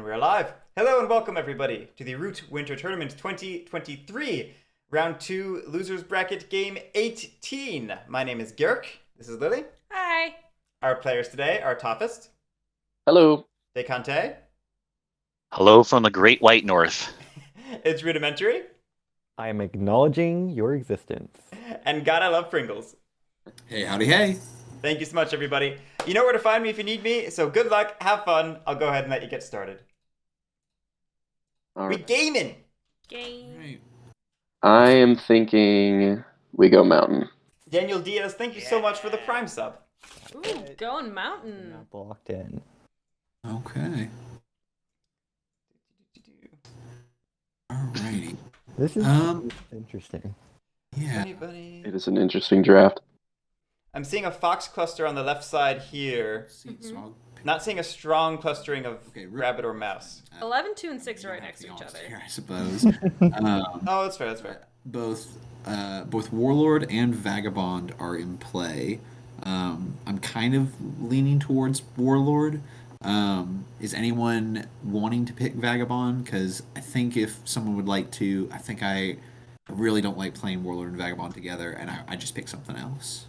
we're live. Hello and welcome everybody to the Root Winter Tournament 2023, Round 2, Losers Bracket Game 18. My name is Guerric. This is Lily. Hi. Our players today are Tophest. Hello. DeCante. Hello from the Great White North. It's Rudimentary. I am acknowledging your existence. And God I Love Pringles. Hey, howdy, hey. Thank you so much, everybody. You know where to find me if you need me, so good luck, have fun. I'll go ahead and let you get started. All We right. gaming! Game. Right. I am thinking we go mountain. Daniel Diaz, thank you so much for the Prime sub. Ooh, going mountain. Not blocked in. Okay. Alrighty. This is Um, interesting. Yeah. Anybody? It is an interesting draft. I'm seeing a fox cluster on the left side here. Not seeing a strong clustering of Okay, rabbit or mouse. 11, 2, and 6 are right next to each other. Here, I suppose. Oh, that's fair, that's fair. Both Warlord and Vagabond are in play. I'm kind of leaning towards Warlord. Is anyone wanting to pick Vagabond? Because I think if someone would like to, I really don't like playing Warlord and Vagabond together, and I just pick something else.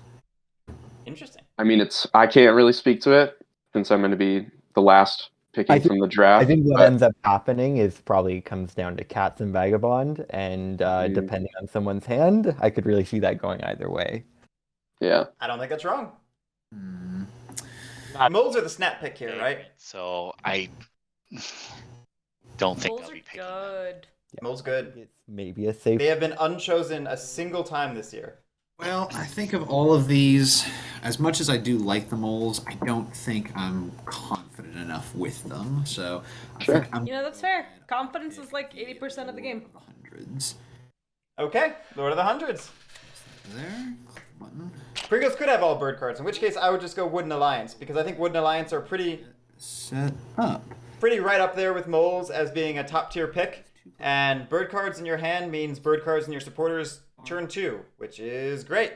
Interesting. I mean, I can't really speak to it since I'm going to be the last picking from the draft. I think what but ends up happening is probably comes down to Cats and Vagabond, and depending on someone's hand, I could really see that going either way. yeah, I don't think that's wrong. Hmm. Moles are the snap pick here, right? So I don't think Bulls I'll are be picking. good. Moles good. It's maybe a safe. They have been unchosen a single time this year. Well, I think of all of these, as much as I do like the moles, I don't think I'm confident enough with them. So I Sure. think I'm You know, that's fair. Confidence is like 80% of the game. hundreds. Okay, Lord of the Hundreds. There. Click the button. Pringles could have all bird cards, in which case I would just go Wooden Alliance, because I think Wooden Alliance are pretty Set up. right up there with Moles as being a top tier pick. And bird cards in your hand means bird cards in your supporters turn 2, which is great.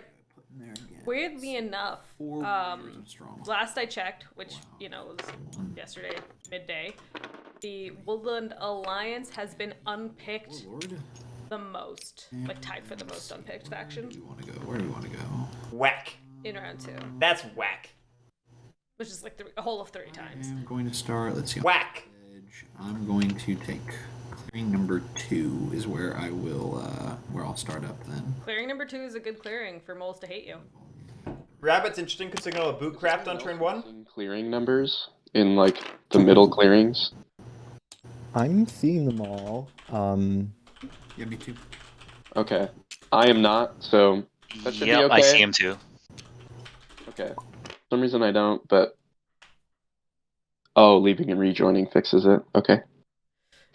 There again. Weirdly enough, 4 warriors and strong. last I checked, which, you know, was yesterday, midday, the Woodland Alliance has been unpicked Warlord. the most. Like, tied for the most unpicked faction Where do we want to go? Where do we want to go? Whack. in round 2. That's whack. Which is like a whole of 3 times. I'm going to start. Let's see. Whack. I'm going to take clearing number 2 is where I will where I'll start up then. Clearing number 2 is a good clearing for moles to hate you. Rabbit's interesting, could signal a boot craft on turn 1. clearing numbers in like the middle clearings. I'm seeing them all. Yeah, me too. Okay, I am not, so that should be Yep, okay. I see him too. Okay, for some reason I don't, but leaving and rejoining fixes it. Okay,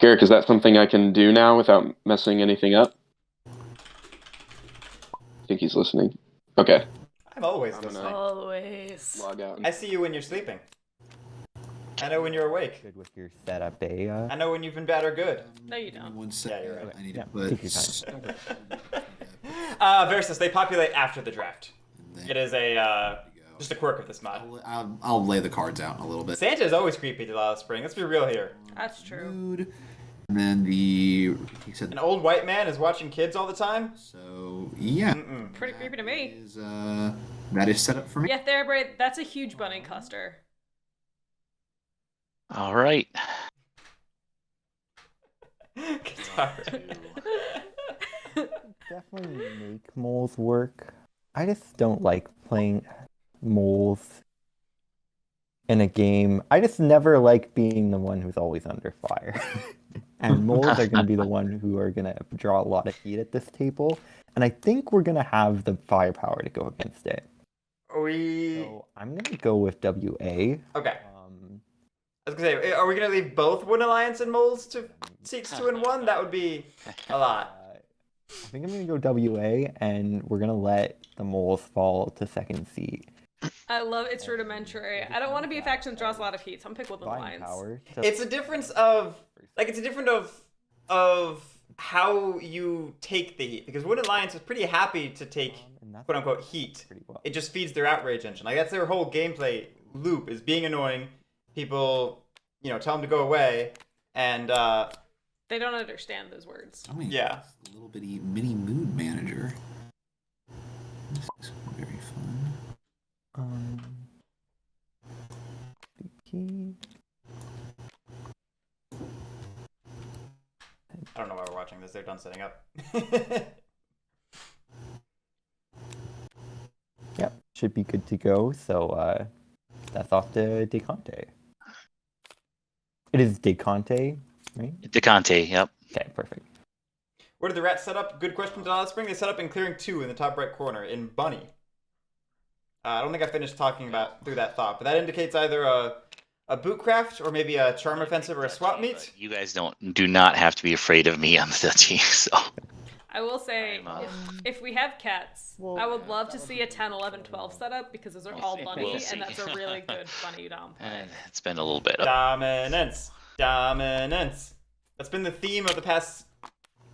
Guerric, is that something I can do now without messing anything up? I think he's listening. Okay, I'm always I'm gonna- listening. Always. log out. I see you when you're sleeping. I know when you're awake. Good with your setup, eh? I know when you've been bad or good. No, you don't. One sec. Yeah, you're right. I need Yeah, to put. take your time. Versus, they populate after the draft. It is a just a quirk of this mod. I'll lay the cards out in a little bit. Santa is always creepy to Lala Spring. Let's be real here. That's true. Mood. And then he said An old white man is watching kids all the time. so. Yeah. Mm-mm. Pretty creepy to me. That is set up for me. Yeah, there, Bray. That's a huge bunny cluster. All right. Guitar. Definitely make moles work. I just don't like playing moles in a game. I just never like being the one who's always under fire. And moles are going to be the one who are going to draw a lot of heat at this table. And I think we're going to have the firepower to go against it. So I'm going to go with WA. Okay. I was gonna say, are we gonna leave both Wooden Alliance and Moles to seats 2 and 1? That would be a lot. I think I'm going to go WA, and we're going to let the moles fall to second seat. I love it's rudimentary. I don't want to be a faction that draws a lot of heat, so I'm pick Woodland Buying Alliance. power. It's a difference of how you take the heat, because Wooden Alliance is pretty happy to take And that's quote unquote heat. pretty well. It just feeds their outrage engine. Like that's their whole gameplay loop is being annoying. People, tell them to go away, And They don't understand those words. I mean, Yeah. it's a little bitty mini mood manager. This is very fun. Key. I don't know why we're watching this. They're done setting up. Yep, should be good to go. So that's off to DeCante. It is DeCante, right? DeCante, yep. Okay, perfect. Where did the rats set up? Good question, Dallas Spring. They set up in clearing 2 in the top right corner in Bunny. I don't think I finished talking through that thought, but that indicates either a bootcraft or maybe a charm offensive or a swap meet. You guys do not have to be afraid of me on the Dutchy, so. I will say, I'm, if we have cats, I would love to see a 10, 11, 12 setup because those are all bunny, We'll see. and that's a really good bunny dom. And it's been a little bit. Dominance. Dominance. That's been the theme of the past,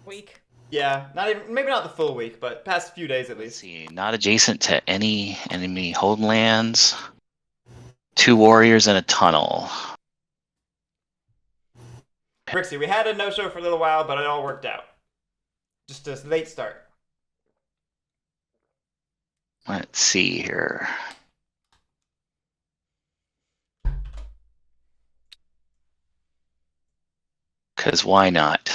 Week. yeah, maybe not the full week, but past few days at Let's least. see. Not adjacent to any enemy homelands. 2 warriors and a tunnel. Brixie, we had a no-show for a little while, but it all worked out. Just a late start. Let's see here. Because why not?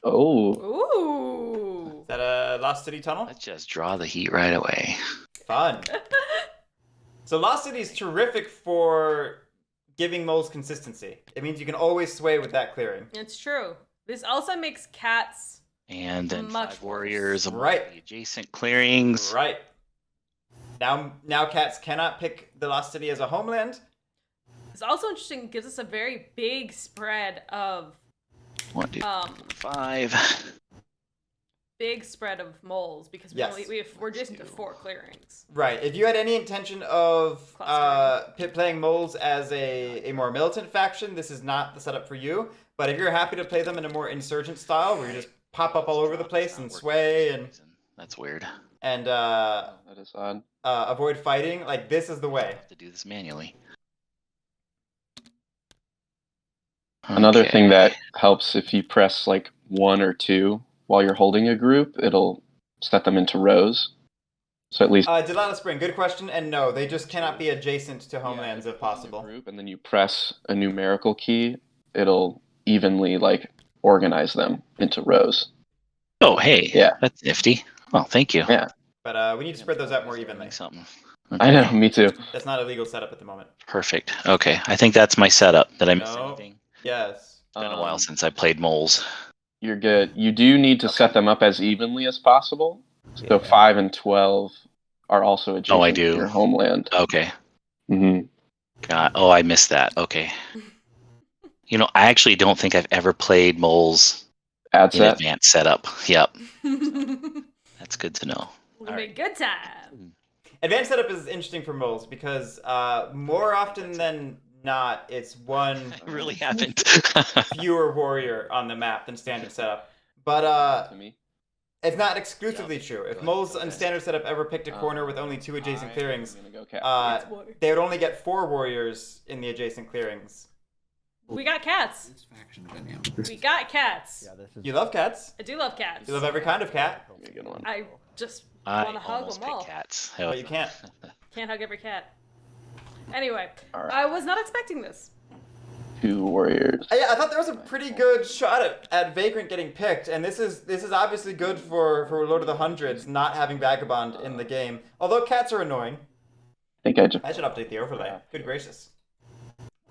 Oh, Ooh. Is that a Lost City tunnel? Let's just draw the heat right away. Fun. So Lost City is terrific for giving moles consistency. It means you can always sway with that clearing. It's true. This also makes cats And then Much 5 warriors among Right. the adjacent clearings. Right. Now cats cannot pick the Lost City as a homeland. It's also interesting. Gives us a very big spread of 1, 2, 5. big spread of moles because Yes. we're adjacent to 4 clearings. Right. If you had any intention of Clustering. playing moles as a more militant faction, this is not the setup for you. But if you're happy to play them in a more insurgent style, where you just pop up all over the place and sway and That's weird. that is odd. avoid fighting, like this is the I way. have to do this manually. Another Okay. thing that helps if you press like 1 or 2 while you're holding a group, it'll set them into rows. So at least Delilah Spring, good question. And no, they just cannot be adjacent to homelands Yeah, if possible. group, and then you press a numerical key, it'll evenly like organize them into rows. Oh, hey. Yeah. That's nifty. Well, thank you. Yeah. But we need to spread those out more evenly. Like something. I know, me too. That's not a legal setup at the moment. Perfect. Okay. I think that's my setup. Did I miss No. anything? Yes. It's been a while since I played moles. You're good. You do need to set them up as evenly as possible. So Yeah. 5 and 12 are also adjacent I do. to your homeland. Okay. Hmm. I missed that. Okay. You know, I actually don't think I've ever played moles Add in set. advanced setup. Yep. We're That's good to know. gonna make good time. Advanced setup is interesting for moles because more often than not, it's one I really haven't. fewer warrior on the map than standard setup. But To me. it's not exclusively Yep. true. If Good. moles Okay. on standard setup ever picked a corner with only 2 adjacent clearings, I'm gonna go cat. they would only get 4 warriors in the adjacent clearings. We got cats. This faction dynamic. We got cats. Yeah, this is You love cats. I do love cats. You love every kind of cat, Give me a good one. I just I want to hug almost them all. picked cats. but you can't. Can't hug every cat. Anyway, All right. I was not expecting this. 2 warriors. Yeah, I thought there was a pretty good shot at Vagrant getting picked, and this is obviously good for Lord of the Hundreds not having Vagabond in the game. Although cats are annoying. I think I just. I should update the overlay. Good gracious.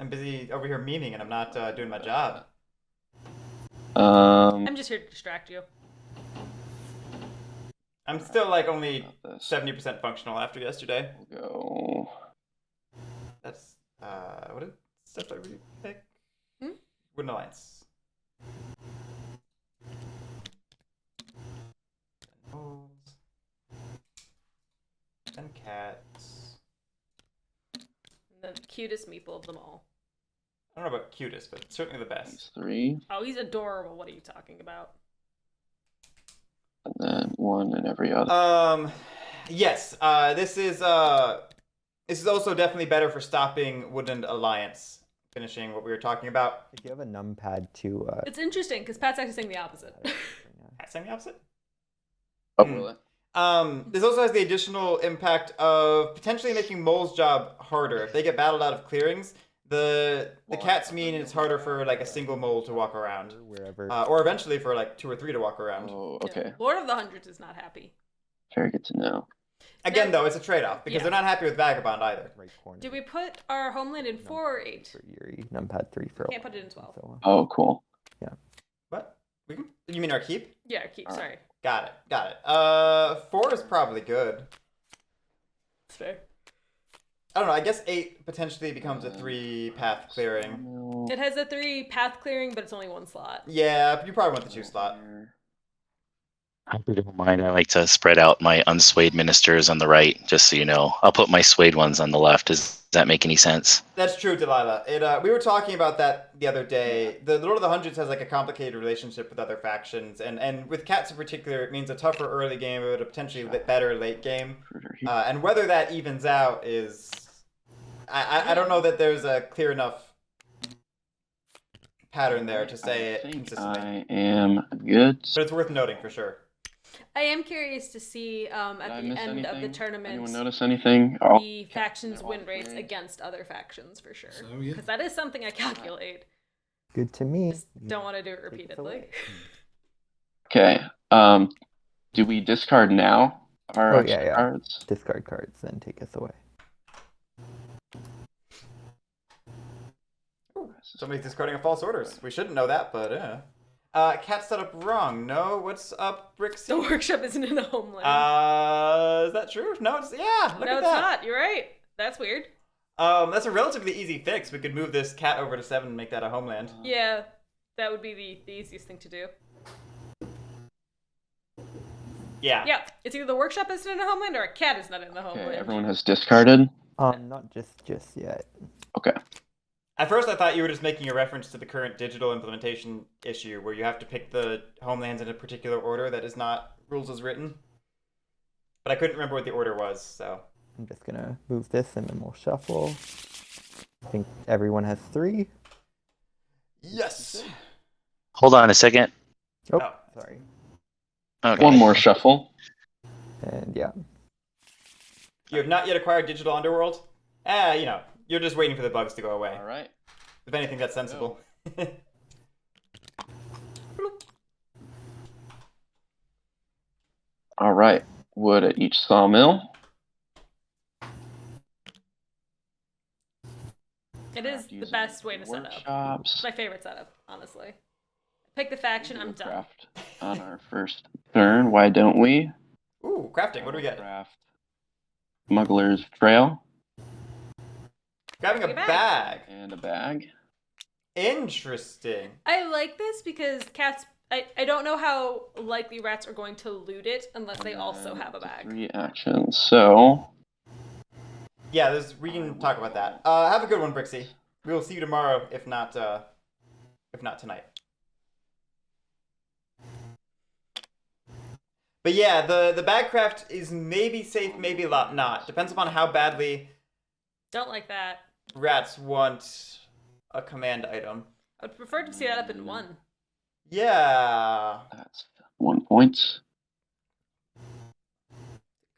I'm busy over here memeing and I'm not doing my job. I'm just here to distract you. I'm still like only This. 70% functional after yesterday. We'll go. That's what did stuff I really pick? Hmm? Wooden Alliance. Moles. And cats. The cutest meeple of them all. I don't know about cutest, but certainly the best. These 3, Oh, he's adorable. What are you talking about? and then 1 in every other. Yes. This is also definitely better for stopping Woodland Alliance. finishing what we were talking about. If you have a numpad to It's interesting because Pat's actually saying the opposite. Saying the opposite? Oh, will it? This also has the additional impact of potentially making Mole's job harder. If they get battled out of clearings, the cats mean it's harder for like a single mole to walk around, wherever. or eventually for like 2 or 3 to walk around. Oh, okay. Lord of the Hundreds is not happy. Very good to know. Again, though, it's a trade-off because they're not happy with Vagabond either. Right corner. Do we put our homeland in 4 or 8? For Yuri, numpad 3 for. Can't put it in 12. Oh, cool. What? You mean our keep? Yeah, keep. Sorry. Got it. 4 is probably good. That's fair. I don't know. I guess 8 potentially becomes a 3 path clearing. It has a 3 path clearing, but it's only 1 slot. Yeah, you probably want the 2 slot. I don't mind. I like to spread out my unswayed ministers on the right, just so you know. I'll put my swayed ones on the left. Does that make any sense? That's true, Delilah. We were talking about that the other day. The Lord of the Hundreds has like a complicated relationship with other factions, and with cats in particular, it means a tougher early game, but a potentially better late game. And whether that evens out is, I don't know that there's a clear enough pattern there to say it consistently. I am good. But it's worth noting for sure. I am curious to see at the end of the tournament Anyone notice anything? the factions' win rates against other factions for sure. So, yeah. Because that is something I calculate. Good to me. Just don't want to do it repeatedly. Okay. Do we discard now our Oh, extra yeah. cards? Discard cards, then take us away. Somebody's discarding a false orders. We shouldn't know that, but cat set up wrong. No, what's up, Brixie? The workshop isn't in a homeland. Is that true? No, it's no, at it's that. not. You're right. That's weird. That's a relatively easy fix. We could move this cat over to 7 and make that a homeland. Yeah, that would be the easiest thing to do. Yeah. Yeah, it's either the workshop isn't in a homeland or a cat is not in the Okay, homeland. everyone has discarded. Not just yet. Okay. At first, I thought you were just making a reference to the current digital implementation issue, where you have to pick the homelands in a particular order that is not rules as written. But I couldn't remember what the order was, so. I'm just gonna move this and then we'll shuffle. I think everyone has 3. Yes. Hold on a second. Oh, Oh. sorry. Okay. One more shuffle. And yeah. You have not yet acquired Digital Underworld? You're just waiting for the bugs to go away. All right. If anything, that's sensible. All right. Wood at each sawmill. It is the best way to set up. It's Workshops. my favorite setup, honestly. Pick the faction, I'm done. Craft on our first turn. Why don't we? Ooh, crafting. What do we get? Craft Smuggler's Trail Grabbing a Take a bag. and a bag. Interesting. I like this because cats. I don't know how likely rats are going to loot it unless they also have a It's bag. 3 actions. So Yeah, we can talk about that. Have a good one, Brixie. We will see you tomorrow, if not tonight. But yeah, the bag craft is maybe safe, maybe not. Depends upon how badly Don't like that. rats want a command item. I would prefer to see that up in 1. Yeah. that's 1 point.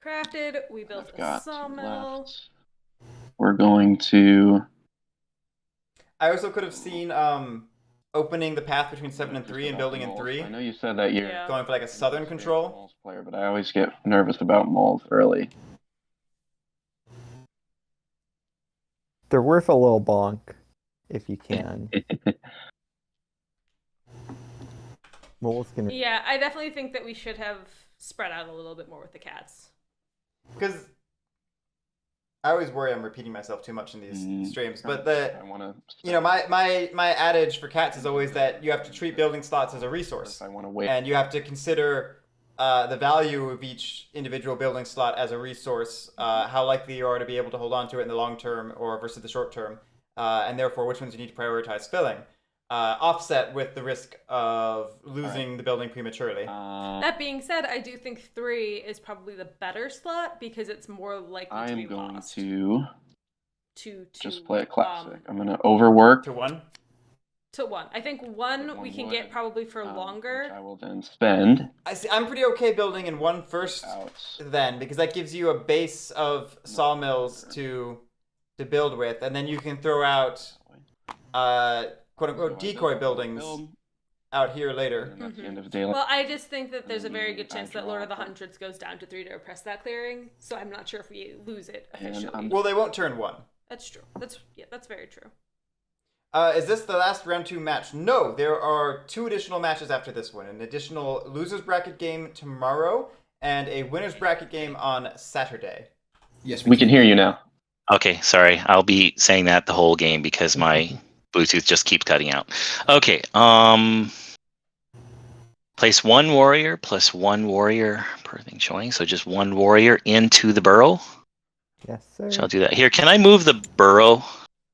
Crafted. We built I've a got 2 sawmill. left. We're going to I also could have seen opening the path between 7 and 3 and building in 3. I know you said that you're Yeah. Going for like a southern control. moles player, but I always get nervous about moles early. They're worth a little bonk if you can. Moles can. Yeah, I definitely think that we should have spread out a little bit more with the cats. Because I always worry I'm repeating myself too much in these streams. But I want to. my adage for cats is always that you have to treat building slots as a resource. I want to wait. And you have to consider the value of each individual building slot as a resource, how likely you are to be able to hold on to it in the long term or versus the short term, and therefore which ones you need to prioritize filling, offset with the risk of losing the building prematurely. That being said, I do think 3 is probably the better slot because it's more likely I to am be going lost. to to Just play a classic. I'm gonna overwork To 1. to 1. I think 1 we can get probably for which longer. I will then spend. I'm pretty okay building in 1 first Out. then, because that gives you a base of sawmills to build with, and then you can throw out quote unquote decoy buildings out here later. At the end of daylight. Well, I just think that there's a very good chance that Lord of the Hundreds goes down to 3 to oppress that clearing, so I'm not sure if we lose it officially. Well, they won't turn 1. That's true. That's very true. Is this the last round 2 match? No, there are 2 additional matches after this one. An additional losers bracket game tomorrow and a winners bracket game on Saturday. Yes, We can hear you now. Okay, sorry. I'll be saying that the whole game because my Bluetooth just keeps cutting out. Okay, place 1 warrior plus 1 warrior per thing showing. So just 1 warrior into the burrow. Yes, sir. So I'll do that. Here, can I move the burrow?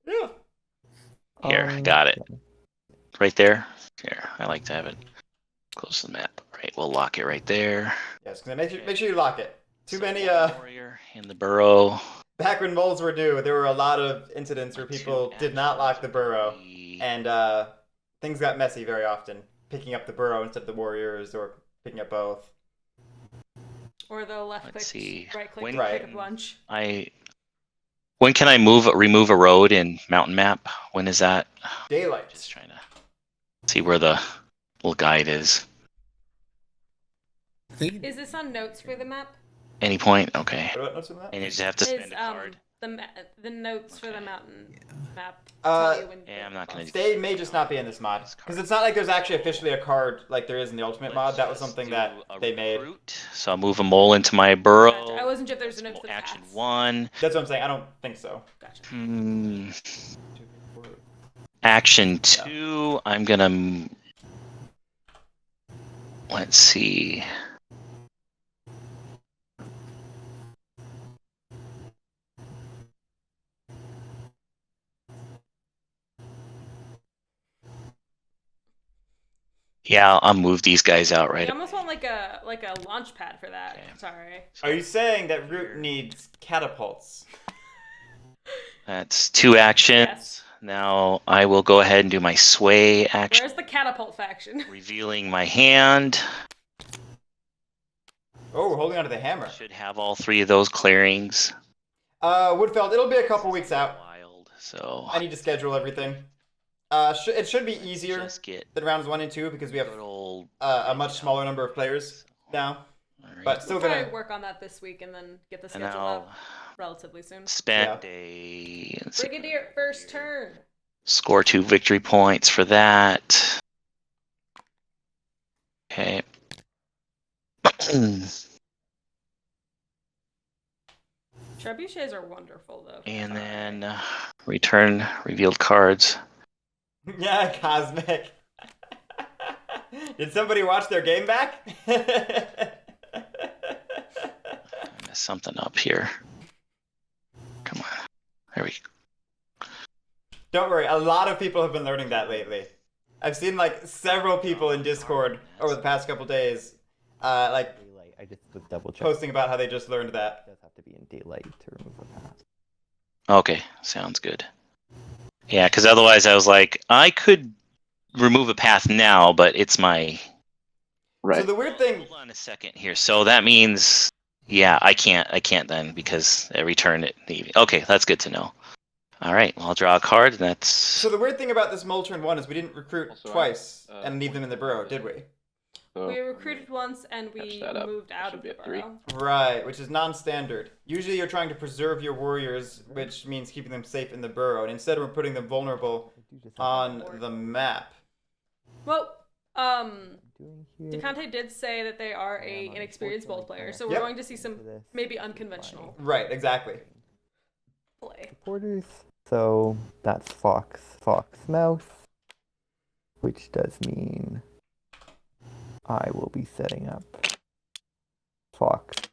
Yeah. Here, I got it. Right there. Here, I like to have it close to the map. Right, we'll lock it right there. Yes, make sure you lock it. Too many warrior in the burrow. back when moles were new, there were a lot of incidents where people did not lock the burrow, and things got messy very often. Picking up the burrow instead of the warriors, or picking up both. Or the left click, right click, to pick up lunch. When can I remove a road in mountain map? When is that? Daylight. Just trying to see where the little guide is. Is this on notes for the map? Any point? Okay. What about notes on that? And you just have to spend a card. The notes for the mountain map. Yeah, I'm not gonna. They may just not be in this mod because it's not like there's actually officially a card like there is in the Ultimate mod. That was something that they made. So I'll move a mole into my burrow. I wasn't sure if there's a note for the action paths. 1. That's what I'm saying. I don't think so. Gotcha. Action 2. I'm gonna. Let's see. Yeah, I'll move these guys out right. You almost want like a launch pad for that. Okay. Sorry. Are you saying that Root needs catapults? That's 2 actions. Yes. Now I will go ahead and do my sway action. Where's the catapult faction? Revealing my hand. Oh, we're holding onto the hammer. Should have all 3 of those clearings. Woodfeld, it'll be a couple weeks out. Wild, so I need to schedule everything. It should be easier just get than rounds 1 and 2 because we have good old a much smaller number of players now. Alright. But still We'll gonna probably work on that this week and then get the and schedule I'll up relatively soon. spend a Brigadier, first turn. score 2 victory points for that. Okay. Trebuchets are wonderful though. And then return revealed cards. Yeah, Cosmic. Did somebody watch their game back? I messed something up here. Come on. There we go. Don't worry, a lot of people have been learning that lately. I've seen like several people in Discord over the past couple days, like Daylight. I just was double check. posting about how they just learned that. It does have to be in daylight to remove a path. Okay, sounds good. Yeah, because otherwise I was like, I could remove a path now, but it's my... Right. So the weird thing... Hold on a second here. So that means, yeah, I can't then because every turn it... Okay, that's good to know. All right, well, I'll draw a card, and that's... So the weird thing about this Mole turn 1 is we didn't recruit Also, twice and leave them in the burrow, did we? So, We recruited once and we Catch that up. moved out Should of be the a 3. burrow. Right, which is non-standard. Usually you're trying to preserve your warriors, which means keeping them safe in the burrow, and instead we're putting them vulnerable on the map. Well, Doing here. DeCante did say that they are Yeah, an inexperienced bolt player, so we're Yep. going to see some maybe unconventional Right, exactly. play. Supporters. So that's Fox, Mouse, which does mean I will be setting up Fox,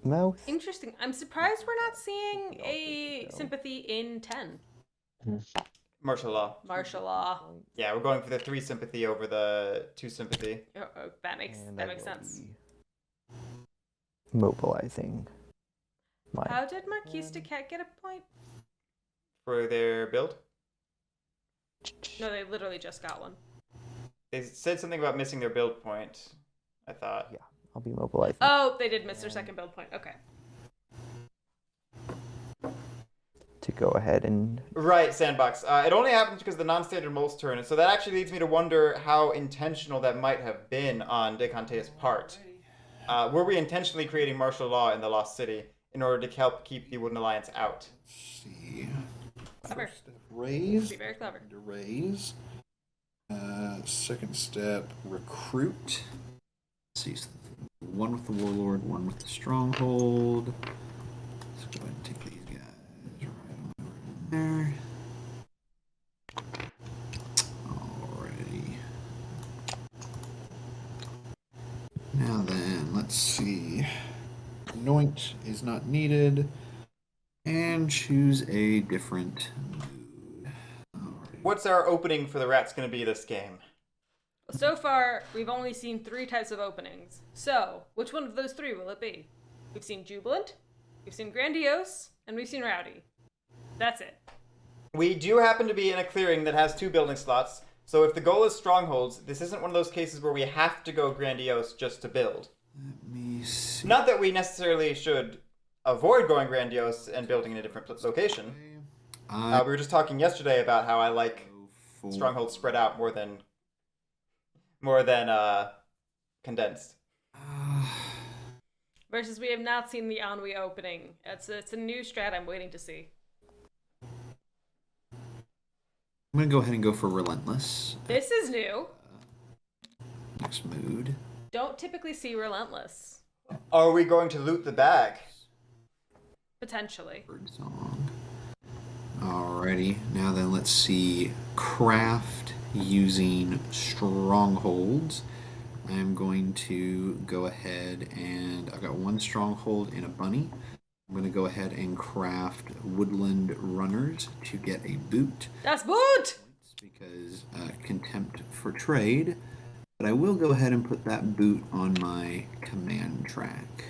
Mouse. Interesting. I'm surprised we're not seeing a sympathy in 10. Martial law. Martial law. Yeah, we're going for the 3 sympathy over the 2 sympathy. That makes And I will sense. be mobilizing My How did Marquise DeCante get a point? For their build. No, they literally just got one. They said something about missing their build point, I thought. Yeah, I'll be mobilizing. Oh, they did miss their second build point. Okay. To go ahead and Right, Sandbox. It only happens because of the non-standard moles turn, and so that actually leads me to wonder how intentional that might have been on DeCante's part. Were we intentionally creating martial law in the Lost City in order to help keep the Wooden Alliance out? Let's see. Clever. First step, raise. Be very clever. To raise. Second step, recruit. Let's see. So one with the Warlord, one with the Stronghold. Let's go ahead and take these guys right on over there. Alrighty. Now then, let's see. Anoint is not needed. And choose a different mood. Alrighty. What's our opening for the rats going to be this game? So far, we've only seen 3 types of openings. So, which one of those 3 will it be? We've seen Jubilant, we've seen Grandiose, and we've seen Rowdy. That's it. We do happen to be in a clearing that has 2 building slots, so if the goal is strongholds, this isn't one of those cases where we have to go grandiose just to build. Let me see. Not that we necessarily should avoid going grandiose and building in a different location. We were just talking yesterday about how I like strongholds spread out more than condensed. Versus we have not seen the Ennui opening. It's a new strat I'm waiting to see. I'm gonna go ahead and go for Relentless. This is new. Next mood. Don't typically see Relentless. Are we going to loot the bag? Potentially. Bird song. Alrighty. Now then, let's see. Craft using strongholds. I'm going to go ahead and I've got 1 stronghold and a bunny. I'm going to go ahead and craft woodland runners to get a boot. Das Boot! Because contempt for trade. But I will go ahead and put that boot on my command track.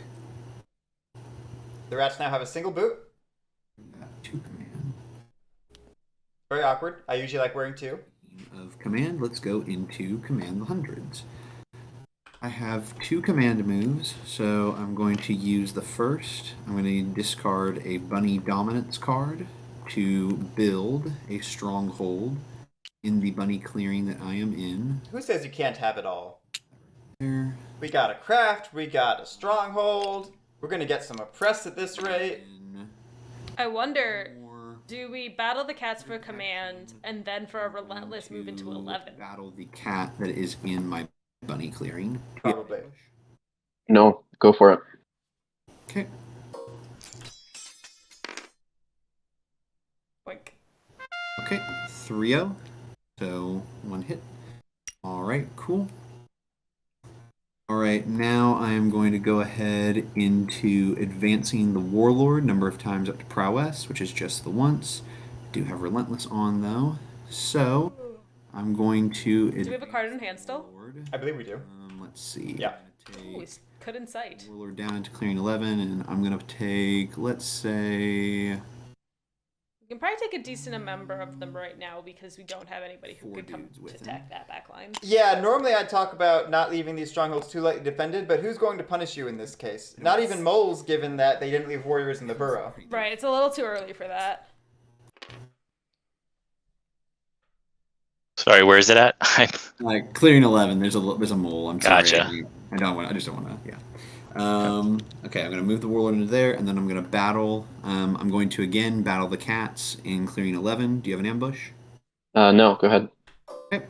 The rats now have a single boot. Got 2 command. Very awkward. I usually like wearing 2. Of command, let's go into command the hundreds. I have 2 command moves, so I'm going to use the first. I'm going to discard a bunny dominance card to build a stronghold in the bunny clearing that I am in. Who says you can't have it all? There. We got a craft, we got a stronghold, we're gonna get some oppressed at this rate. I wonder, do we battle the cats for command and then for a Relentless move into 11? Battle the cat that is in my bunny clearing. Probably. No, go for it. Okay. Boink. Okay, 3-0. So 1 hit. Alright, cool. Alright, now I am going to go ahead into advancing the Warlord, number of times up to prowess, which is just the once. Do have Relentless on though. So I'm going to Do we have a card in hand still? I believe we do. Let's see. Yeah. Ooh, we couldn't cite. Warlord down into clearing 11, and I'm gonna take, let's say, We can probably take a decent number of them right now because we don't have anybody who 4 could come dudes to with him. attack that backline. Yeah, normally I'd talk about not leaving these strongholds too lightly defended, but who's going to punish you in this case? Not even moles, given that they didn't leave warriors in the burrow. Right, it's a little too early for that. Sorry, where is it at? like clearing 11. There's a mole. I'm sorry. Gotcha. I don't want. I just don't want to. Yeah. Okay, I'm gonna move the Warlord into there, and then I'm gonna battle. I'm going to again battle the cats in clearing 11. Do you have an ambush? No, go ahead. Okay.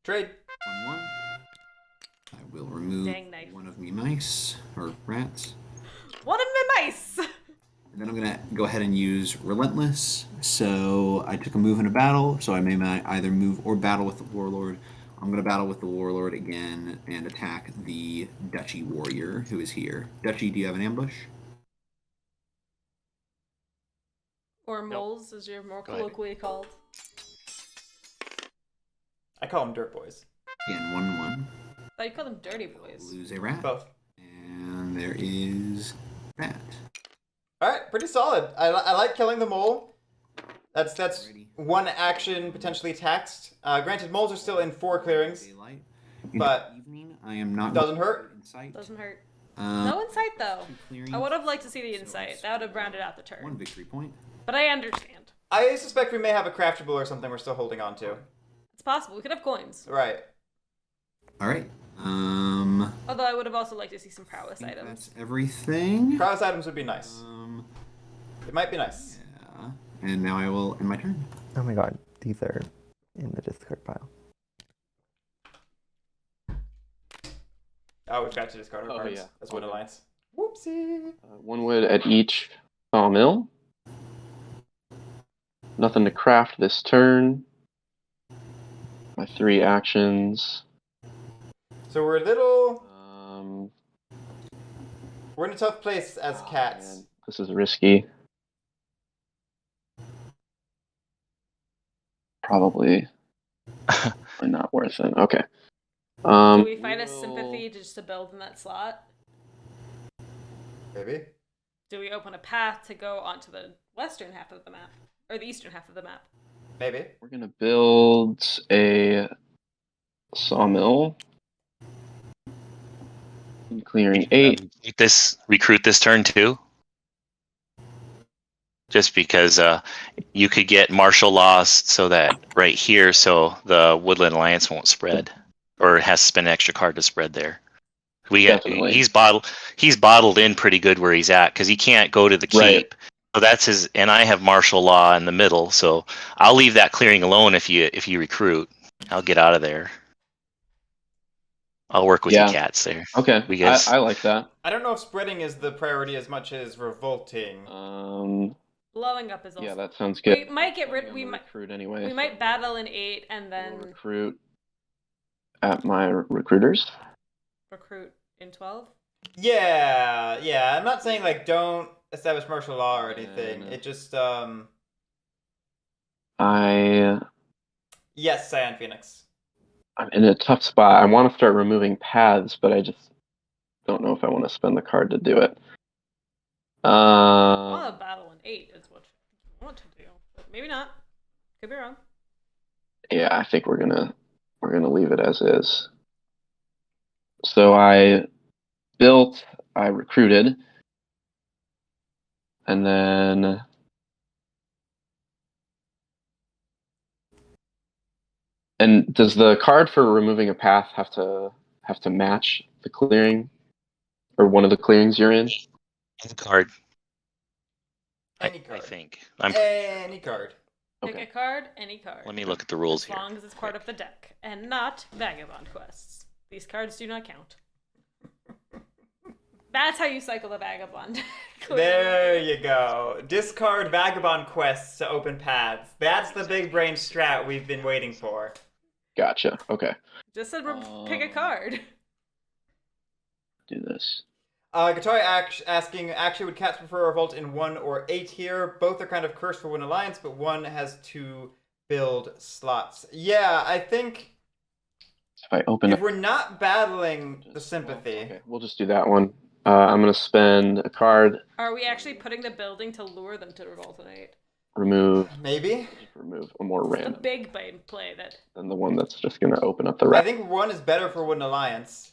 Trade. 1-1. I will remove Dang knife. one of me mice or rats. One of my mice! And then I'm going to go ahead and use Relentless. So I took a move in a battle, so I may either move or battle with the Warlord. I'm going to battle with the Warlord again and attack the Duchy Warrior who is here. Duchy, do you have an ambush? Or moles, as you're more Go ahead. colloquially called. I call them dirt boys. Again, 1-1. I thought you called them dirty boys. Lose a rat. Both. And there is that. All right, pretty solid. I like killing the mole. That's Alrighty. one action potentially taxed. Granted, moles are still in 4 clearings. Daylight. But evening, I am not doesn't going to hurt. Insight. Doesn't hurt. Um, No insight though. 2 clearings, I would have liked to see the so insight. it's That would have rounded out the turn. 1 victory point. But I understand. I suspect we may have a craftable or something we're still holding on to. It's possible. We could have coins. Right. All right. Although I would have also liked to see some I prowess think items. that's everything. Prowess items would be nice. It might be nice. Yeah. And now I will end my turn. Oh my god, these are in the discard pile. Oh, we forgot to discard our Oh, cards. yeah. That's Wood Okay. Alliance. Whoopsie. 1 wood at each sawmill. Nothing to craft this turn. My 3 actions. So we're a little... Um, We're in a tough place as oh, cats. man, this is risky. Probably not worth it. Okay. Do we find a will- sympathy just to build in that slot? Maybe. Do we open a path to go onto the western half of the map? Or the eastern half of the map? Maybe. We're gonna build a sawmill. Clearing 8. Recruit this turn too. Just because you could get martial law so that right here, so the Woodland Alliance won't spread, or has to spend an extra card to spread there. Definitely. He's bottled in pretty good where he's at because he can't go to the keep. Right. So that's his, and I have martial law in the middle, so I'll leave that clearing alone if you recruit. I'll get out of there. I'll work with Yeah. you cats there. Okay. We guys- I like that. I don't know if spreading is the priority as much as revolting. Blowing up is also. Yeah, that sounds good. We might get rid. I'm We gonna might. recruit anyway. We might battle in 8 and I'll then recruit at my recruiters. recruit in 12. Yeah. I'm not saying like don't establish martial law or anything. Yeah. It just yes, Cyan Phoenix. I'm in a tough spot. I want to start removing paths, but I just don't know if I want to spend the card to do it. I want to battle in 8 is what you want to do, but maybe not. Could be wrong. Yeah, I think we're gonna leave it as is. So I recruited, and then does the card for removing a path have to match the clearing or one of the clearings you're in? Any card. Any I card. think. Any card. Pick a card, any card. Let me look at the rules as here. long as it's part of the deck and not vagabond quests. These cards do not count. That's how you cycle the vagabond. There you go. Discard vagabond quests to open paths. That's the big brain strat we've been waiting for. Gotcha. Okay. Just said pick a card. Do this. Guitar asking, actually, would cats prefer revolt in 1 or 8 here? Both are kind of cursed for One Alliance, but one has 2 build slots. Yeah, I think If I open if we're not battling the sympathy, okay, we'll just do that one. I'm gonna spend a card. Are we actually putting the building to lure them to revolt in 8? Remove maybe. a more The random big play that. than the one that's just gonna open up the I rest. think 1 is better for One Alliance,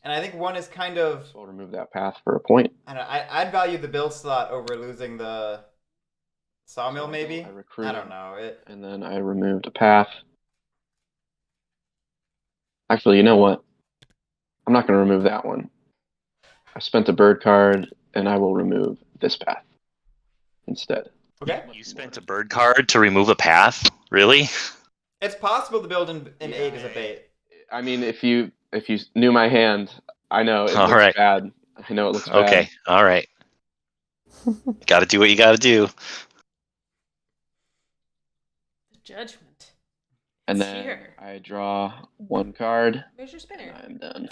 and I think 1 is kind of. So I'll remove that path for a point. I don't know, I'd value the build slot over losing the sawmill, maybe. I recruited. I don't know. And then I removed a path. Actually, you know what? I'm not gonna remove that one. I spent a bird card, and I will remove this path instead. Okay. You spent a bird card to remove a path? Really? It's possible to build in 8 as a bait. I mean, if you knew my hand, I know it All looks right. bad. I know it looks bad. Okay. All right. Got to do what you got to do. The judgment. And It's then here. I draw 1 card, Where's your spinner? and I'm done.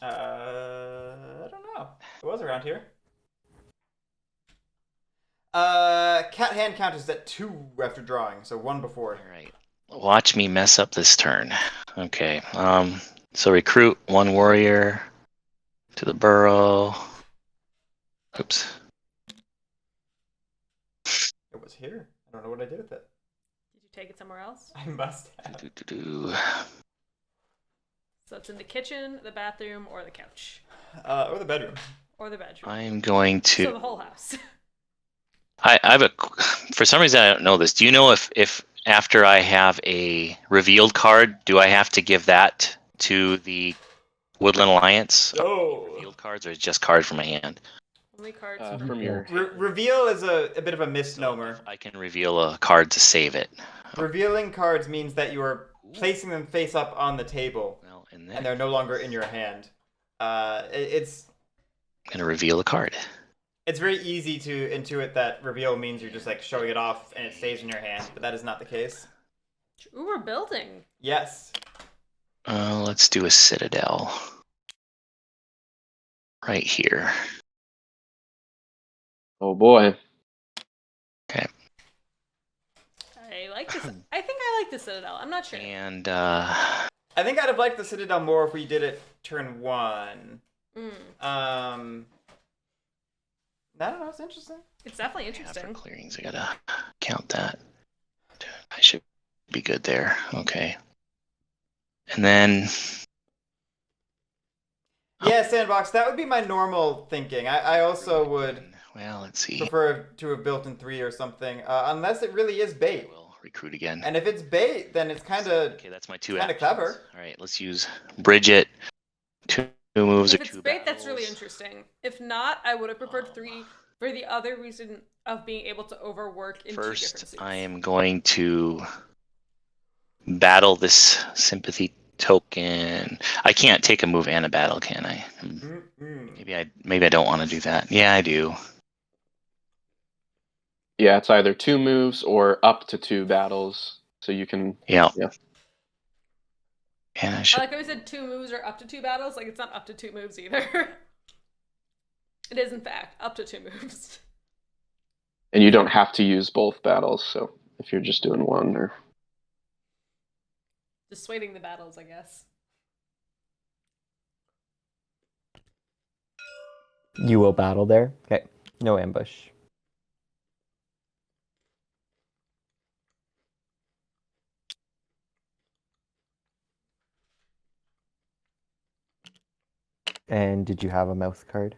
I don't know. It was around here. Cat hand count is at 2 after drawing, so 1 before. All right. Watch me mess up this turn. Okay. So recruit 1 warrior. to the burrow. Oops. It was here. I don't know what I did with it. Did you take it somewhere else? I must have. So it's in the kitchen, the bathroom, or the couch. Or the bedroom. Or the bedroom. I'm going to. So the whole house. I have a. For some reason, I don't know this. Do you know if after I have a revealed card, do I have to give that to the Woodland Alliance? Oh. Revealed cards, or is it just card from my hand? Only cards From your Reveal is a bit of a misnomer. I can reveal a card to save it. Revealing cards means that you are placing them face up on the table, Well, and they're no longer in your hand. It's I'm gonna reveal a card. It's very easy to intuit that reveal means you're just like showing it off and it stays in your hand, but that is not the case. Ooh, we're building. Yes. Let's do a citadel. Right here. Oh boy. Okay. I like this. I think I like the Citadel. I'm not sure. And I think I'd have liked the Citadel more if we did it turn 1. I don't know, it's interesting. It's definitely after interesting. clearings, I gotta count that. I should be good there. Okay. And then Yeah, Sandbox, that would be my normal thinking. I also would well, let's see. prefer to have built in 3 or something, unless it really is bait. We'll recruit again. And if it's bait, then it's kind of Okay, that's my 2 kinda actions. clever. All right, let's use Bridget. 2 moves If or it's 2 bait, that's really battles. interesting. If not, I would have preferred 3 for the other reason of being able to overwork in 2 different First, suits. I am going to battle this sympathy token. I can't take a move and a battle, can I? Maybe I don't want to do that. Yeah, I do. Yeah, it's either 2 moves or up to 2 battles. So you can. Yeah. Yeah. Yeah, I I should. like how we said 2 moves or up to 2 battles. Like, it's not up to 2 moves either. It is, in fact, up to 2 moves. And you don't have to use both battles. So if you're just doing one or. Just waiting the battles, I guess. You will battle there. Okay. No ambush. And did you have a mouse card?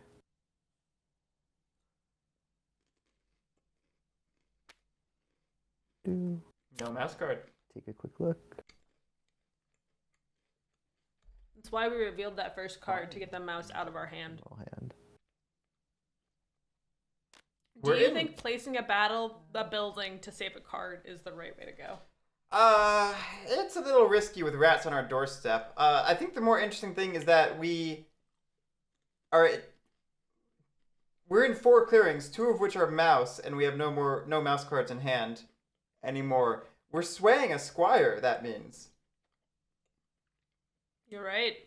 No mouse card. Take a quick look. That's why we revealed that first card, to get the mouse out of our hand. Little hand. Do We're you in- think placing a building to save a card is the right way to go? It's a little risky with rats on our doorstep. I think the more interesting thing is that we're in 4 clearings, 2 of which are mouse, and we have no mouse cards in hand anymore. We're swaying a squire, that means. You're right.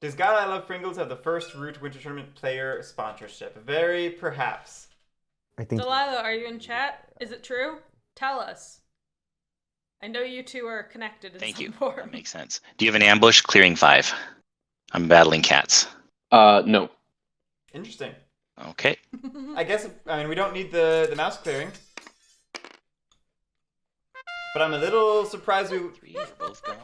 Does God I Love Pringles have the first Root Winter Tournament player sponsorship? Very perhaps. I think Delilah, are you in chat? Is it true? Tell us. I know you two are connected in Thank some you. form. That makes sense. Do you have an ambush? Clearing 5. I'm battling cats. No. Interesting. Okay. I guess, we don't need the mouse clearing. But I'm a little surprised 3 are both gone.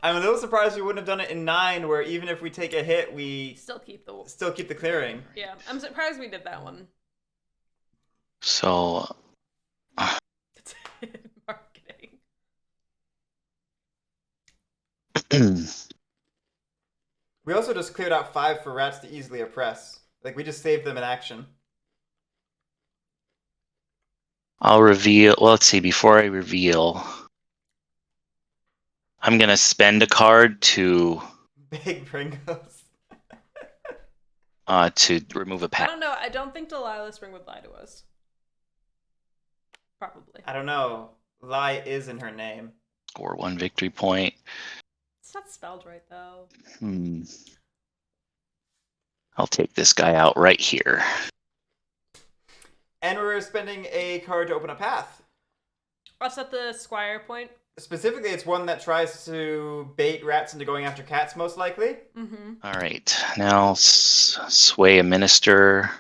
I'm a little surprised we wouldn't have done it in 9, where even if we take a hit, we Still keep the... still keep the clearing. Yeah, I'm surprised we did that one. So Marketing. We also just cleared out 5 for rats to easily oppress. Like, we just saved them in action. I'll reveal. Well, let's see. Before I reveal, I'm gonna spend a card to Big Pringles. remove a I pack. don't know. I don't think Delilah Spring would lie to us. Probably. I don't know. Lie is in her name. Score 1 victory point. It's not spelled right, though. I'll take this guy out right here. And we're spending a card to open a path. Us at the squire point. Specifically, it's one that tries to bait rats into going after cats, most likely. Mm-hmm. All right. Now sway a minister.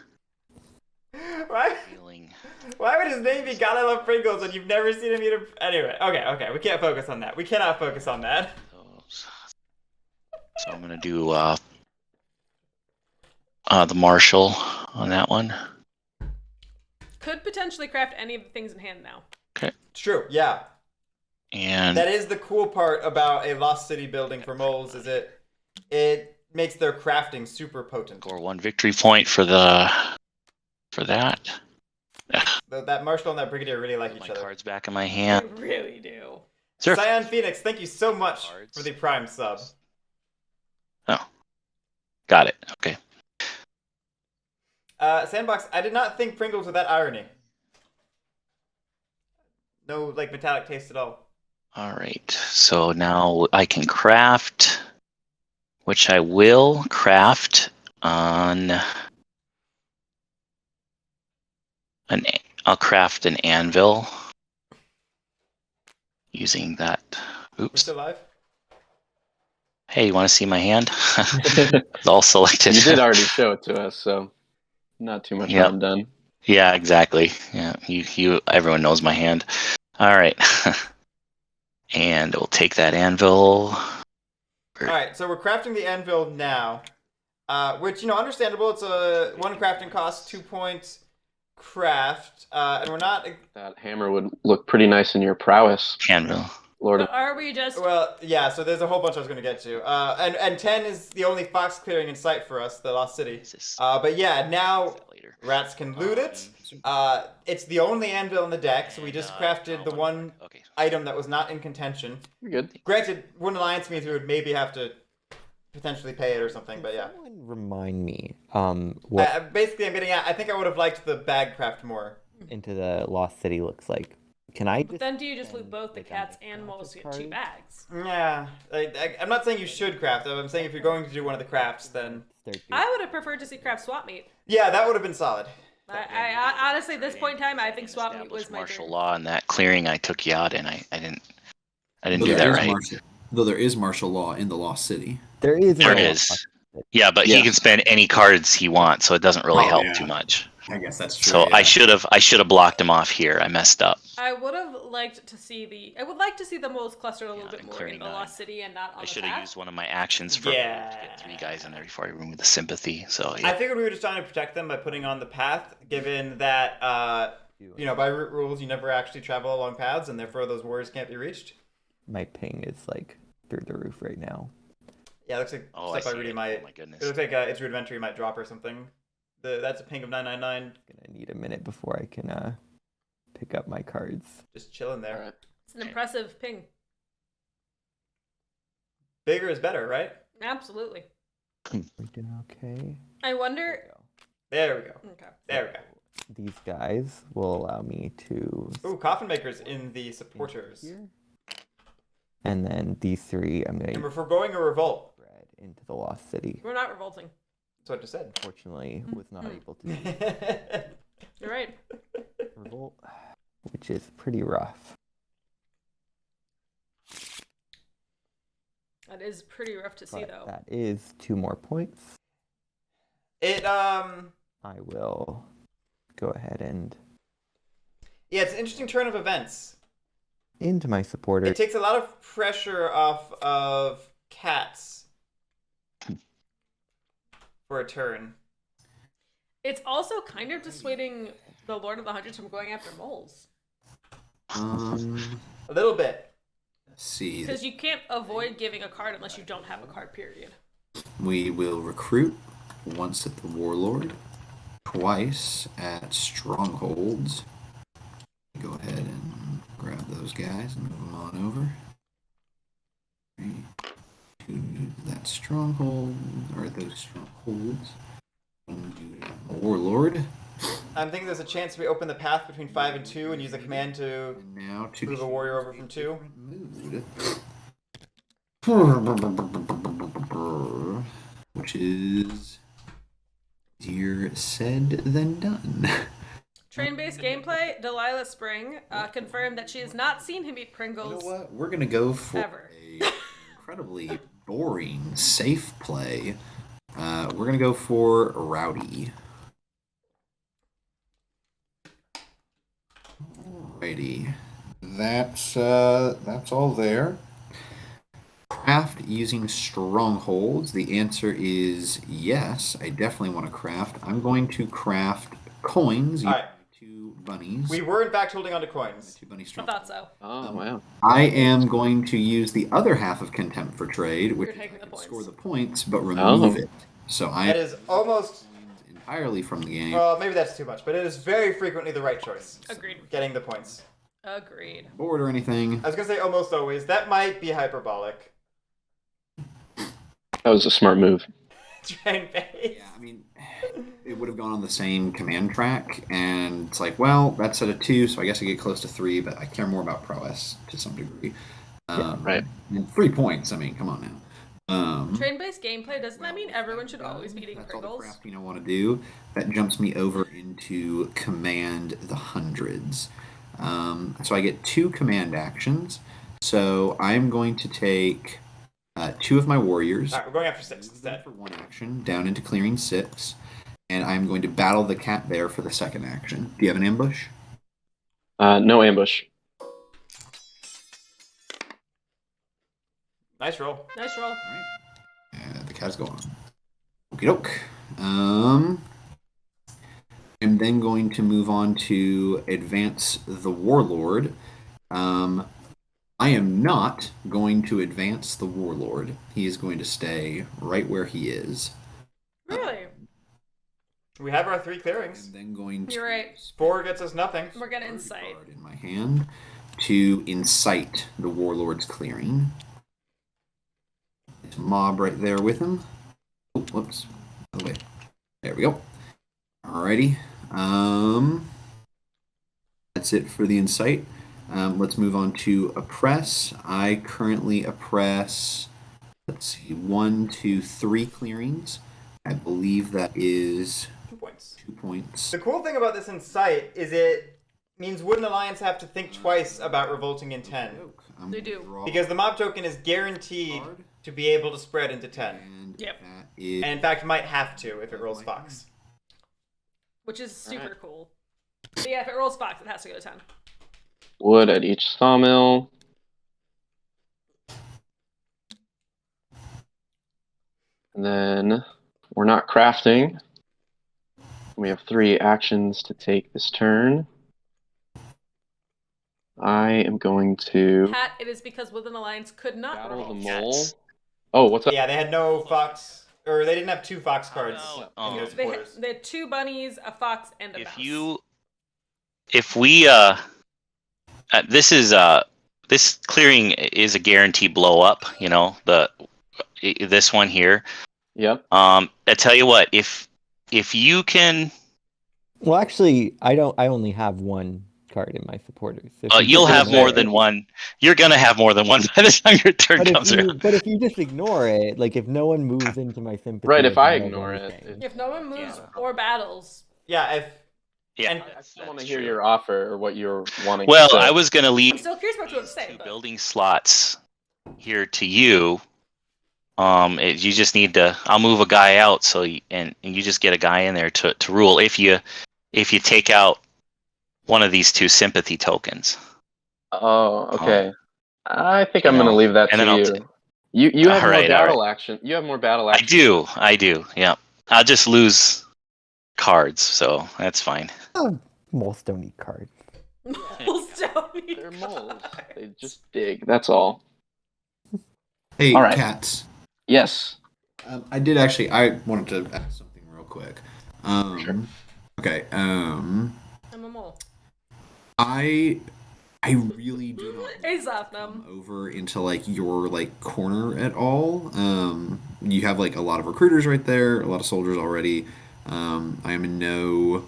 Why? Healing. Why would his name be God I Love Pringles and you've never seen him eat a... Anyway, okay. We can't focus on that. We cannot focus on that. So I'm going to do the marshal on that one. Could potentially craft any of the things in hand now. Okay. It's true, yeah. And That is the cool part about a Lost City building for moles, is it makes their crafting super potent. score 1 victory point for that. That Marshal and that Brigadier really like Put each my other. cards back in my I hand. really do. Sure. Cyan Phoenix, thank you so much Cards. for the Prime sub. Oh, got it. Okay. Sandbox, I did not think Pringles were that irony. No, like, metallic taste at all. All right. So now I can craft, which I will craft on I'll craft an anvil using that. We're Oops. still live? Hey, you want to see my hand? It's all selected. You did already show it to us, so not too much Yep. harm done. Yeah, exactly. Yeah, everyone knows my hand. All right. And we'll take that anvil. Alright, so we're crafting the anvil now. Which, understandable. It's a 1 crafting cost, 2 points craft. And we're not... That hammer would look pretty nice in your prowess, Anvil. Lord. So are we just... Well, yeah, so there's a whole bunch I was going to get to. And 10 is the only fox clearing in sight for us, the Lost City. But yeah, now Later. rats can loot it. It's the only anvil in the deck, so we just crafted the one Okay. item that was not in contention. You're good. Granted, One Alliance means we would maybe have to potentially pay it or something, but yeah. Someone remind me, what Basically, I'm getting at, I think I would have liked the bag craft more. Into the Lost City looks like. Can I But just then do you just loot spend, both the like, cats on and moles to get cards? 2 bags? Yeah, I'm not saying you should craft it. I'm saying if you're going to do one of the crafts, then... Start doing- I would have preferred to see craft swap meat. Yeah, that would have been solid. I honestly, at this point in time, I think swap meat was Established my martial dream. law and that clearing I took you out and I didn't do that right. Though there is martial law in the Lost City. There is. There no- is. Yeah, but Yeah. he can spend any cards he wants, so it doesn't really Oh, help yeah. too much. I guess that's true. So yeah. I should have blocked him off here. I messed up. I would have liked to see the moles clustered a little Yeah, bit I'm more clearing in the nine. Lost City and not on I the should have path. used one of my actions for Yeah. to get 3 guys in there before I removed the sympathy. So I yeah. figured we were just trying to protect them by putting on the path, given that, by root rules, you never actually travel along paths, and therefore those warriors can't be reached. My ping is like through the roof right now. Yeah, it looks like Oh, I stuff I see really it. might... Oh my goodness. It looks like its rudimentary might drop or something. That's a ping of 999, Gonna need a minute before I can pick up my cards. just chilling there. All right. It's an impressive ping. Bigger is better, right? Absolutely. We're doing okay. I wonder. There we go. Okay. There we go. These guys will allow me to. Ooh, Coffin Maker's in the supporters. Here. And then these 3, I'm And gonna we're foregoing a revolt. spread into the Lost City. We're not revolting. That's what I just said. Unfortunately, was not able to do You're right. revolt, which is pretty rough. That is pretty rough to see, But though. that is 2 more points. Yeah, I will go ahead and it's an interesting turn of events. into my supporter. It takes a lot of pressure off of cats for a turn. It's also kind of dissuading the Lord of the Hundreds from going after moles. A little bit. Let's see. Because you can't avoid giving a card unless you don't have a card, period. We will recruit once at the Warlord, twice at Strongholds. Go ahead and grab those guys and move them on over. 3, 2, that Stronghold, or those Strongholds. 1, 2, Warlord. I'm thinking there's a chance we open the path between 5 and 2 and use a command to And now to move a warrior over from 2. mood. Which is easier said than done. Train-based gameplay, Delilah Spring confirmed that she has not seen him eat You Pringles know what? We're gonna go for ever. a incredibly boring, safe play. We're gonna go for Rowdy. Alrighty, that's all there. Craft using strongholds. The answer is yes. I definitely want to craft. I'm going to craft coins. All right. Two bunnies. We were in fact holding on to coins. Two bunny I strongholds. thought so. Oh, wow. I am going to use the other half of Contempt for Trade, which You're taking is the points. score the points, but remove Oh. it. So I That is almost. entirely from the game. Well, maybe that's too much, but it is very frequently the right choice. Agreed. Getting the points. Agreed. Board or anything. I was gonna say almost always. That might be hyperbolic. That was a smart move. Train base. Yeah, I mean, it would have gone on the same command track, and it's like, well, that's at a 2, so I guess I get close to 3, but I care more about prowess to some degree. Right. And 3 points, I mean, come on now. Train-based gameplay, doesn't that mean everyone should always be eating That's all the Pringles? crafting I want to do. That jumps me over into command the hundreds. So I get 2 command actions. So I'm going to take 2 of my warriors. Alright, we're going after 6 move them instead. for 1 action down into clearing 6, and I'm going to battle the cat bear for the 2nd action. Do you have an ambush? No ambush. Nice roll. Nice roll. The cat's going. Okie doke. I'm then going to move on to advance the warlord. I am not going to advance the warlord. He is going to stay right where he is. Really? We have our 3 clearings. I'm then going to You're right. 4 gets us nothing. We're gonna Bird incite. card in my hand to incite the warlord's clearing. There's a mob right there with him. Oh, whoops. Oh, wait. There we go. Alrighty. That's it for the incite. Let's move on to oppress. I currently oppress, let's see, 1, 2, 3 clearings. I believe that is 2 points. 2 points. The cool thing about this incite is it means Wooden Alliance have to think twice about revolting in 10. I'm They gonna do. draw Because the mob token is guaranteed card, to be able to spread into 10. and Yep. that is And in fact might have to if it rolls Fox. Which is super cool. But yeah, if it rolls Fox, it has to go to 10. Wood at each sawmill. And then we're not crafting. We have 3 actions to take this turn. I am going to Pat, it is because Within Alliance could not battle the revolt. mole. Yes. Oh, what's up? Yeah, they had no Fox, or they didn't have 2 Fox cards no. in their They supporters. had 2 bunnies, a fox, and a mouse. If we this clearing is a guarantee blow up, you know, this one here. Yep. I tell you what, if you can, Well, actually, I only have 1 card in my supporters. If you you'll just have ignore more it- than 1. You're gonna have more than 1 by the time your turn But comes around. if you just ignore it, like if no one moves into my sympathy, Right, if I I don't have ignore it, anything. If no one moves Yeah. or battles, Yeah, if Yeah, and- I still want to that's hear true. your offer or what you're wanting Well, to say. I was gonna leave I'm still curious about what you have to say. 2 But building slots here to you. You just need to. I'll move a guy out, and you just get a guy in there to rule. If you take out one of these 2 sympathy tokens. Oh, okay. I think I'm You going to know, leave that and to then I'll you. You have more Alright, battle action. You have more battle I action. do. Yeah, I'll just lose cards, so that's fine. Moles don't eat cards. moles don't need They're moles. cards. They just dig. That's all. Hey, All right. cats. Yes. I wanted to ask something real quick. Sure. Okay. I'm a mole. I really do not Hey, come Zopnum. over into like your like corner at all. You have like a lot of recruiters right there, a lot of soldiers already. I am in no.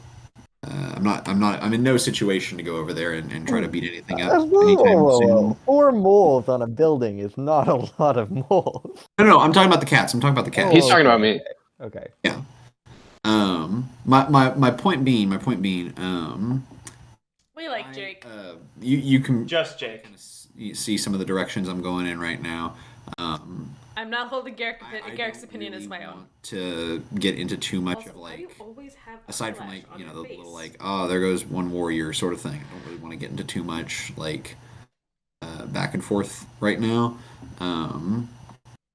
I'm in no situation to go over there and try to beat anything up anytime soon. 4 moles on a building is not a lot of moles. No, I'm talking about the cats. I'm talking about the cats. He's talking about me. Okay. My point being, We like Jake. you can Just Jake. kind of see some of the directions I'm going in right now. I'm not holding I Garric's don't opinion really as my own. want to get into too much Also, of why do you like, always have aside from eyelash like on you know your the face? little like, oh, there goes one warrior sort of thing. I don't really want to get into too much like back and forth right now.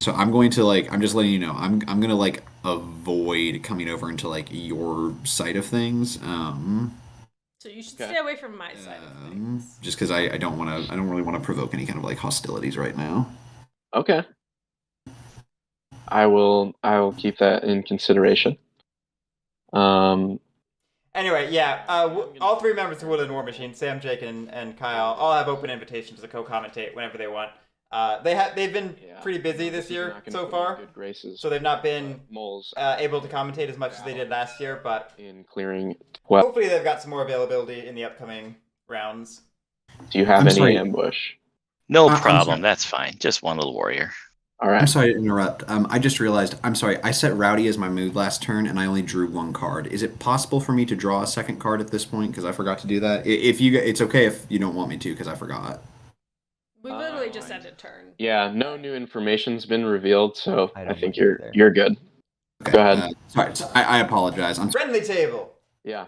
So I'm going to like, I'm just letting you know, I'm gonna like avoid coming over into like your side of things. So you should Okay. stay away from my side of things. Just because I don't really want to provoke any kind of like hostilities right now. Okay. I will keep that in consideration. Anyway, yeah, all three members of Woodland War Machine, Sam, Jake, and Kyle, all have open invitations to co-commentate whenever they want. They've been pretty busy this year so far, Good graces. so they've not been moles able to commentate as much as they did last year, but in clearing 12. hopefully they've got some more availability in the upcoming rounds. Do you have I'm any sorry. ambush? No I'm problem. sorry. That's fine. Just one little warrior. All right. I'm sorry to interrupt. I just realized. I'm sorry. I set Rowdy as my mood last turn, and I only drew one card. Is it possible for me to draw a second card at this point? Because I forgot to do that. If you, it's okay if you don't want me to, because I forgot. We literally just ended turn. Yeah, no new information's been revealed, so I I, don't think mind either. you're good. Okay. Go ahead. Sorry. I apologize. I'm sorry. Friendly table. Yeah.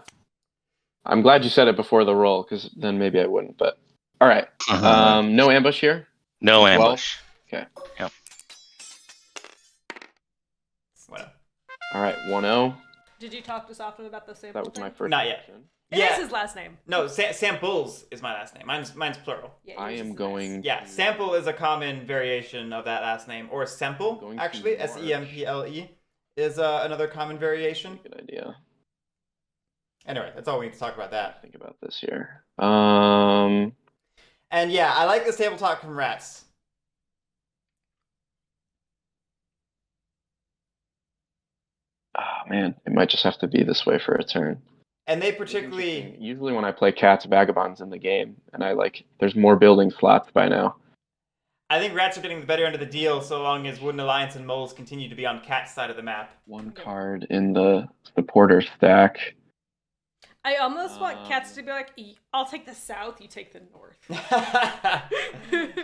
I'm glad you said it before the roll, because then maybe I wouldn't. But all right. No ambush here. No 12? ambush. Okay. Yep. Whatever. All right. 1-0. Did you talk to Soften about the same That was my thing? first. Not yet. action. It Yeah. is his last name. No, Samples is my last name. Mine's plural. Yeah, I yours am is going. Yeah, to- Sample is a common variation of that last name, or Semple, Going to actually, march. Semple is another common variation. Good idea. Anyway, that's all we need to talk about that. Think about this here. And yeah, I like this table talk from Rats. Oh man, it might just have to be this way for a turn. And they It's particularly, interesting. Usually when I play cats, vagabonds in the game, and I like, there's more building slots by now. I think Rats are getting the better end of the deal so long as Wooden Alliance and Moles continue to be on Cat's side of the map. One card in the supporter stack. I almost want Cats to be like, I'll take the south, you take the north. Let's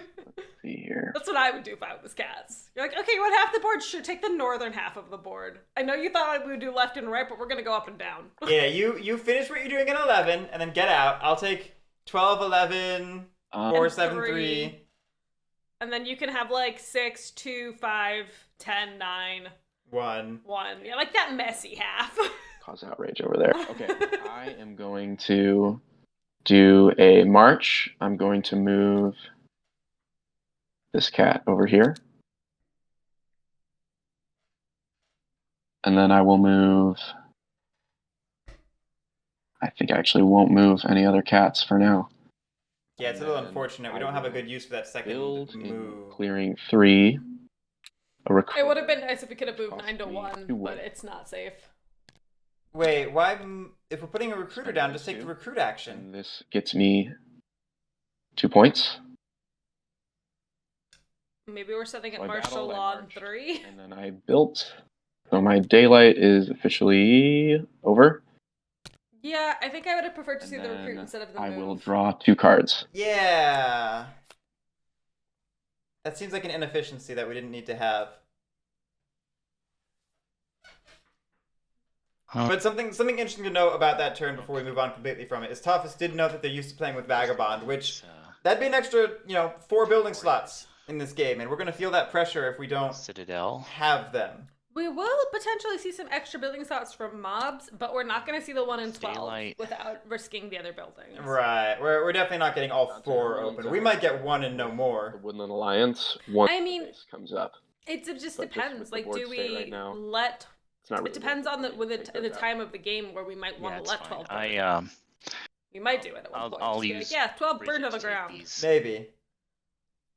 see here. That's what I would do if I was Cats. You're like, okay, you want half the board? Sure, take the northern half of the board. I know you thought we would do left and right, but we're going to go up and down. Yeah, you finish what you're doing in 11, and then get out. I'll take 12, 11, 4, 7, 3. And then you can have like 6, 2, 5, 10, 9, 1. 1. Yeah, like that messy half. Cause outrage over there. Okay, I am going to do a march. I'm going to move this cat over here. And then I will move. I think I actually won't move any other cats for now. Yeah, it's a little And unfortunate. We I don't have a will good use for that second Build in move. clearing 3. A recruit. It would have been nice if we could have moved Cost 9 to me 1, 2 but wood. it's not safe. Wait, why? If we're putting a recruiter down, just take the recruit action. And this gets me 2 points. Maybe we're setting So it I martial battled, I law in marched, 3. And then I built. So my daylight is officially over. Yeah, I think I would have preferred to And see the recruit then instead of the I move. will draw 2 cards. Yeah. That seems like an inefficiency that we didn't need to have. Huh. But something interesting to note about that turn before we move on completely from it is Tophest did note that they're used to playing with Vagabond, which that'd be an extra, 4 building slots in this game, and we're gonna feel that pressure if we don't Citadel. have them. We will potentially see some extra building slots from mobs, but we're not going to see the 1 in 12 Daylight. without risking the other buildings. Right. We're definitely not getting all 4 open. We might get 1 and no The more. Woodland Alliance, one I mean, base comes up. It just But just depends. with the Like, board do state we right now, let? It's not really It depends on the worth with it. the time of the game where we might want Yeah, to it's let fine. 12 burn. I We might do it at one I'll- point. I'll Just be use like, yeah, 12 Bridget burned on the to take ground. these. Maybe.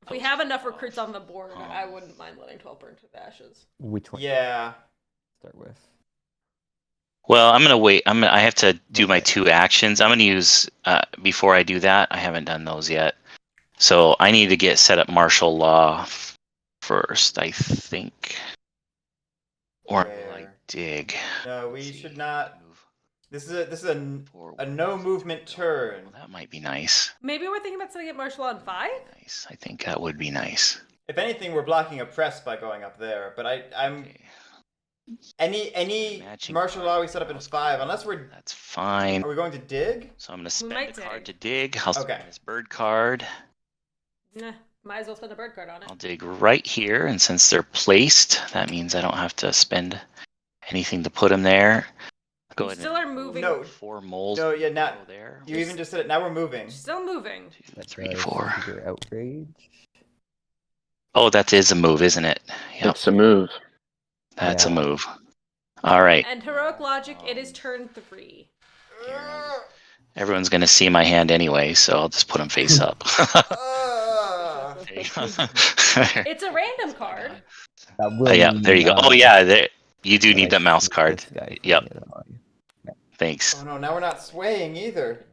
If we have enough recruits on the board, I wouldn't mind letting 12 burn to the ashes. Which one? Yeah. Start with. Well, I'm gonna wait. I have to do my 2 actions. I'm gonna use before I do that. I haven't done those yet, so I need to get set up martial law first, I think. Or will I Where? dig. No, we Let's see. should not. Move This is a forward. no movement turn. Well, that might be nice. Maybe we're thinking about setting up Marshall on 5? Nice. I think that would be nice. If anything, we're blocking a press by going up there. But I'm Okay. any Matching martial card. law we set up in 5, unless we're. That's fine. Are we going to dig? So I'm going to spend might a card to dig. dig. I'll Okay. spend this bird card. Nah, might as well spend a bird card on it. I'll dig right here. And since they're placed, that means I don't have to spend anything to put them there. Go You ahead still and are moving. No. 4 moles. No, yeah, now go there. you even just said it. Now we're moving. Still moving. 2, 3, Does 4. trigger outrage. Oh, that is a move, isn't it? Yep, It's a move. that's a Yeah. move. All right. And heroic logic, it is turn 3. Everyone's going to see my hand anyway, so I'll just put them face up. There you go. It's a random card. That will Yeah, there you go. Oh, yeah, there, you do need like, that mouse sneak card. this guy from Yep. the other eye. Thanks. Oh no, now we're not swaying either.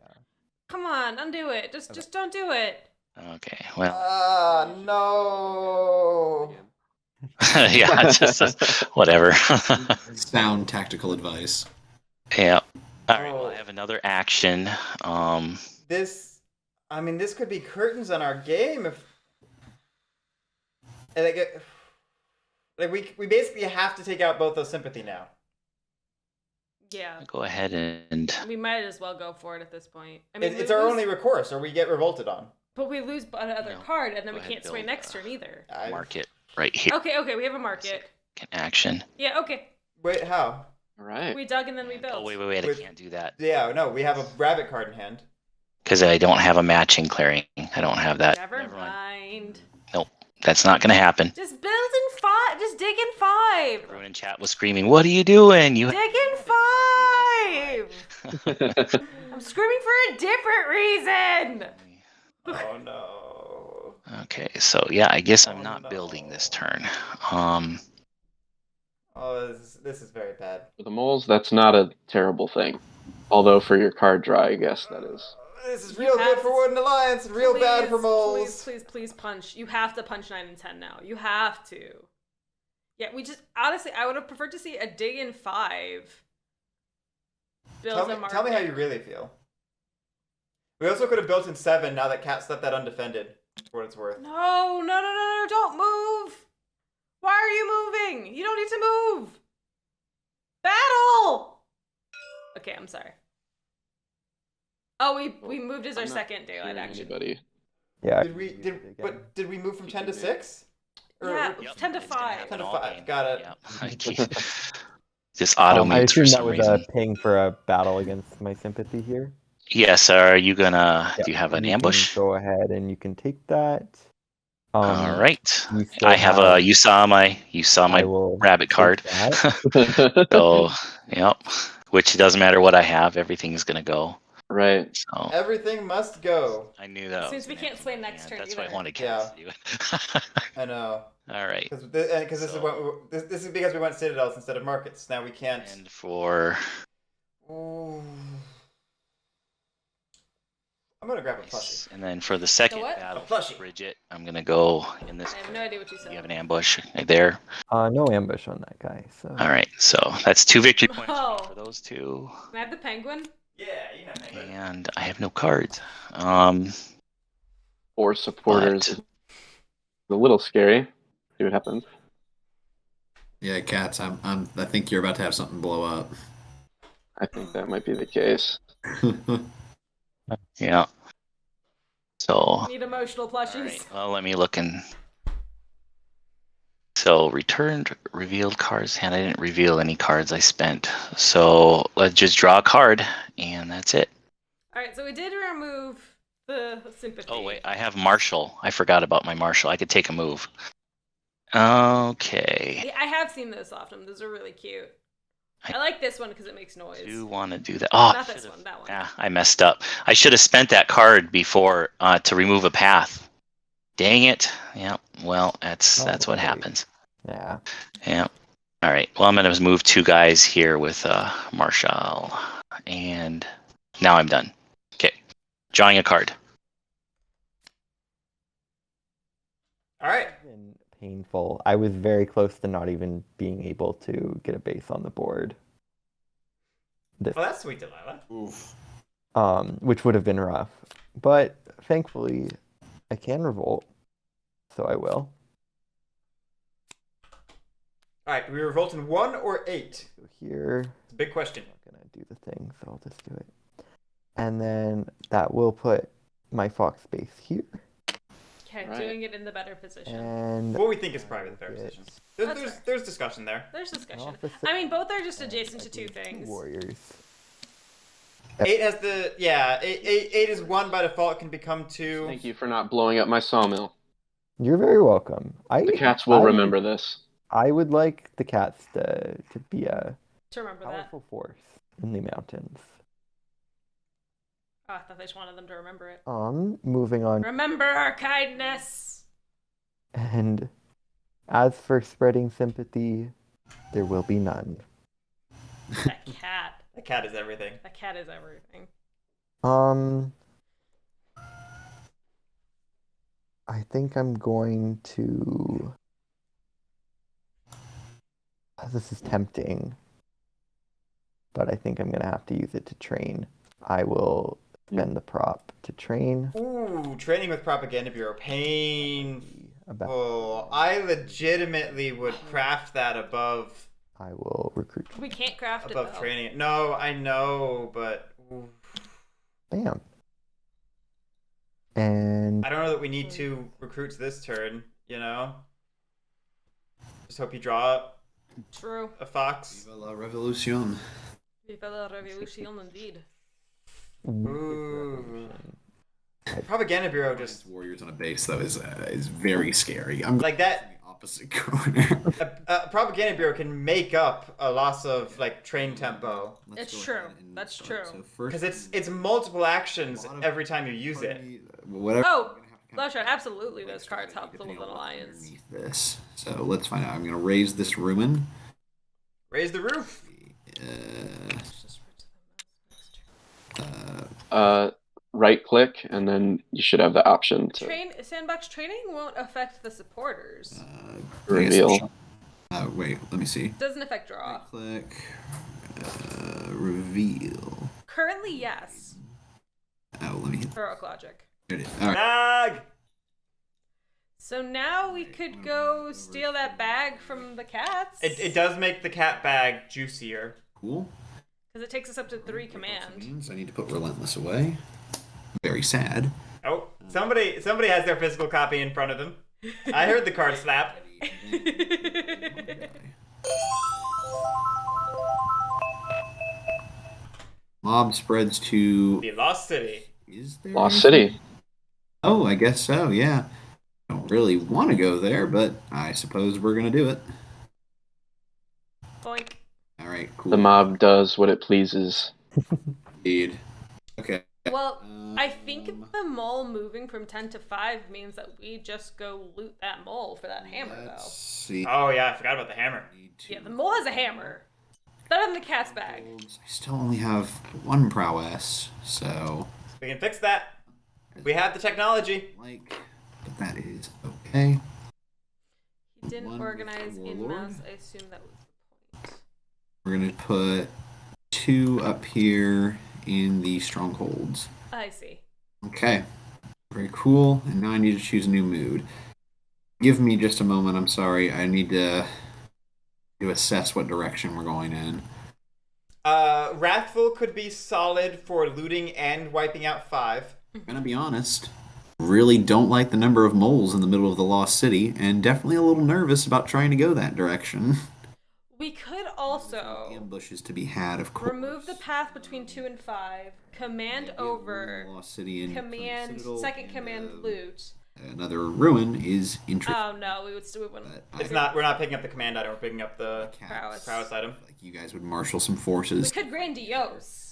Come on, undo it. Just don't do it. Okay, well, Ah, no. yeah, it's just whatever. Sound tactical advice. Yeah. All right, well, I have another action. This could be curtains on our game if. We basically have to take out both those sympathy now. Yeah. Go ahead and We might as well go for it at this point. I mean, It's we our lose- only recourse, or we get revolted on. But we lose another No. card, and then Go we ahead, can't sway build, next turn either. mark it right here. Okay, we have a market. Second action. Yeah, okay. Wait, how? All right. We dug and then we built. Oh, wait, I With- can't do that. Yeah, no, we have a rabbit card in hand. Because I don't have a matching clearing. I don't have that. Never Never mind. mind. That's not going to happen. Just build in 5. Just dig in 5. Everyone in chat was screaming, "What are you doing? You Dig in 5. I'm screaming for a different reason. Oh no. Okay, so yeah, I guess I'm Oh, not no. building this turn. Oh, this is very bad. For the moles, that's not a terrible thing. Although for your card draw, I guess that is. This is You real have good for to- Wooden Alliance, and real bad for moles. Please punch. You have to punch 9 and 10 now. You have to. Yeah, we just honestly, I would have preferred to see a dig in 5. Build a market. Tell me how you really feel. We also could have built in 7 now that Cat left that undefended, for what it's worth. No, don't move. Why are you moving? You don't need to move. Battle. Okay, I'm sorry. Oh, we moved as our I'm not second daylight hearing action. Anybody. Yeah. Did we move from 10 to 6? Yeah, Yep, 10 to it's gonna 5. happen 10 to all 5, game. got it. Yep. I keep- Just auto I mutes for assume that some was reason. a ping for a battle against my sympathy here. Yes, are you gonna? Yeah, Do you have an you can ambush? Go ahead and you can take that. All right. you still I have a. You saw my I will rabbit take card. that. So, yep. Which doesn't matter what I have. Everything's gonna go. Right. So Everything must go. I knew that. Since was we gonna can't happen. slay next turn That's why I either. wanted to Yeah. do it. I know. All right. Because this is what this is because we went Citadels instead of markets. Now we can't. And for Ooh. I'm gonna grab a plushie. and then for the second what? battle, A plushie. Bridget, I'm gonna go in this. I have no idea what you said. You have an ambush right there. No ambush on that guy. So All right. So that's 2 victory points Oh. for those 2. Can I have the penguin? Yeah, you know. And I have no cards. Or supporters. But- A little scary. See what happens. Yeah, Cats. I think you're about to have something blow up. I think that might be the case. Yeah. So, Need emotional all plushies. right. Well, let me look and. So, returned revealed cards hand. I didn't reveal any cards I spent. So, let's just draw a card, and that's it. All right, so we did remove the sympathy. Oh, wait. I have Marshall. I forgot about my Marshall. I could take a move. Okay. Yeah, I have seen those often. Those are really cute. I like this one because it makes noise. Do want to do that? Oh, Not this one, that one. yeah, I messed up. I should have spent that card before to remove a path. Dang it. Yeah. Well, that's what right. happens. yeah. Yeah. All right. Well, I'm gonna move 2 guys here with Marshall, and now I'm done. Okay. Drawing a card. All right. painful. I was very close to not even being able to get a base on the board. Well, that's sweet, Delilah. Oof. Which would have been rough. But thankfully, I can revolt, so I will. All right, we revolt in 1 or 8. So here, It's a big question. I'm not gonna do the thing, so I'll just do it. And then that will put my fox base here. Okay, Right. doing it in the better position. And What we think is probably the fair Yes. position. That's fair. There's discussion there. There's discussion. opposite I mean, both are just and adjacent to I two think things. Warriors. 8 has the eight is 1 by default, can become 2. Thank you for not blowing up my sawmill. You're very welcome. The cats will I- remember this. I would like the cats to be a To remember that. powerful force in the mountains. Oh, I thought they just wanted them to remember it. Moving on. Remember our kindness. And as for spreading sympathy, there will be none. That cat. The cat is everything. That cat is everything. I think I'm going to. This is tempting, but I think I'm gonna have to use it to train. I will spend the prop to train. Ooh, training with Propaganda Bureau. Pain. About Oh, I legitimately would craft that above I will recruit. We can't craft it above though. training it. No, I know, but ooh. Bam. And I don't know that we need 2 recruits this turn, you know? Just hope you draw True. a fox. Viva la revolution. Viva la revolution indeed. Ooh. Propaganda Bureau just Warriors on a base though is very scary. I'm like that. the opposite corner. Propaganda Bureau can make up a loss of like train tempo It's go true. ahead and That's start. true. So first, because it's multiple actions A lot of- every time you use it. Whatever. Oh, I'm gonna have to Love shot. Absolutely, play those cards strategy help with depending an on what's alliance. underneath this. So let's find out. I'm gonna raise this ruin. Raise the roof. Right click, and then you should have the option to Sandbox training won't affect the supporters. reveal. Wait, let me see. It doesn't affect draw. Right click. Reveal. Currently, yes. Oh, let me hit. Heroic logic. There it is. All right. Bag. So now we could go steal that bag from the cats. It does make the cat bag juicier. Cool. Because it takes us up to 3 command. Means I need to put relentless away. Very sad. Oh, somebody has their physical copy in front of them. I heard the card slap. Mob spreads to. The Lost City. Is there? Lost anything? City. Oh, I guess so. Yeah. Don't really want to go there, but I suppose we're gonna do it. Boink. All right. Cool. The mob does what it pleases. Indeed. Okay. Well, I think the mole moving from 10 to 5 means that we just go loot that mole for that hammer, Let's though. see. Oh yeah, I forgot about the hammer. Need to- Yeah, the mole has a hammer. Better than the cat's bag. I still only have 1 prowess, so We can fix that. We have the technology. but that is okay. He didn't One with organize the in warlord. mouse. I assume that was the point. We're gonna put 2 up here in the strongholds. I see. Okay. Very cool. And now I need to choose a new mood. Give me just a moment. I'm sorry. I need to assess what direction we're going in. Wrathful could be solid for looting and wiping out 5. I'm gonna be honest. Really don't like the number of moles in the middle of the Lost City, and definitely a little nervous about trying to go that direction. We could also Ambushes to be had, of course. remove the path between 2 and 5, command over, Lost City and command, Citadel, second and, command loot. Another ruin is interesting. Oh no, we wouldn't. It's not. We're not picking up the command item. We're picking up the Prowess. item. Like you guys would marshal some We forces. could grandiose.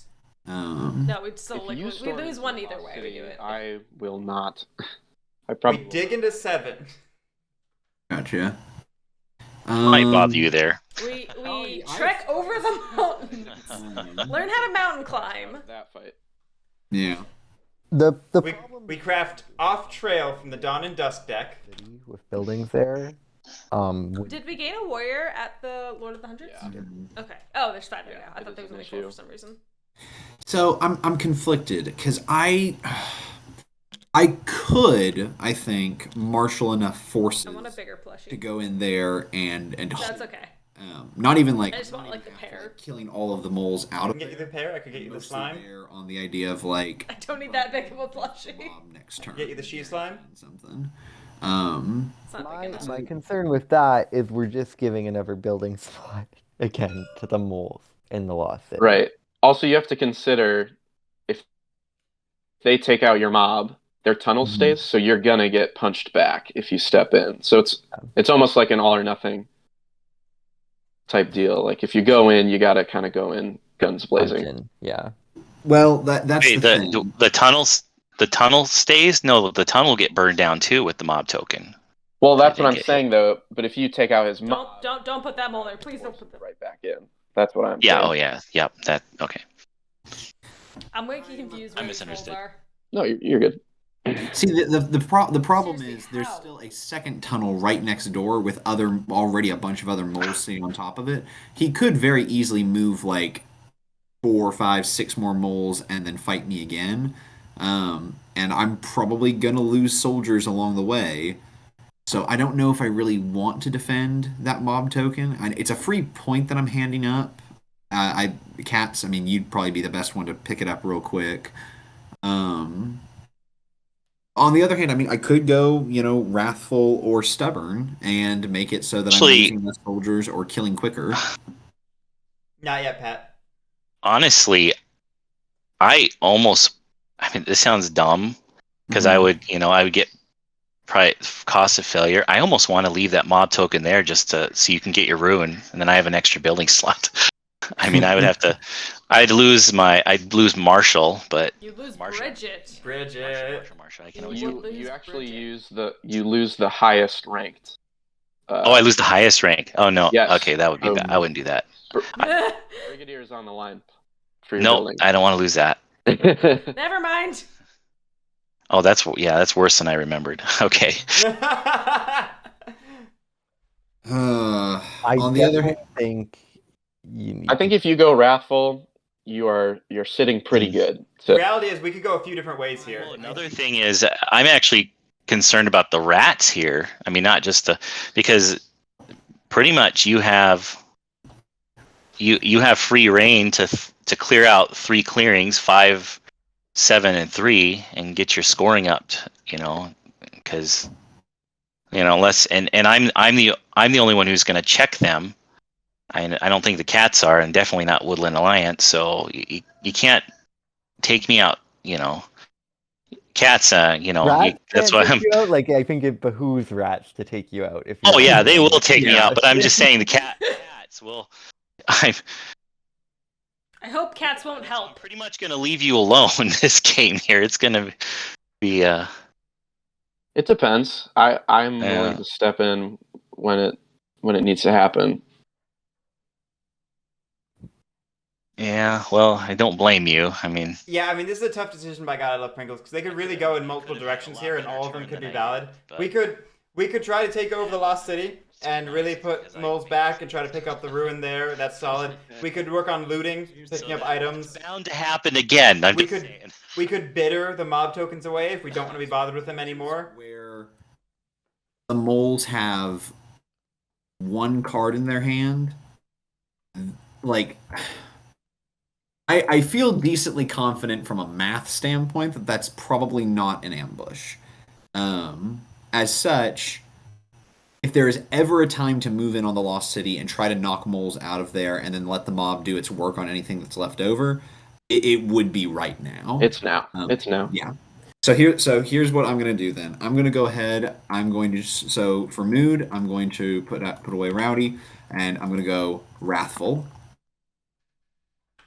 No, We'd still If like you we storm lose into one the either Lost way. We City, do it. I will not. I We probably dig into 7. Gotcha. Might bother you there. We I- trek over the mountains. Learn how to mountain climb. that fight. Yeah. The We problem we craft off trail from the Dawn and Dusk deck. city with buildings there Did we gain a warrior at the Lord of the Hundreds? Yeah. Okay. Oh, there's 5 right now. I it thought is there was an only 4 issue. for some reason. So I'm conflicted because I could, I think, marshal enough forces I want a bigger plushie. to go in there and That's okay. not even like I just want, not like, even the have to, pair. like, killing all of the moles out I of can get you there. the pear. I could get you the Mostly slime. there on the idea of like I don't need that big of a plushie. mob next turn. Get you the she slime? Something. It's not big enough. My concern with that is we're just giving another building slot again to the moles in the Lost City. Right. Also, you have to consider if they take out your mob, their tunnel Mhm. stays, so you're gonna get punched back if you step in. So it's almost like an all or nothing type deal. Like if you go in, you gotta kind of go in guns blazing. Punch-in, yeah. Well, that's Wait, the thing. the tunnel stays? No, the tunnel will get burned down too with the mob token. Well, that's They what I'm get saying though. But if you take out his mob, Don't put that mole there. Please don't put that. right back in. That's what I'm Yeah. saying. Oh yeah. Yep. That. Okay. I'm way confused I where these moles misunderstood. are. No, you're good. See, the problem Seriously, is there's how? still a second tunnel right next door with already a bunch of other moles sitting on top of it. He could very easily move like 4, 5, 6 more moles and then fight me again. And I'm probably gonna lose soldiers along the way. So I don't know if I really want to defend that mob token. It's a free point that I'm handing up. Cats. I mean, you'd probably be the best one to pick it up real quick. On the other hand, I mean, I could go, wrathful or stubborn and make it so that I'm Actually- losing less soldiers or killing quicker. Not yet, Pat. Honestly, I mean, this sounds dumb because I would get probably cost of failure. I almost want to leave that mob token there just so you can get your ruin, and then I have an extra building slot. I mean, I'd lose Marshall, but You lose Marsha. Bridget. Bridget. Marsha. I can You always. would lose You actually Bridget. you lose the highest ranked. Oh, I lose the highest rank. Oh no. Yes. Okay, that would be bad. I wouldn't do that. Brigadier is on the line for your No, building. I don't want to lose that. Never mind. Oh, that's worse than I remembered. Okay. On the other hand, think you need. I think if you go wrathful, you're sitting pretty good. So Reality is we could go a few different ways here. Well, another thing is I'm actually concerned about the rats here. I mean, not just because pretty much you have free reign to clear out 3 clearings, 5, 7, and 3, and get your scoring up. Because unless and I'm the only one who's going to check them. I don't think the cats are, and definitely not Woodland Alliance. So you can't take me out. Cats. Rats that's can't why take I'm. you out? Like, I think it behooves rats to take you out. If Oh you're yeah, not they will doing it. take me Yeah. out. But I'm just saying the cats will. I hope cats won't I'm help. pretty much going to leave you alone this game here. It's going to be. it depends. I'm Yeah. willing to step in when it needs to happen. Yeah, well, I don't blame you. I mean, Yeah, I mean, this is a tough decision by God I Love Pringles because they could really go in multiple directions here, and all of them could be valid. We could try to take over the Lost City and really put moles back and try to pick up the ruin there. That's solid. We could work on looting, picking up items. it's bound to happen again. I'm We just could- saying. We could bitter the mob tokens away if we don't want to be bothered with them anymore. where the moles have one card in their hand, like I feel decently confident from a math standpoint that that's probably not an ambush. As such, if there is ever a time to move in on the Lost City and try to knock moles out of there and then let the mob do its work on anything that's left over, it would be right now. It's now. It's now. Yeah. So here's what I'm gonna do then. I'm gonna go ahead. I'm going to for mood. I'm going to put away Rowdy, and I'm gonna go Wrathful.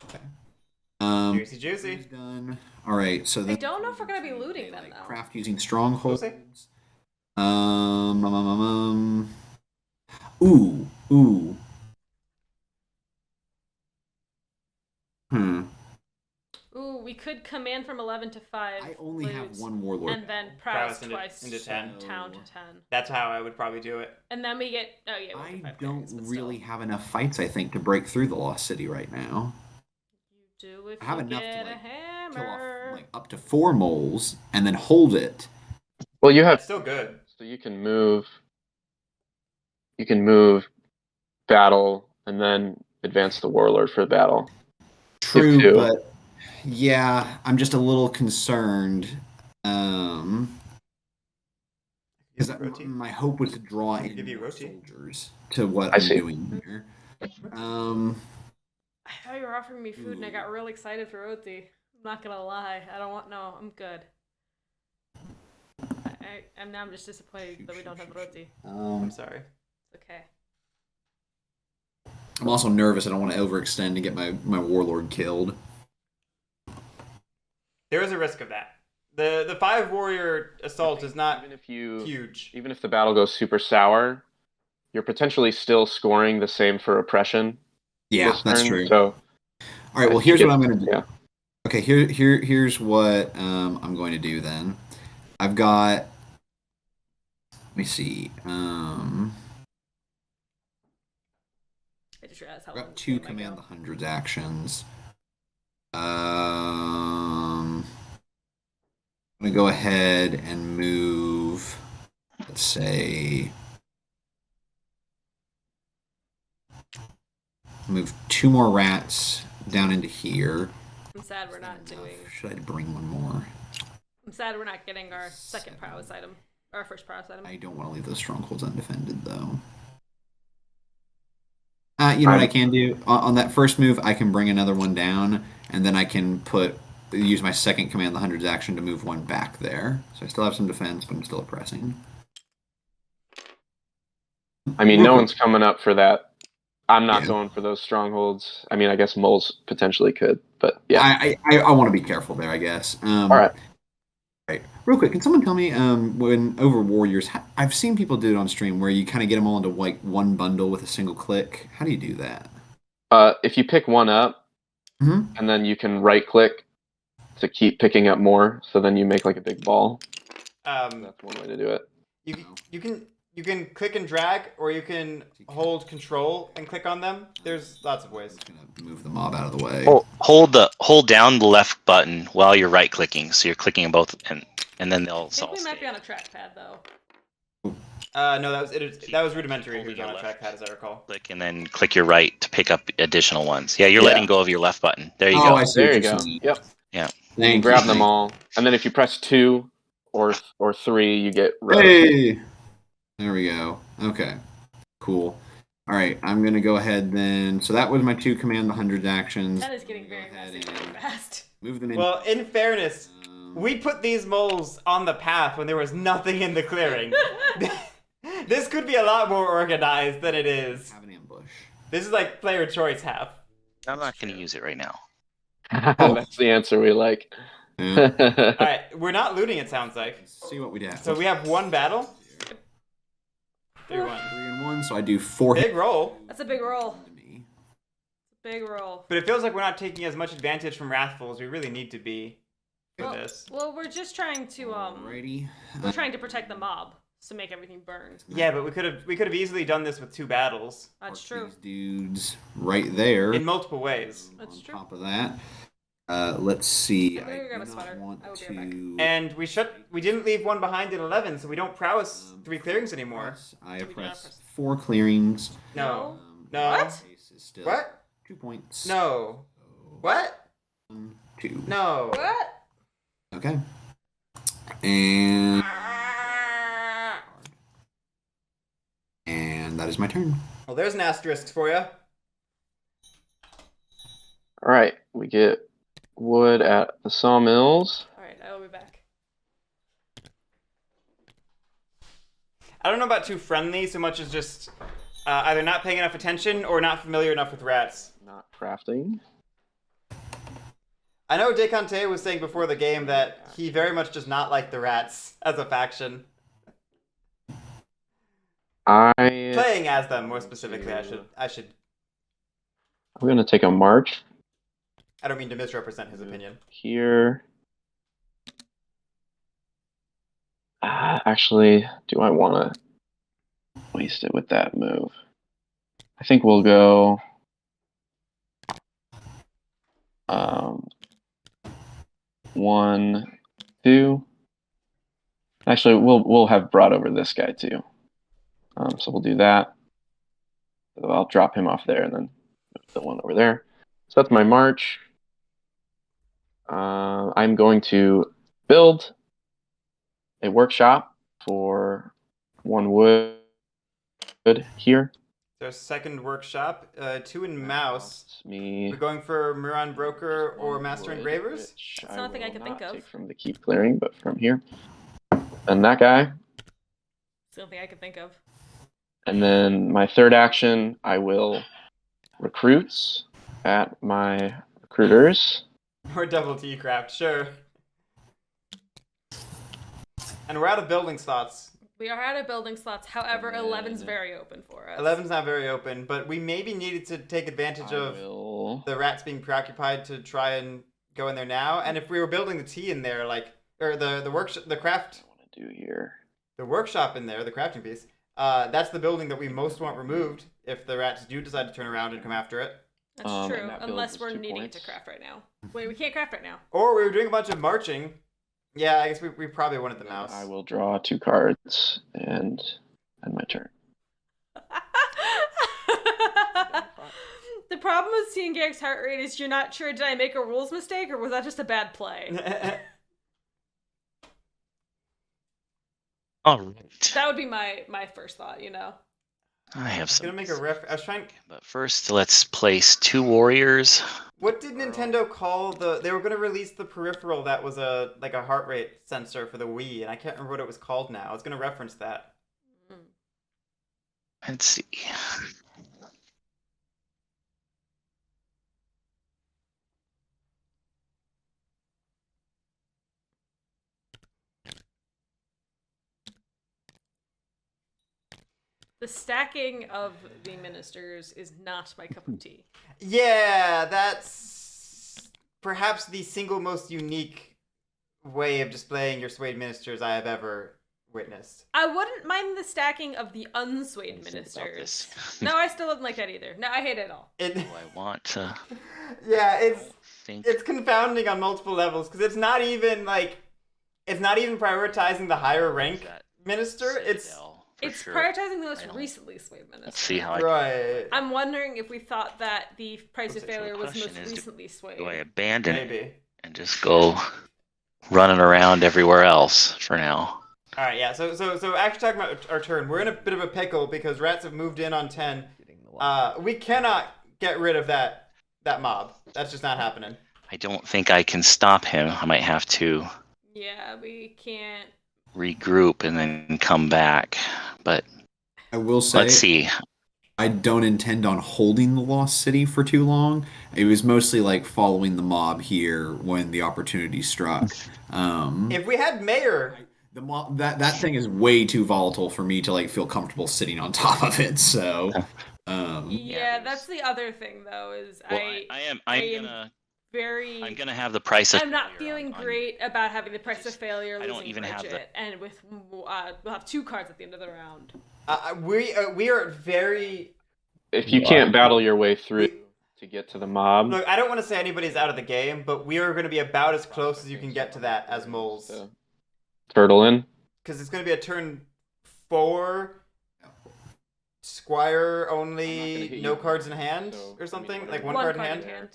Okay. Juicy, juicy. Done. All right. So I then don't know if we're gonna be looting them though. craft using strongholds. We'll see. Ooh. Ooh, we could command from 11 to 5. I only have loot, one warlord. And then Prowess prowess into- twice into 10. town to 10. That's how I would probably do it. And then we get. Oh, yeah. we I get 5 don't clearings, but really still. have enough fights, I think, to break through the Lost City right now. You do if I have you enough get to a like hammer. kill off like up to 4 moles and then hold it. Well, you have That's still good. so you can move. You can move, battle, and then advance the warlord for the battle. True, too. but yeah, I'm just a little concerned. Because Roti. my hope was to draw in Give you more roti. soldiers to what I I'm see. doing here. I thought you were offering me food and I got really excited for roti. I'm not gonna lie. I don't want. No, I'm good. I'm just disappointed that we don't have roti. I'm sorry. It's okay. I'm also nervous. I don't want to overextend and get my warlord killed. There is a risk of that. The 5 warrior assault is not Even if you huge. even if the battle goes super sour, you're potentially still scoring the same for oppression. Yeah, this that's turn, true. So, All right, well, I here's think what I'm going to do. yeah. Okay, here's what I'm going to do then. I've got. Let me see. I just realized how I've long got this 2 game might command go. the hundreds actions. I'm gonna go ahead and move. Let's say. Move 2 more rats down into here. I'm sad we're not doing. Should I bring one more? I'm sad we're not getting our second prowess item. Our first prowess item. I don't want to leave those strongholds undefended, though. You know what I can do? On that first move, I can bring another one down, and then I can use my second command the hundreds action to move one back there. So I still have some defense, but I'm still oppressing. I mean, no one's coming up for that. I'm not Yeah. going for those strongholds. I mean, I guess moles potentially could, but yeah. I want to be careful there, I guess. All right. Right. Real quick, can someone tell me when over warriors? I've seen people do it on stream where you kind of get them all into like one bundle with a single click. How do you do that? If you pick one up, Mhm. and then you can right click to keep picking up more, so then you make like a big ball. That's one way to do it. You can click and drag, or you can hold control and click on them. There's lots of ways. I'm just gonna move the mob out of the way. Hold down the left button while you're right clicking, so you're clicking them both, and then they'll I think all we might stay. be on a trackpad though. No, that was rudimentary. Hold Who's your on a left. trackpad, as I recall. Click and then click your right to pick up additional ones. Yeah, you're Yeah. letting go of your left button. There you Oh, go. I see There what you you're go. saying. Yep. Yeah. You Thank grab you, them thank all, and then if you press 2 or 3, you get you. red. Hey, there we go. Okay, cool. All right, I'm gonna go ahead then. So that was my 2 command the hundreds actions. That is getting Go very ahead messy and very fast. Move them in. Well, in fairness, Um, we put these moles on the path when there was nothing in the clearing. This could be a lot more organized than it is. have an ambush. This is like player choice half. I'm not going to use it right now. That's the answer we like. Yeah. All right, we're not looting. It sounds like. Let's see what we have. So we have one battle. 3-1. 3-1. So I do 4 Big roll. That's a big roll. to me. Big roll. But it feels like we're not taking as much advantage from Wrathful as we really need to be for Well, this. well, we're just trying to Alrighty. we're trying to protect the mob to make everything burn. Yeah, but we could have easily done this with 2 battles That's Park true. These dudes right there. in multiple ways. That's on true. top of that, let's see. I'm gonna I go grab do a not sweater. want I will be right to. And we didn't leave one behind at 11, so we don't prowess 3 clearings anymore. I Do we not press press- 4 clearings. No. Um, No. What? base is still What? 2 points. No. What? 2. No. What? Okay. And that is my turn. Well, there's an asterisk for you. All right, we get wood at the sawmills. All right, I will be back. I don't know about too friendly so much as just either not paying enough attention or not familiar enough with rats. Not crafting. I know DeCante was saying before the game that he very much does not like the rats as a faction. Playing as them, more specifically, I should. I'm gonna take a march. I don't mean to misrepresent his Move opinion. Here. Actually, do I want to waste it with that move? I think we'll go 1, 2. Actually, we'll have brought over this guy too. So we'll do that. So I'll drop him off there and then the one over there. So that's my march. I'm going to build a workshop for 1 wood here. There's second workshop. 2 in mouse. Me. We're going for Muron Broker or Master Engravers? That's not a thing I could think of. Take from the keep clearing, but from here. And that guy. It's the only thing I could think of. And then my third action, I will recruits at my recruiters. Or double T craft, sure. And we're out of building slots. We are out of building slots. However, 11's very open for us. 11's not very open, but we maybe needed to take advantage of the rats being preoccupied to try and go in there now. And if we were building the T in there, like, or the workshop, the craft. I want to do here. The workshop in there, the crafting piece. That's the building that we most want removed if the rats do decide to turn around and come after it. That's true, that unless build we're was 2 needing points. it to craft right now. Wait, we can't craft right now. Or we were doing a bunch of marching. Yeah, I guess we probably wanted the mouse. I will draw 2 cards and end my turn. The problem with seeing Guerric's heart rate is you're not sure, did I make a rules mistake or was that just a bad play? All right. That would be my first thought, you know. I have I was some. gonna make a I was trying. But first, let's place 2 warriors. What did Nintendo call the? They were gonna release the peripheral that was like a heart rate sensor for the Wii, and I can't remember what it was called now. I was gonna reference that. Let's see. The stacking of the ministers is not my cup of tea. Yeah, that's perhaps the single most unique way of displaying your swayed ministers I have ever witnessed. I wouldn't mind the stacking of the unswayed ministers. No, I still wouldn't like that either. No, I hate it all. It, Do I want to yeah, think? it's confounding on multiple levels because it's not even prioritizing the higher rank minister. It's prioritizing the most recently swayed minister. Let's see how I. Right. I'm wondering if we thought that the price of What's it- failure was question most is, recently swayed. Do I abandon it Maybe. and just go running around everywhere else for now? All right, yeah. So after talking about our turn, we're in a bit of a pickle because rats have moved in on 10. We cannot get rid of that mob. That's just not happening. I don't think I can stop him. I might have to Yeah, we can't. regroup and then come back. But I will say, let's see. I don't intend on holding the Lost City for too long. It was mostly like following the mob here when the opportunity struck. If we had Mayor, The mob, that thing is way too volatile for me to like feel comfortable sitting on top of it. So, Yeah, that's the other thing though. Is Well, I'm gonna have the price of. I'm not failure feeling on- great about having the price of failure I don't losing even have Bridget, and with we'll have 2 cards at the end of the round. we are very. If you can't battle your way through to get to the mob. Look, I don't want to say anybody's out of the game, but we are going to be about as close as you can get to that as moles. So, turtle in. Because it's going to be a turn 4, Squire I'm not gonna only, hit no you, cards in hand so, or something, whatever. like one card in hand.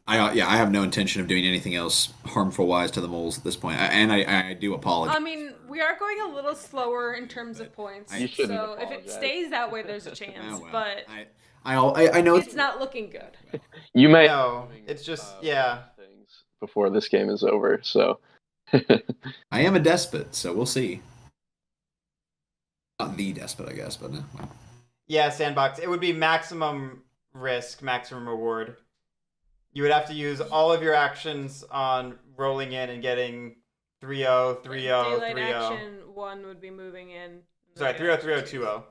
I have no intention of doing anything else harmful wise to the moles at this point. I do apologize. I mean, we are going a little slower in terms of points, You shouldn't so if it apologize. stays that way, there's a chance. Oh, well. But I know it's not looking good. You may. No, it's just, yeah. Things before this game is over. So. I am a despot, so we'll see. Not the despot, I guess, but no. Well. Yeah, Sandbox. It would be maximum risk, maximum reward. You would have to use all of your actions on rolling in and getting 3-0, 3-0, Daylight 3-0. action 1 would be moving in. Sorry, 3-0, 3-0, 2-0.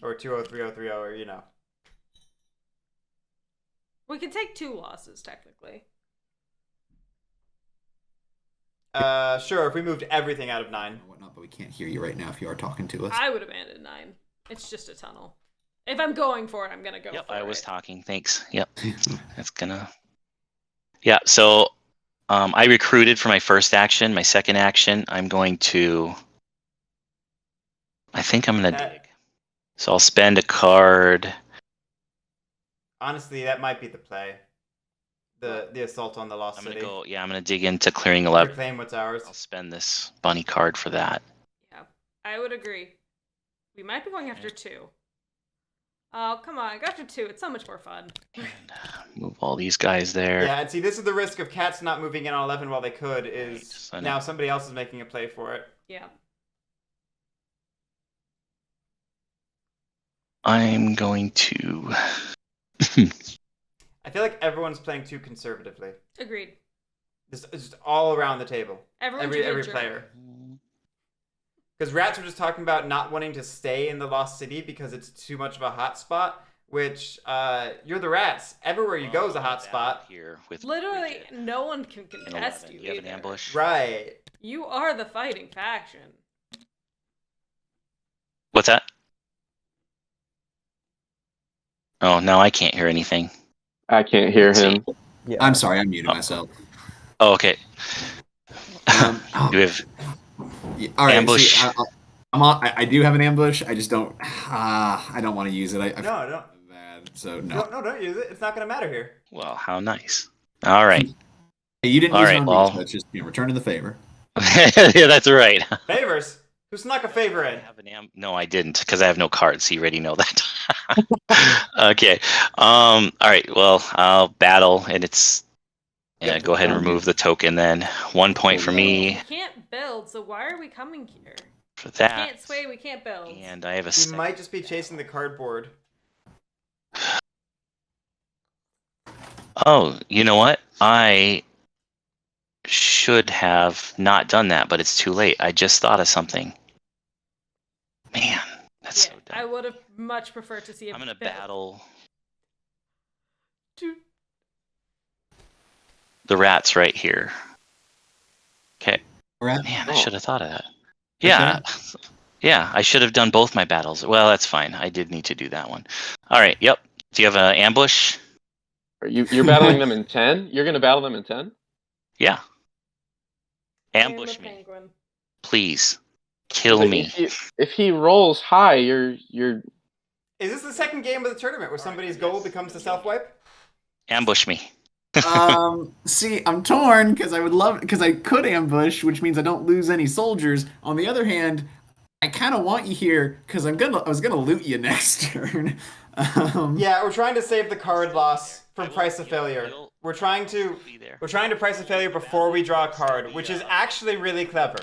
Or 2-0, 3-0, 3-0, or you know. We can take 2 losses, technically. Sure, if we moved everything out of 9. And whatnot, but we can't hear you right now if you are talking to us. I would abandon 9. It's just a tunnel. If I'm going for it, I'm gonna go Yep, for I it. was talking. Thanks. Yep. That's gonna. Yeah. So, I recruited for my first action. My second action, I'm going to. I think I'm gonna dig. So I'll spend a card. Honestly, that might be the play. The assault on the lost I'm city. gonna go. Yeah, I'm gonna dig into clearing 11. Reclaim what's ours. I'll spend this bunny card for that. Yeah, I would agree. We might be going after 2. Oh, come on. Go after 2. It's so much more fun. And move all these guys there. Yeah, and see, this is the risk of cats not moving in on 11 while they could, is Right, so now somebody else is making a play for it. Yeah. I'm going to. I feel like everyone's playing too conservatively. Agreed. Just all around the table. Everyone's Every jerk. player. Because rats were just talking about not wanting to stay in the lost city because it's too much of a hot spot. Which you're the rats. Everywhere you go is a hot spot. Here with Literally, Bridget no one can and contest 11. you. You have an either. ambush. Right. You are the fighting faction. What's that? Oh, now I can't hear anything. I can't hear him. Yeah. I'm sorry, I muted myself. Oh, okay. Oh, You have yeah, all right, ambush. See, I do have an ambush. I just don't. I don't want to use it. I No, don't. bad. So no. No, don't use it. It's not going to matter here. Well, how nice. All right. Hey, you didn't All use right, it on well. me, so it's just returning the favor. Yeah, that's right. Favors? Who snuck a favor I in? have an No, I didn't, because I have no cards. So you already know that. Okay. All right. Well, I'll battle, and it's. Yeah, go ahead and remove the token then. 1 point for We me can't build, so why are we coming here? for We that. can't sway, we can't build. And I have a You second. might just be chasing the cardboard. Oh, you know what? I should have not done that, but it's too late. I just thought of something. Man, that's Yeah, so I dumb. would have much preferred to see a I'm gonna build. battle Dude. the rats right here. Okay. Rat? Man, I Oh. should have thought of that. Yeah. Yeah, I should have done both my battles. Well, that's fine. I did need to do that one. All right. Yep. Do you have an ambush? You're battling them in 10? You're going to battle them in 10? Yeah. And Ambush the me, penguin. please. Kill me. If he rolls high, you're Is this the second game of the tournament where somebody's goal becomes the self-wipe? Ambush me. See, I'm torn because I could ambush, which means I don't lose any soldiers. On the other hand, I kind of want you here because I was gonna loot you next turn. Yeah, we're trying to save the card loss from price of failure. We're trying to Be there. price of failure before we draw a card, which is actually really clever.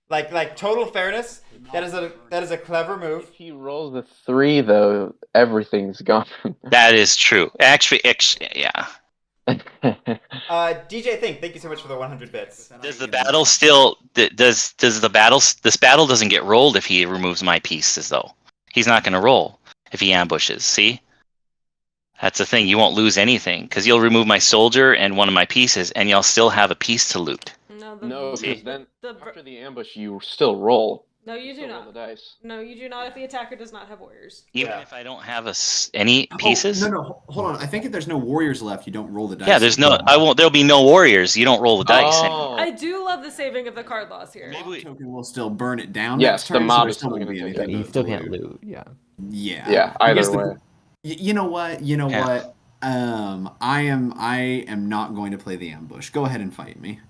Like total fairness, that is a clever move. if he rolls a 3 though, everything's gone. That is true. Actually, yeah. DJ Think, thank you so much for the 100 bits. Does the battle still? Does the battle? This battle doesn't get rolled if he removes my pieces, though. He's not going to roll if he ambushes. See, that's the thing. You won't lose anything because you'll remove my soldier and one of my pieces, and you'll still have a piece to loot. No, No, because then the after the ambush, you still roll. no, you do Still roll not. the dice. No, you do not if the attacker does not have warriors. Even Yeah. if I don't have any pieces. No, hold on. I think if there's no warriors left, you don't roll the dice. Yeah, there's no. I won't. There'll be no warriors. You don't roll the dice. Oh. I do love the saving of the card loss here. Maybe we- token will still burn it down. Yes, next the turn, mob so there is still still won't gonna be take anything it. You left still to can't loot. loot. Yeah. Yeah. Yeah, I guess either way. You know what? You know Yeah. what? I am not going to play the ambush. Go ahead and fight me.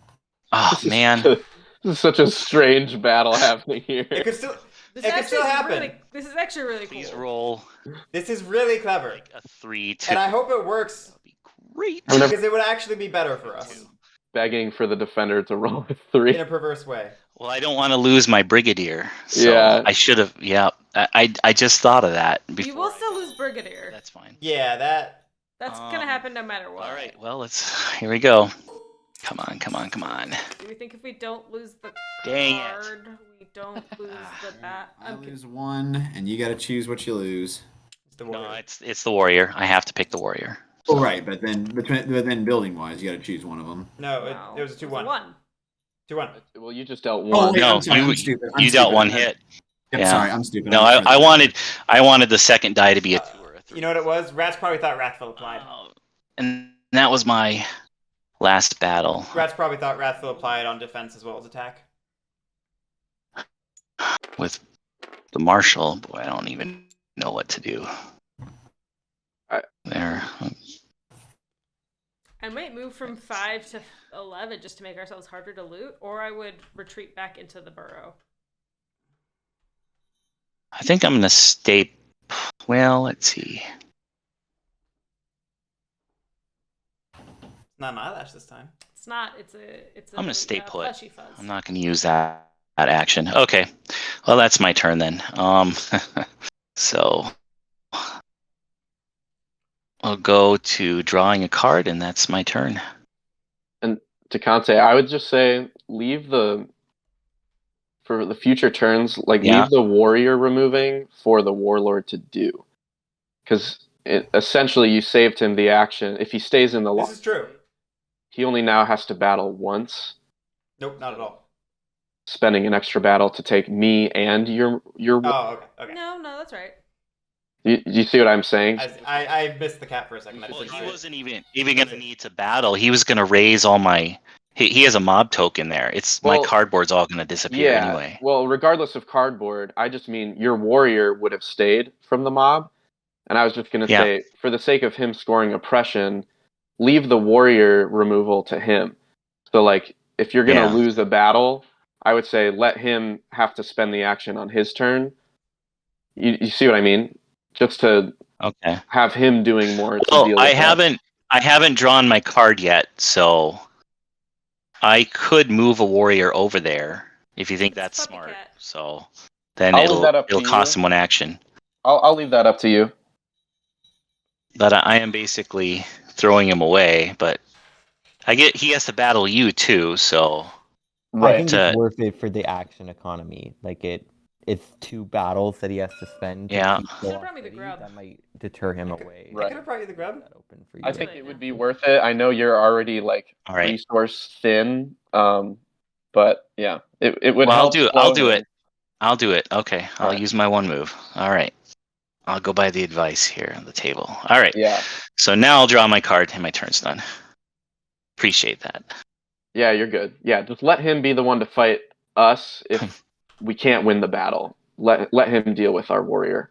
Oh man. This is such a strange battle happening here. It could still This It could actually still is happen. really, this is actually really Please cool. roll This is really clever. like a 3-2. And I hope it works That'd be great. I'm gonna- because it would actually be better for us Begging for the defender to roll a 3. in a perverse way. Well, I don't want to lose my brigadier. So Yeah. I should have. Yeah. I just thought of that. Before You will I- still lose Brigadier. That's fine. Yeah, that That's gonna happen no matter what. All right. Well, here we go. Come on. Do we think if we don't lose the Dang it. card, we don't lose the bat? I Okay. lose one, and you got to choose what you lose. is the No, warrior. it's the warrior. I have to pick the warrior. Oh, right, but then building wise, you got to choose one of them. No, No, it was a 2-1. 1. 2-1. Well, you just dealt Oh, one. wait, No, I'm sorry. you I'm stupid. I'm you dealt stupid. one hit. Yep, Yeah. sorry, I'm stupid. No, I wanted the second die to be a 2 or a 3. You know what it was? Rats probably thought Wrathful applied. And that was my last battle. Rats probably thought Wrathful applied on defense as well as attack. With the Marshal, boy, I don't even know what to do. There. I might move from 5 to 11 just to make ourselves harder to loot, or I would retreat back into the burrow. I think I'm going to stay. Well, let's see. It's not an eyelash this time. It's not. It's a. I'm going to stay put. Fleshy fuzz. I'm not going to use that action. Okay. Well, that's my turn then. So I'll go to drawing a card, and that's my turn. And DeCante, I would just say leave for the future turns, leave the warrior removing for the warlord to do. Because essentially you saved him the action. If he stays in the This is true. he only now has to battle once, Nope, not at all. spending an extra battle to take me and your Oh, okay. No, that's right. You see what I'm saying? I missed the cap for a second. Well, he wasn't even going to need to battle. He was going to raise all my... He has a mob token there. My cardboard's all going to disappear anyway. Well, regardless of cardboard, I just mean your warrior would have stayed from the mob. And I was just going to say, for the sake of him scoring oppression, leave the warrior removal to him. So, if you're going to lose a battle, I would say let him have to spend the action on his turn. You see what I mean? Just to have him doing more. Well, I haven't drawn my card yet, so I could move a warrior over there if you think that's smart. So then it'll cost him one action. I'll leave that up to you. But I am basically throwing him away. But he has to battle you too. So I think it's worth it for the action economy. It's 2 battles that he has to spend. Yeah. That might deter him away. I could have brought you the grub. Open for you. I think it would be worth it. I know you're already resource thin, but yeah, it would help. I'll do it. I'll do it. Okay, I'll use my 1 move. All right, I'll go by the advice here on the table. All right. Yeah. So now I'll draw my card and my turn's done. Appreciate that. Yeah, you're good. Yeah, just let him be the one to fight us if we can't win the battle. Let him deal with our warrior.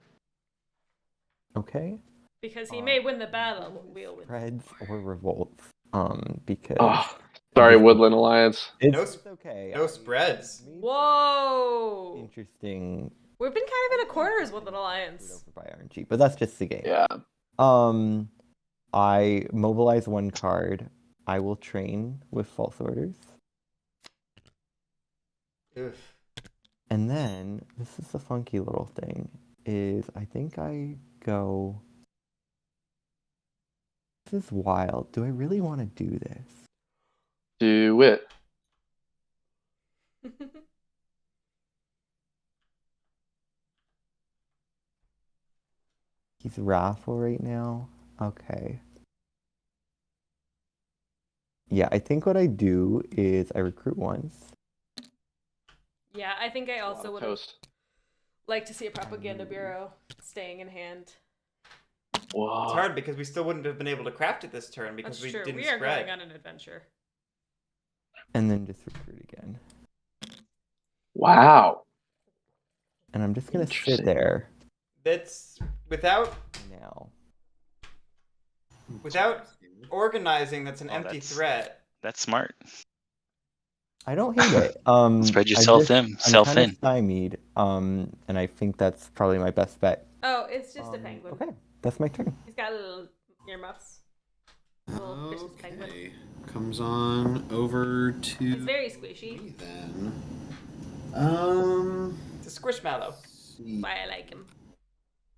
Okay. Because he may win the battle. We'll win. Spreads or revolts. Because. Oh, sorry, Woodland Alliance. It's okay. No spreads. Whoa. Interesting. We've been kind of in a corner as Woodland Alliance. By RNG, but that's just the game. Yeah. I mobilize 1 card. I will train with false orders. Oof. And then, this is the funky little thing, is I think I go... This is wild. Do I really want to do this? Do it. He's Raffle right now? Okay. Yeah, I think what I do is I recruit once. Yeah, I think I also would have liked to see a propaganda bureau staying in hand. Whoa. It's hard because we still wouldn't have been able to craft it this turn because That's true. didn't We are spread. going on an adventure. And then just recruit again. Wow. And I'm just going to sit there. That's without Now. organizing. That's an empty threat. That's smart. I don't hate it. Spread yourself thin. I'm kind of stymied. And I think that's probably my best bet. Oh, it's just a penguin. Okay, that's my turn. He's got little earmuffs. Little Christmas penguin. Comes on over to. He's very squishy. Then. It's a squishmallow. Why I like him.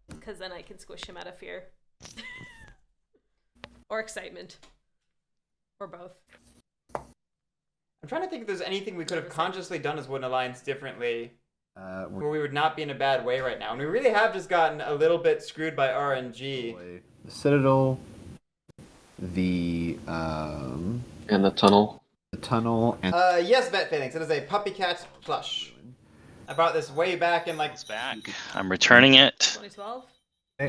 Because then I can squish him out of fear. Or excitement. Or both. I'm trying to think if there's anything we could have consciously done as Wooden Alliance differently where we would not be in a bad way right now. And we really have just gotten a little bit screwed by RNG. The Citadel the And the tunnel. tunnel and Yes, Vet Phalanx. It is a puppy cat plush. I bought this way back in like It's back. I'm returning it. 2012.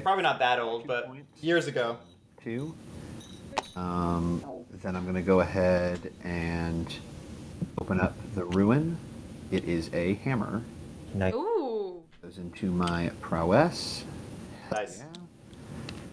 probably not that old, but years ago. 2. Then I'm going to go ahead and open up the ruin. It is a hammer. Nice. Ooh. Goes into my prowess. Nice. Yeah.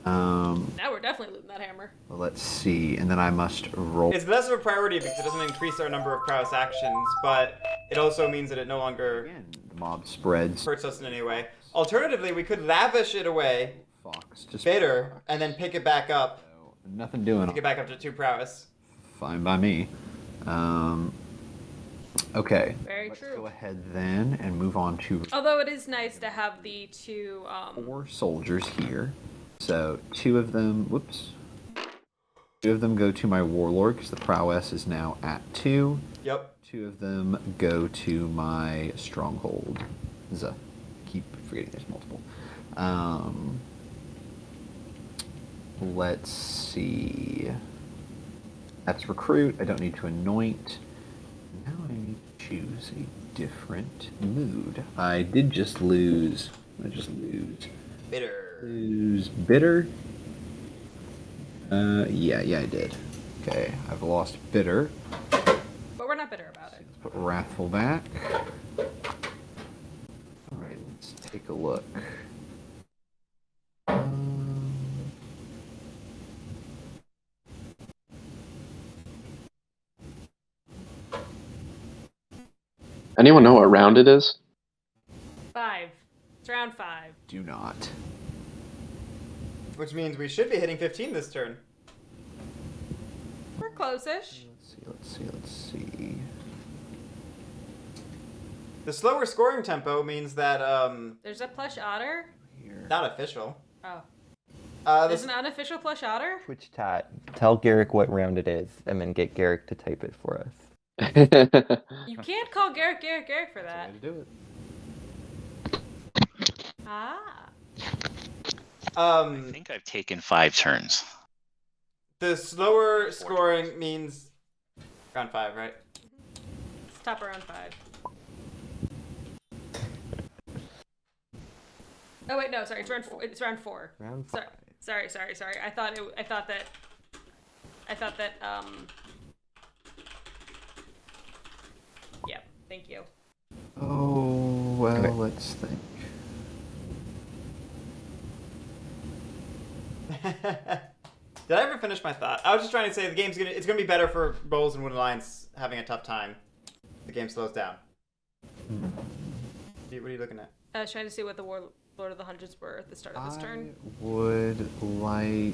Now we're definitely looting that hammer. Let's see, and then I must roll. It's less of a priority because it doesn't increase our number of prowess actions, but it also means that it no longer Again, the mob spreads. hurts us in any way. Alternatively, we could lavish it away, Fox just bitter, and then pick it back up. nothing doing. Pick it back up to 2 prowess. Fine by me. Okay. Very Let's true. go ahead then and move on to Although it is nice to have the 2 4 soldiers here. So 2 of them, whoops. 2 of them go to my warlord because the prowess is now at 2. Yep. 2 of them go to my stronghold. Keep forgetting there's multiple. Let's see. That's recruit. I don't need to anoint. Now I need to choose a different mood. I did just lose. Bitter. Lose bitter. Yeah, I did. Okay, I've lost bitter. but we're not bitter about it. Let's put wrathful back. All right, let's take a look. Anyone know what round it is? 5. It's round 5. Do not. Which means we should be hitting 15 this turn. We're close-ish. Let's see. The slower scoring tempo means that, There's a plush otter. Here. not official. Oh. This There's an unofficial plush otter? Twitch chat. Tell Guerric what round it is, and then get Guerric to type it for us. You can't call Guerric for that. Way to do it. Ah. I think I've taken 5 turns. The slower scoring means round 5, right? It's top of round 5. Oh wait, no, sorry, it's round 4. It's round 4. Round Sorry, 5. sorry. I thought that. Yeah, thank you. Oh, well, Okay. let's think. Did I ever finish my thought? I was just trying to say it's gonna be better for Bowls and Wooden Lions having a tough time. The game slows down. What are you looking at? I was trying to see what the Lord of the Hundreds were at the start of this turn. I would like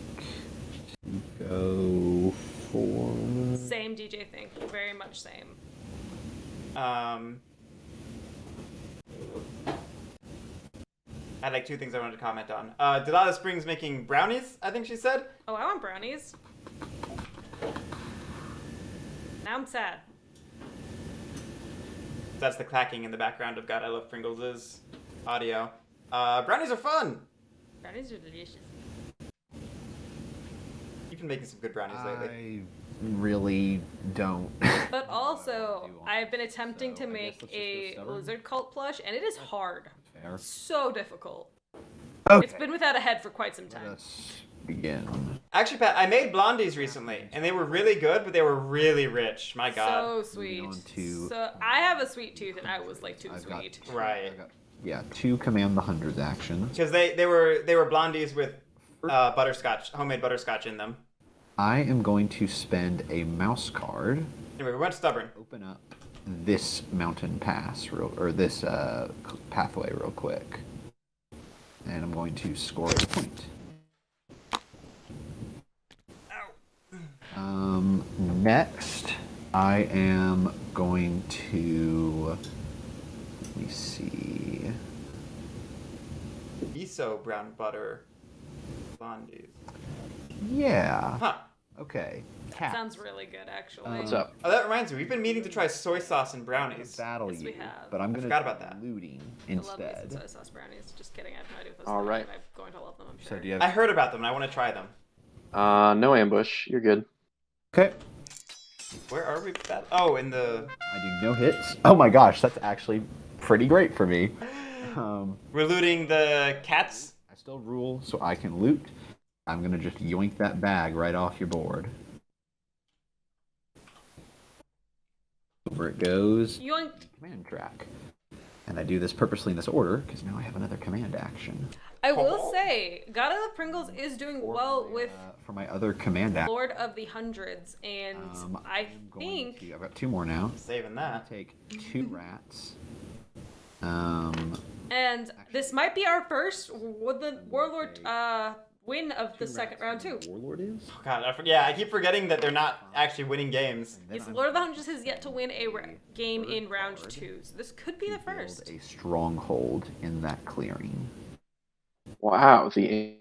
to go for... Same DJ thing, very much same. I had like 2 things I wanted to comment on. Delilah Springs making brownies, I think she said. Oh, I want brownies. Now I'm sad. That's the clacking in the background of God I Love Pringles' audio. Brownies are fun! Brownies are delicious. You've been making some good brownies lately. I really don't. But also, I've been attempting So to I guess make let's just go a stubborn. lizard cult plush, and it is hard. Fair. So difficult. Okay. It's been without a head for quite some Let time. us begin. Actually, Pat, I made blondies recently, and they were really good, but they were really rich. My God. So sweet. on to- So I have a sweet tooth, and I was like too I've got- sweet. Right. Yeah, 2 command the hundreds actions. Because they were blondies with butterscotch, homemade butterscotch in them. I am going to spend a mouse card. Anyway, we went stubborn. Open up this mountain pass, this pathway real quick. And I'm going to score a point. Next, I am going to... Let me see... Miso brown butter blondies. Yeah. Huh. Okay. Cat. Sounds really good, actually. What's up? Oh, that reminds me. We've been meaning to try soy sauce and brownies. Battle Yes, you, we have. but I'm gonna forgot about that. looting I love these instead. soy sauce brownies. Just kidding. I have no idea what those All are. right. I'm going to love them, I'm So sure. do you have I heard about them and I want to try them. No ambush. You're good. Okay. Where are we? Oh, in the. I do no hits. Oh my gosh, that's actually pretty great for me. We're looting the cats. I still rule, so I can loot. I'm gonna just yoink that bag right off your board. Over it goes. Yoink. Command track. And I do this purposely in this order, because now I have another command action. I will say, God I Love Pringles is doing well with For my other command action. Lord of the Hundreds, and I think I've got 2 more now. Saving that. Take 2 rats. and this might be our first Woodland Warlord win of the second round too. Warlord is? Oh, God, I keep forgetting that they're not actually winning games. Yes, Lord of the Hundreds has yet to win a game in round 2, so this could be the first. A stronghold in that clearing. Wow, the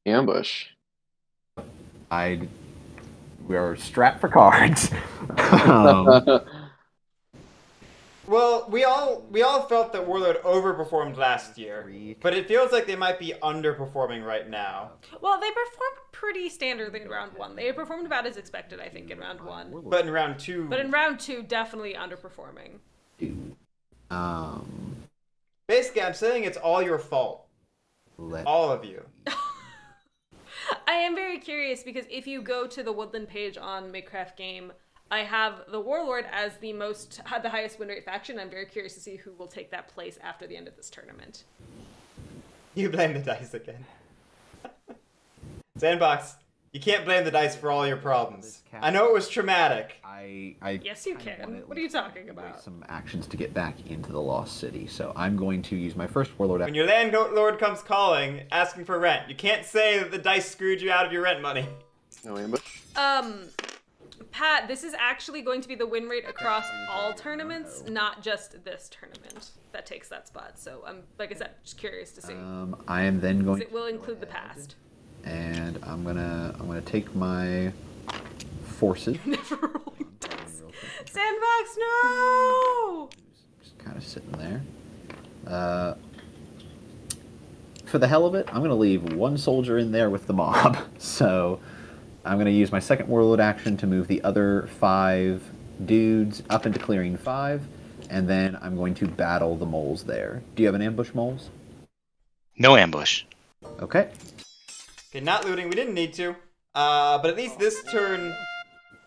ambush. We are strapped for cards. Well, we all felt that Warlord overperformed last year, but it feels like they might be underperforming right now. Well, they performed pretty standardly in round 1. They performed about as expected, I think, in round 1. But in round 2, Definitely underperforming. basically, I'm saying it's all your fault. All of you. I am very curious because if you go to the Woodland page on Makecraft Game, I have the Warlord as the highest win rate faction. I'm very curious to see who will take that place after the end of this tournament. You blame the dice again. Sandbox, you can't blame the dice for all your problems. I know it was traumatic. Yes, you can. What are you talking about? Some actions to get back into the Lost City, so I'm going to use my first Warlord. When your landlord comes calling, asking for rent, you can't say that the dice screwed you out of your rent money. No ambush. Pat, this is actually going to be the win rate across all tournaments, not just this tournament that takes that spot. So I'm, like I said, just curious to see. I am then going. It will include the past. And I'm gonna take my forces. Never rolling dice. Sandbox, no! Just kind of sitting there. For the hell of it, I'm gonna leave 1 soldier in there with the mob. So I'm gonna use my second Warlord action to move the other 5 dudes up into clearing 5, and then I'm going to battle the moles there. Do you have an ambush, moles? No ambush. Okay. Okay, not looting. We didn't need to. But at least this turn,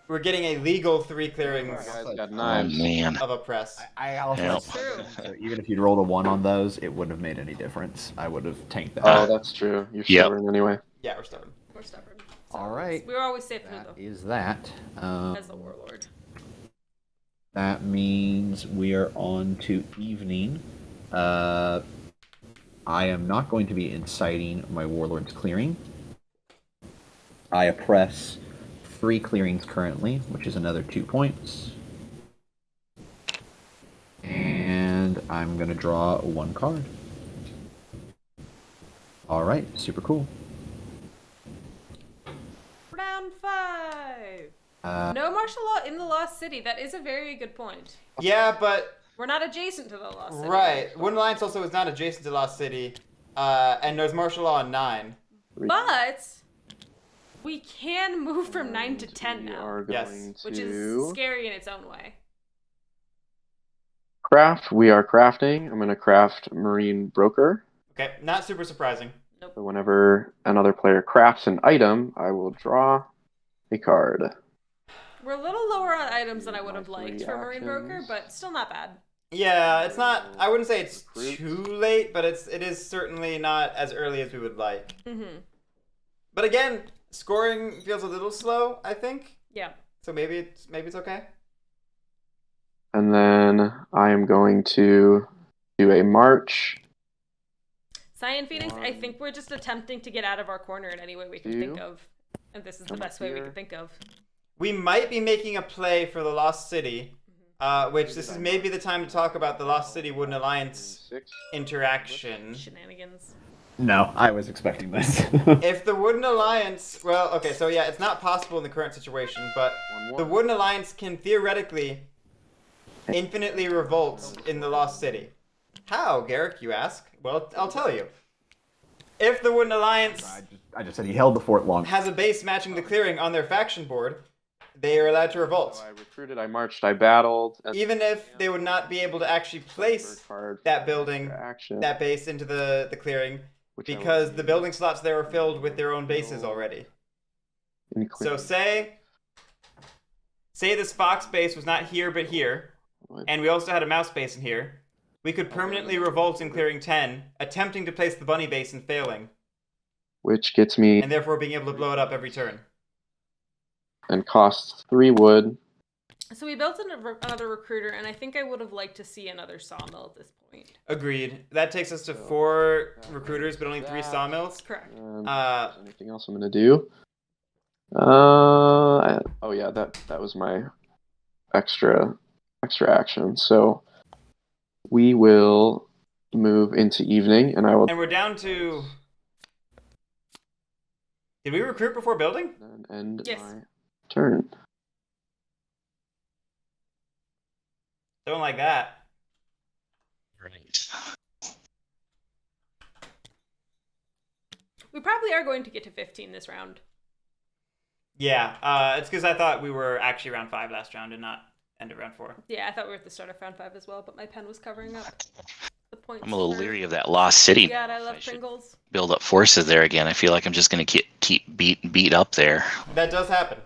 we're getting a legal 3 clearings Got Oh knives. man. of a press. I also Yeah. so even if you'd rolled a 1 on those, it wouldn't have made any difference. I would have tanked that. Oh, that's true. You're Yep. stubborn anyway. Yeah, we're stubborn. We're stubborn. All right. We were always safe That though, is that. as the Warlord. That means we are on to evening. I am not going to be inciting my Warlord's clearing. I oppress 3 clearings currently, which is another 2 points. And I'm going to draw 1 card. All right, super cool. Round 5. No martial law in the Lost City. That is a very good point. Yeah, but We're not adjacent to the Lost City. right. Wood Alliance also is not adjacent to Lost City, and there's martial law on 9. But we can move from 9 to 10 We now, are Yes. going which is to scary in its own way. craft. We are crafting. I'm going to craft Marine Broker. Okay, not super surprising. So whenever another player crafts an item, I will draw a card. We're a little lower on items than I would My have liked 3 for Marine Broker, actions. but still not bad. Yeah, it's not. I wouldn't say it's Recruit. too late, but it is certainly not as early as we would like. Mm-hmm. But again, scoring feels a little slow, I think. Yeah. So maybe it's okay. And then I am going to do a march. Cyan Phoenix, I think we're just attempting to get out of our corner in any way we can think of. And this is the Come best up way we here. can think of. We might be making a play for the Lost City, which this is maybe the time to talk about the Lost City Wooden Alliance 6. interaction. Shenanigans. No, I was expecting this. If the Wooden Alliance, well, okay, so yeah, it's not possible in the current situation, but the Wooden Alliance can theoretically infinitely revolt in the Lost City. How, Guerric, you ask? Well, I'll tell you. If the Wooden Alliance I just said he held the fort long. has a base matching the clearing on their faction board, they are allowed to revolt. So I recruited, I marched, I battled. And Even if they would not be able to actually place that building, that base into the clearing, because the building slots there are filled with their own bases already. So say this fox base was not here but here, and we also had a mouse base in here, we could permanently revolt in clearing 10, attempting to place the bunny base and failing. Which gets me... And therefore being able to blow it up every turn. And costs 3 wood. So we built another recruiter, and I think I would have liked to see another sawmill at this point. Agreed. That takes us to 4 recruiters, but only 3 sawmills. Correct. Anything else I'm going to do? Oh yeah, that was my extra action. So we will move into evening, and I will... And we're down to... Did we recruit before building? End Yes. my turn. Don't like that. Right. We probably are going to get to 15 this round. Yeah, it's because I thought we were actually round 5 last round and not end of round 4. Yeah, I thought we were at the start of round 5 as well, but my pen was covering up the points. I'm a little leery of that lost city. God, I If love should Pringles. build up forces there again. I feel like I'm just going to keep beat up there. That does happen.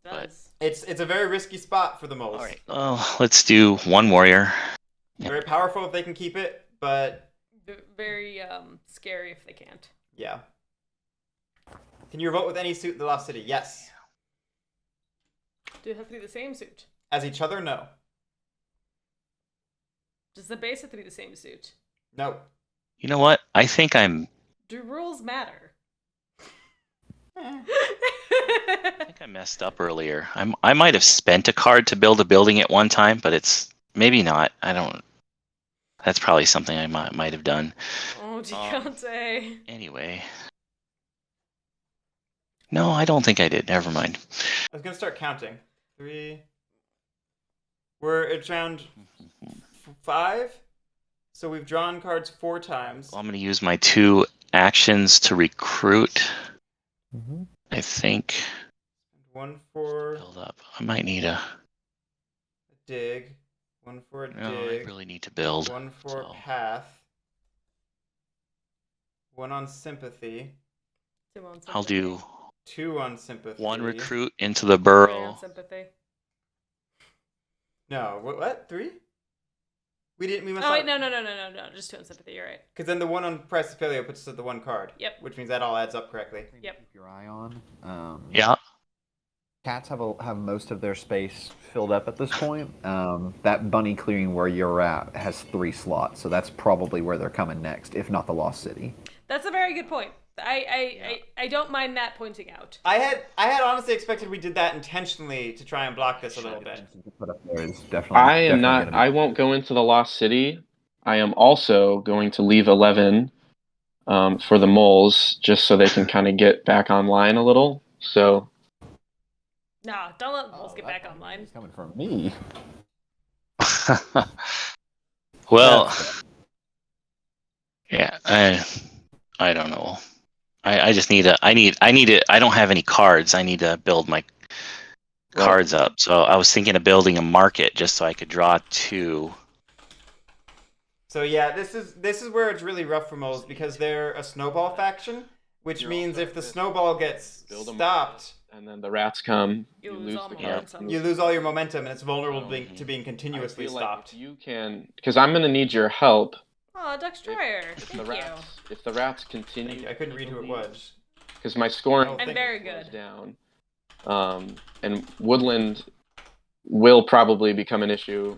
It does. It's a very risky spot for the moles. All right. Well, let's do 1 warrior. Very powerful if they can keep it, but Very scary if they can't. yeah. Can you revolt with any suit in the lost city? Yes. Do it have to be the same suit? As each other? No. Does the base have to be the same suit? No. You know what? I think I'm... Do rules matter? I think I messed up earlier. I might have spent a card to build a building at one time, but it's maybe not. I don't... That's probably something I might have done. Oh, DeCante. Anyway. No, I don't think I did. Never mind. I was going to start counting. 3. It's round 5. So we've drawn cards 4 times. Well, I'm going to use my 2 actions to recruit. Mm-hmm. I think. 1 for Build up. I might need a... dig. 1 for a No, dig. I really need to build. 1 for so. path. 1 on sympathy. I'll do 2 on sympathy. 1 recruit into the 3 burrow. on sympathy. No, what? 3? We must Oh wait, no, just 2 on sympathy. You're right. Because then the 1 on price of failure puts us at the 1 card. Yep. Which means that all adds up correctly. Yep. Keep your eye on. Yeah. Cats have most of their space filled up at this point. That bunny clearing where you're at has 3 slots, so that's probably where they're coming next, if not the Lost City. That's a very good point. I don't mind that pointing out. I had honestly expected we did that intentionally to try and block this a little bit. Put up there is definitely I won't go into the Lost City. I am also going to leave 11 for the moles, just so they can kind of get back online a little. So... Nah, don't let the moles get back online. It's coming from me. Well, yeah, I don't know. I just need I don't have any cards. I need to build my cards up. So I was thinking of building a market just so I could draw 2. So yeah, this is where it's really rough for moles because they're a snowball faction, which means if the snowball gets stopped, and then the rats come, You lose lose all the momentum. cards. you lose all your momentum and it's vulnerable to being continuously I feel like stopped. if you can, because I'm going to need your help. Oh, Duck Destroyer. Thank you. If the rats continue, Thank you. I couldn't read who it was. because my scoring I'm very good. goes down. And Woodland will probably become an issue.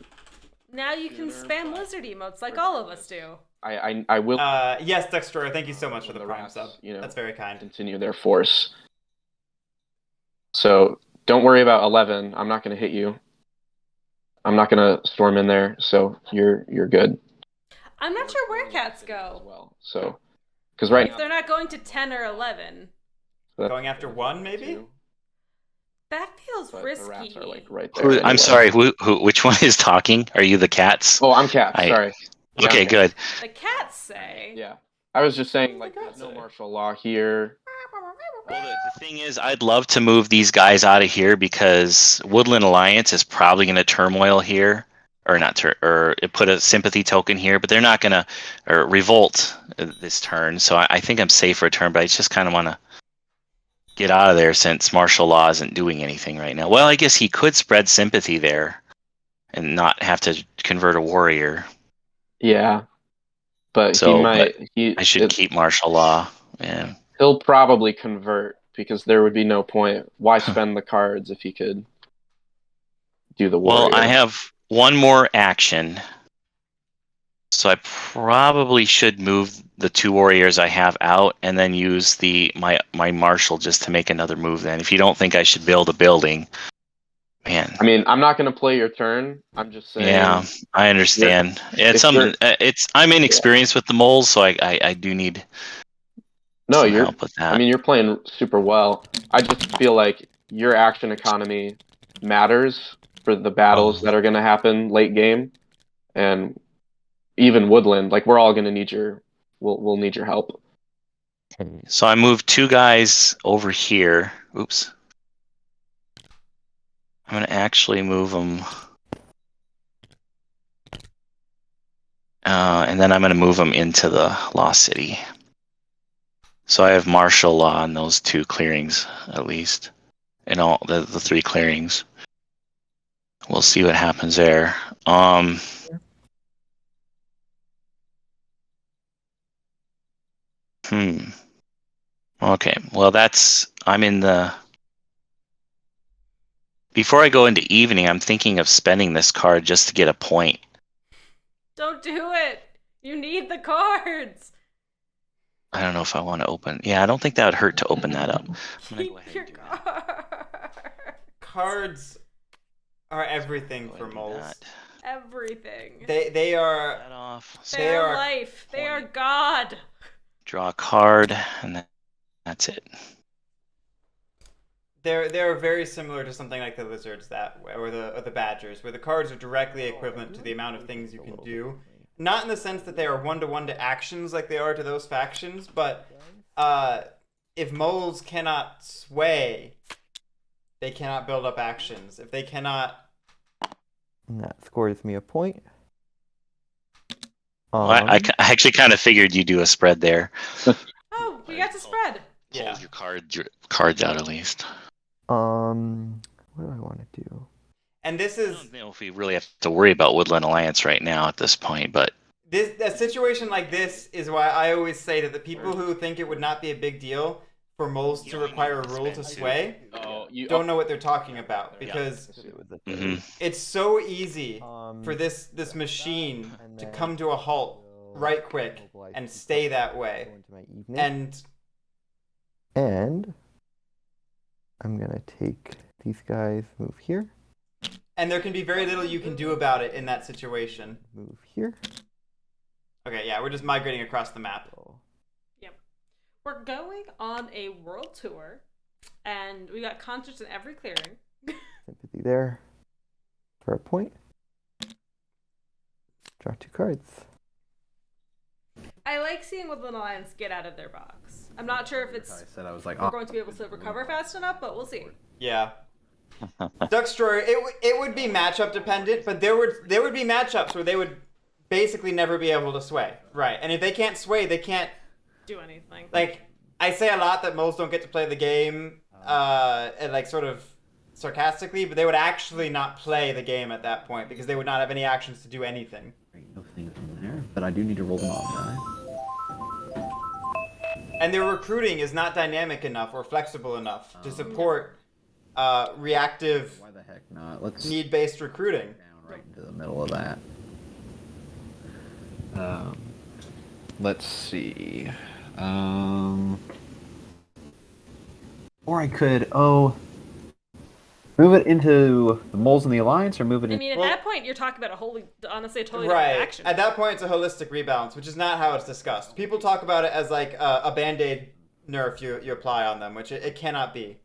Now you can spam lizard emotes like all of us do. I will Yes, Dextroyer, thank you so much for the the prime rats, sub. That's very kind. continue their force. So don't worry about 11. I'm not going to hit you. I'm not going to storm in there, so you're good. I'm not sure where cats As go. well. So, because right If now they're not going to 10 or 11, Going after 1, maybe? that feels but risky. the rats are like right there. I'm anyway. sorry. Which one is talking? Are you the cats? Oh, I'm Cat. I- Sorry. Yeah, Okay, I'm Cat. good. The cats say. Yeah, I was just saying like What there's does no it say? martial law here. Well, the thing is, I'd love to move these guys out of here because Woodland Alliance is probably going to turmoil here, or not, or put a sympathy token here, but they're not going to, or revolt this turn. So I think I'm safe for a turn, but I just kind of want to get out of there since martial law isn't doing anything right now. Well, I guess he could spread sympathy there and not have to convert a warrior. Yeah, but So, he might. I should keep martial law. Yeah. He'll probably convert because there would be no point. Why spend the cards if he could do the warrior? Well, I have one more action, so I probably should move the 2 warriors I have out and then use my marshal just to make another move. Then, if you don't think I should build a building, man. I mean, I'm not going to play your turn. I'm just saying. Yeah, I understand. I'm inexperienced with the moles, so I do need. No, some help with that. I mean, you're playing super well. I just feel like your action economy matters for the battles that are going to happen late game, and even Woodland. Like, we're all going to need we'll need your help. So I moved 2 guys over here. Oops. I'm going to actually move them. And then I'm going to move them into the Lost City. So I have martial law in those 2 clearings, at least. In all the 3 clearings. We'll see what happens there. Okay, well I'm in the... Before I go into evening, I'm thinking of spending this card just to get a point. Don't do it. You need the cards. I don't know if I want to open... Yeah, I don't think that would hurt to open that up. Keep your cards. Cards are everything for moles. Everything. They are... That off. They are life. They are God. Draw a card, and that's it. They're very similar to something like the lizards or the badgers, where the cards are directly equivalent to the amount of things you can do. Not in the sense that they are one-to-one to actions like they are to those factions, but if moles cannot sway, they cannot build up actions. If they cannot... And that scores me a point. Well, I actually kind of figured you'd do a spread there. Oh, we got to spread. Pull your cards out at least. What do I want to do? And this is... I don't know if we really have to worry about Woodland Alliance right now at this point, but... A situation like this is why I always say that the people who think it would not be a big deal for moles to require a rule to sway don't know what they're talking about, because it's so easy for this machine to come to a halt right quick and stay that way. And I'm gonna take these guys, move here. And there can be very little you can do about it in that situation. Move here. Okay, yeah, we're just migrating across the map. Yep. We're going on a world tour, and we got concerts in every clearing. Sympathy there. For a point. Draw 2 cards. I like seeing Woodland Alliance get out of their box. I'm not sure if we're going to be able to recover fast enough, but we'll see. Yeah. Duckstroyer, it would be matchup dependent, but there would be matchups where they would basically never be able to sway. Right. And if they can't sway, they can't do anything. Like, I say a lot that moles don't get to play the game, and like sort of sarcastically, but they would actually not play the game at that point because they would not have any actions to do anything. No things in there, but I do need to roll them off, right? And their recruiting is not dynamic enough or flexible enough to support reactive, why the heck not? Let's need-based recruiting. Down right into the middle of that. Let's see. Or I could move it into the moles in the alliance, or move it. I mean, at that point, you're talking about honestly a totally right. different action. At that point, it's a holistic rebalance, which is not how it's discussed. People talk about it as like a band-aid nerf you apply on them, which it cannot be.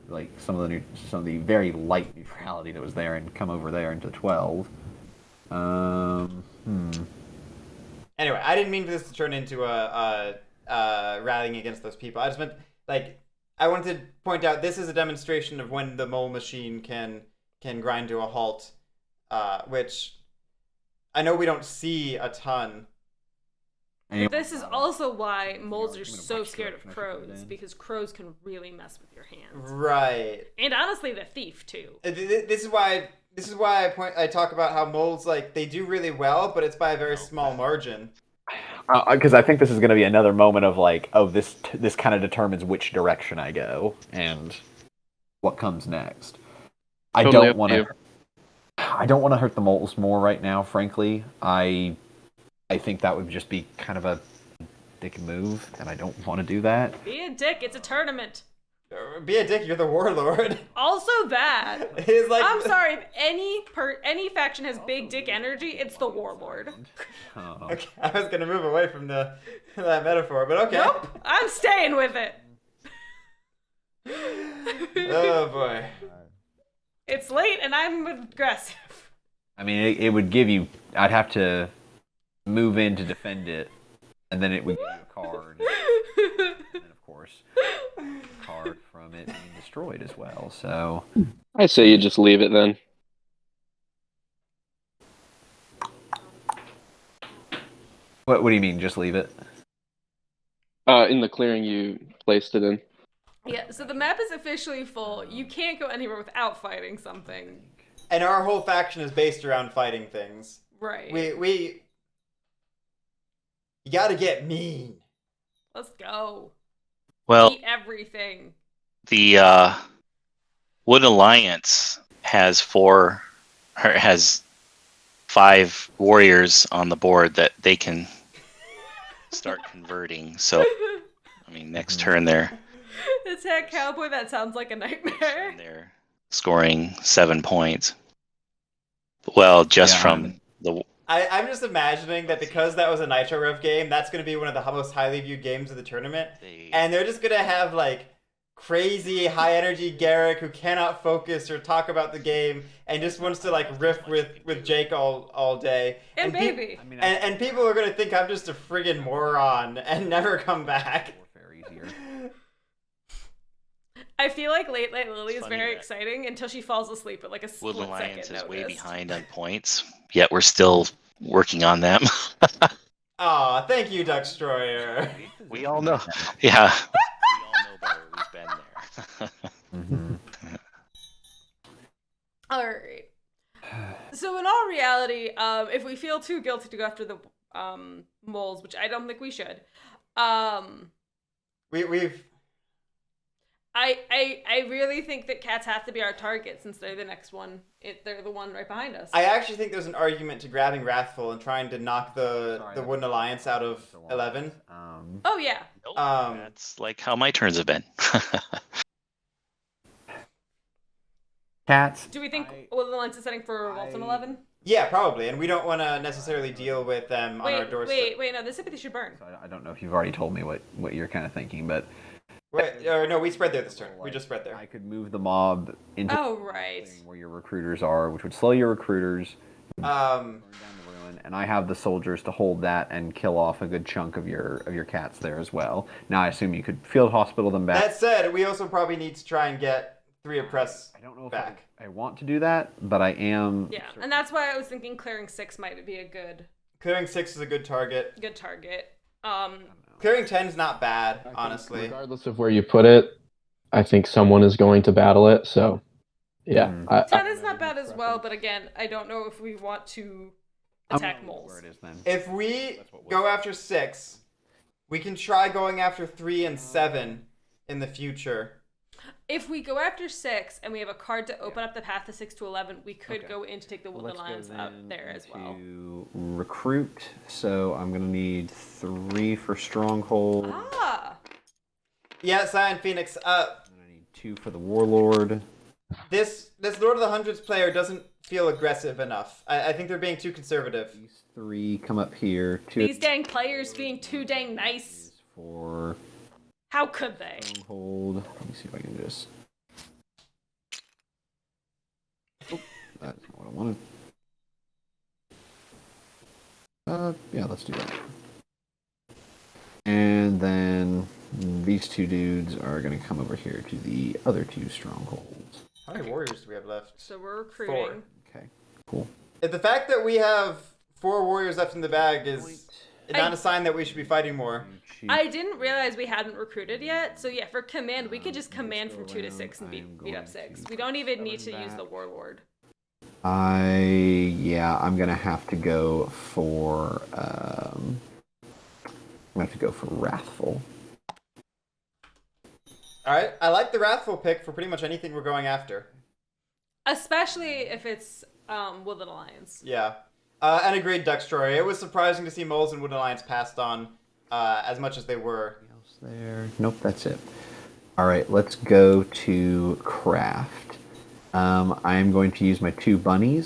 Like some of the very light neutrality that was there, and come over there into 12. Anyway, I didn't mean for this to turn into a rallying against those people. I just meant, like, I wanted to point out this is a demonstration of when the mole machine can grind to a halt, which I know we don't see a ton. But this is also why moles are so scared of crows, because crows can really mess with your hands. Right. And honestly, the thief too. This is why I talk about how moles, like, they do really well, but it's by a very small margin. Because I think this is going to be another moment of like, oh, this kind of determines which direction I go and what comes next. I don't want to hurt the moles more right now. Frankly, I think that would just be kind of a dick move, and I don't want to do that. Be a dick. It's a tournament. Be a dick. You're the warlord. Also that. It's like, I'm sorry. If any faction has big dick energy, it's the warlord. Oh. Okay, I was gonna move away from that metaphor, but okay. Nope. I'm staying with it. Oh boy. It's late and I'm aggressive. I mean, it would give you. I'd have to move in to defend it, and then it would give you a card. And then, of course, a card from it being destroyed as well. So I say you just leave it then. what do you mean? Just leave it? In the clearing you placed it in. Yeah, so the map is officially full. You can't go anywhere without fighting something. And our whole faction is based around fighting things. Right. You gotta get mean. Let's go. Well, Eat everything. the Wood Alliance has 5 warriors on the board that they can start converting. So, I mean, next turn they're Attack Cowboy, that sounds like a nightmare. they're scoring 7 points. Well, just from the I'm just imagining that because that was a Nitro Rev game, that's going to be one of the most highly viewed games of the tournament. And they're just going to have, like, crazy, high-energy Guerric who cannot focus or talk about the game and just wants to, like, riff with Jake all day. And baby. And people are going to think I'm just a friggin' moron and never come back. I feel like Late Night Lily is funny very that exciting until she falls asleep at like a split Wood Alliance second is way notice. behind on points, yet we're still working on them. Aw, thank you, Duckstroyer. We all know. Yeah. We all know better. We've been there. Mm-hmm. All right. So in all reality, if we feel too guilty to go after the moles, which I don't think we should, We've... I really think that cats have to be our target since they're the next one. They're the one right behind us. I actually think there's an argument to grabbing Wrathful and trying to knock the Wooden Alliance out of 11. Oh yeah. Nope, Um, that's like how my turns have been. Cats. Do we think Woodland Alliance is setting for Walton 11? Yeah, probably, and we don't want to necessarily deal with them on our doorstep. Wait, no, this sympathy should burn. I don't know if you've already told me what you're kind of thinking, but No, we spread there this turn. We just spread there. I could move the mob into Oh, right. where your recruiters are, which would slow your recruiters. Burn down the ruin, and I have the soldiers to hold that and kill off a good chunk of your cats there as well. Now I assume you could field hospital them back. That said, we also probably need to try and get 3 Oppress I don't know if back. I want to do that, but I am. Yeah, and that's why I was thinking clearing 6 might be a good Clearing 6 is a good target. target. Clearing 10 is not bad, honestly. Regardless of where you put it, I think someone is going to battle it. So, yeah. 10 is not bad as well, but again, I don't know if we want to attack moles. Where it is then. If we go after 6, we can try going after 3 and 7 in the future. If we go after 6 and we have a card to open up the path to 6 to 11, we could go in to take the Woodland Alliance up there as well. To recruit, so I'm gonna need 3 for stronghold. Ah! Yeah, Cyan Phoenix. I need 2 for the warlord. This Lord of the Hundreds player doesn't feel aggressive enough. I think they're being too conservative. These 3 come up here. 2 These dang players being too dang nice. for How could they? stronghold. Let me see if I can just. Oh, that's not what I wanted. Yeah, let's do that. And then these two dudes are going to come over here to the other two strongholds. How many warriors do we have left? So we're recruiting. 4. Okay, cool. The fact that we have 4 warriors left in the bag is not a sign that we should be fighting more. I didn't realize we hadn't recruited yet. So yeah, for command, we could just command from 2 to 6 and beat up 6. We don't even need to use the warlord. I'm gonna have to go for Wrathful. Alright, I like the Wrathful pick for pretty much anything we're going after. Especially if it's Woodland Alliance. Yeah. And agreed, Duckstroyer. It was surprising to see Moles and Woodland Alliance passed on as much as they were. Anything else there? Nope, that's it. Alright, let's go to craft. I am going to use my two bunny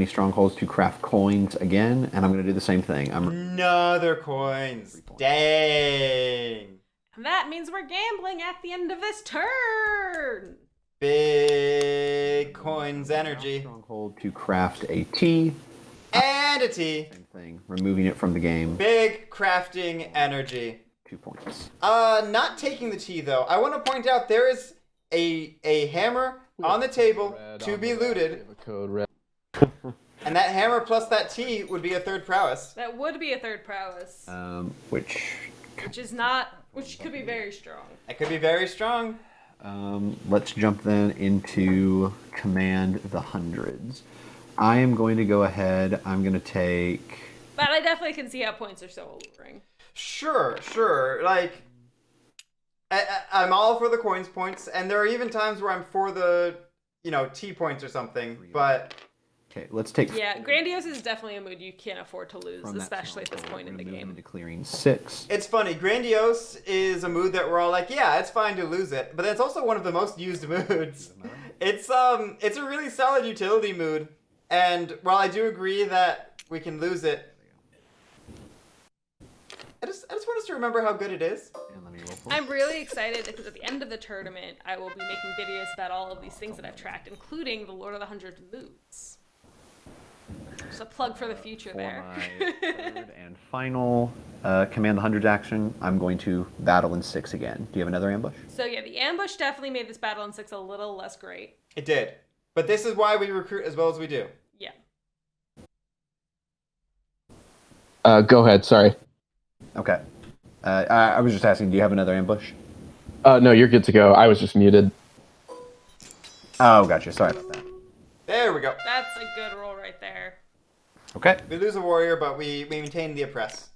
strongholds to craft coins again, and I'm going to do the same thing. Another coins. Dang. And that means we're gambling at the end of this turn. Big coins energy. Stronghold to craft a T. And a T. Same thing. Removing it from the game. Big crafting energy. 2 points. Not taking the T though. I want to point out there is a hammer on the table to be looted. And that hammer plus that T would be a 3rd prowess. That would be a 3rd prowess. Which could be very strong. It could be very strong. Let's jump then into command the hundreds. I am going to go ahead. I'm going to take. But I definitely can see how points are so alluring. Sure. Like, I'm all for the coins points, and there are even times where I'm for the, T points or something. But okay, let's take. Yeah, Grandiose is definitely a mood you can't afford to lose, especially at this point in the game. Into clearing 6. It's funny. Grandiose is a mood that we're all like, yeah, it's fine to lose it, but it's also one of the most used moods. It's a really solid utility mood, and while I do agree that we can lose it, I just want us to remember how good it is. I'm really excited because at the end of the tournament, I will be making videos about all of these things that I've tracked, including the Lord of the Hundred Moods. Just a plug for the future there. For my 3rd and final command the hundreds action, I'm going to battle in 6 again. Do you have another ambush? So yeah, the ambush definitely made this battle in 6 a little less great. It did. But this is why we recruit as well as we do. Yeah. Go ahead, sorry. Okay. I was just asking, do you have another ambush? No, you're good to go. I was just muted. Oh, gotcha. Sorry about that. There we go. That's a good roll right there. Okay. We lose a warrior, but we maintain the oppress.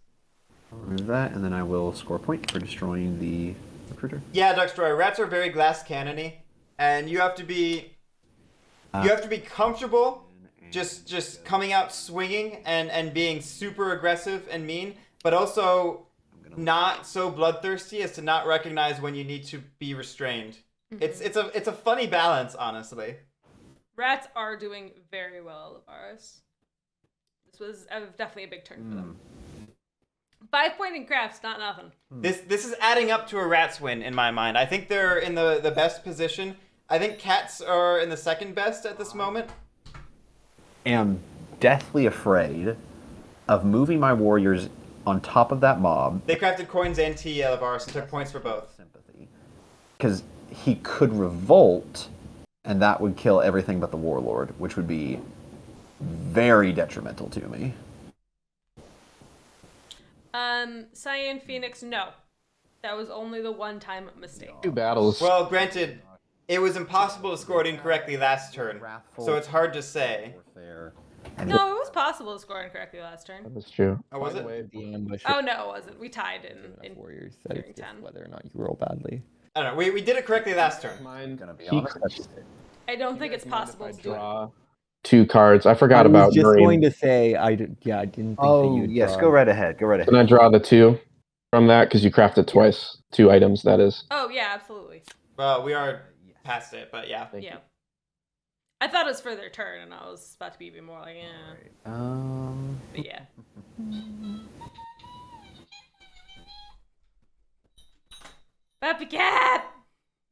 I'll remove that, and then I will score a point for destroying the recruiter. Yeah, Duckstroyer. Rats are very glass cannony, and you have to be comfortable just coming out swinging and being super aggressive and mean, but also not so bloodthirsty as to not recognize when you need to be restrained. Mm-hmm. It's a funny balance, honestly. Rats are doing very well, Alvaris. This was definitely a big turn for them. 5 point in crafts, not nothing. This is adding up to a Rats win in my mind. I think they're in the best position. I think Cats are in the 2nd best at this moment. Am deathly afraid of moving my warriors on top of that mob. They crafted coins and T, Alvaris, and took points for both. Sympathy. Because he could revolt, and that would kill everything but the warlord, which would be very detrimental to me. Cyan Phoenix, no. That was only the one-time mistake. 2 battles. Well, granted, it was impossible to score it incorrectly last turn, so it's hard to say. No, it was possible to score incorrectly last turn. That's true. Oh, was it? Oh, no, it wasn't. We tied in Warriors that it's just 10. whether or not you roll badly. I don't know. We did it correctly last turn. Mine Gonna be peaks honest. I don't think it's possible to do it. draw 2 cards. I forgot I was about just green. going to say, I didn't think that Oh, you'd yes, draw. go right ahead. Go right ahead. Can I draw the 2 from that? Because you crafted twice. 2 items, that is. Oh, yeah, absolutely. Well, we are past it, but yeah. Thank Yeah. you. I thought it was for their turn, and I was about to be even more like, yeah. But yeah. Pappy Cat!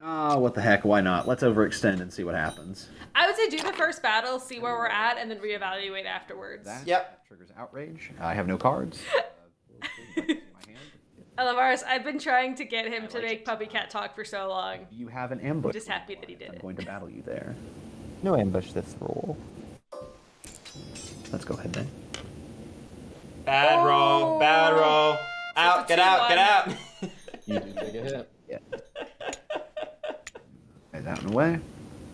Oh, what the heck? Why not? Let's overextend and see what happens. I would say do the first battle, see where we're at, and then reevaluate afterwards. That Yep. triggers outrage. I have no cards. See my hand. Elavaris, I've been trying to get him to make Puppy Cat talk for so long. You have an ambush. I'm just happy that he did I'm it. going to battle you there. No ambush this roll. Let's go ahead then. Bad roll. Bad roll. Out. Get out. Get out. You do take a hit. Yeah. Get out and away.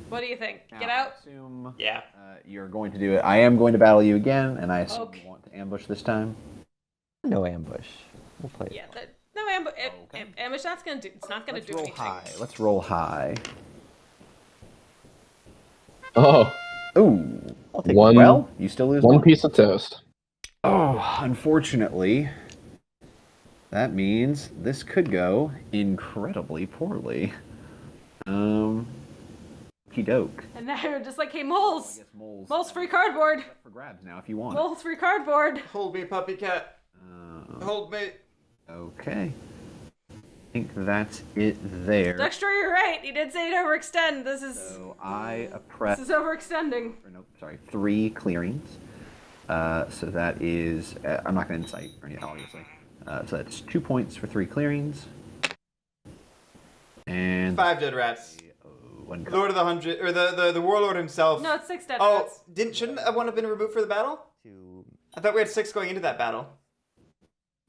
What do you think? Now, Get out? I assume Yeah. you're going to do it. I am going to battle you again, and I assume Okay. you want to ambush this time. No ambush. We'll play it. Yeah, no ambush. Ambush not gonna do. It's not gonna Let's do roll anything. high. Let's roll high. Oh, Ooh. I'll take one. Well, you still lose One piece of toast. Oh, unfortunately, that means this could go incredibly poorly. Doke. And now you're just like, hey, I Moles. guess moles. Moles free cardboard. For grabs now, if you want. Moles free cardboard. Hold me, puppy cat. Hold me. Okay. I think that's it there. Dexter, you're right. He did say to overextend. This is So I press. this is overextending. Or no, sorry, 3 clearings. So that is. I'm not going to incite or anything, obviously. So that's 2 points for 3 clearings. And 5 dead rats. one card. Lord of the Hundred, or the warlord himself. No, it's 6 dead Oh, rats. shouldn't that one have been removed for the battle? I thought we had 6 going into that battle.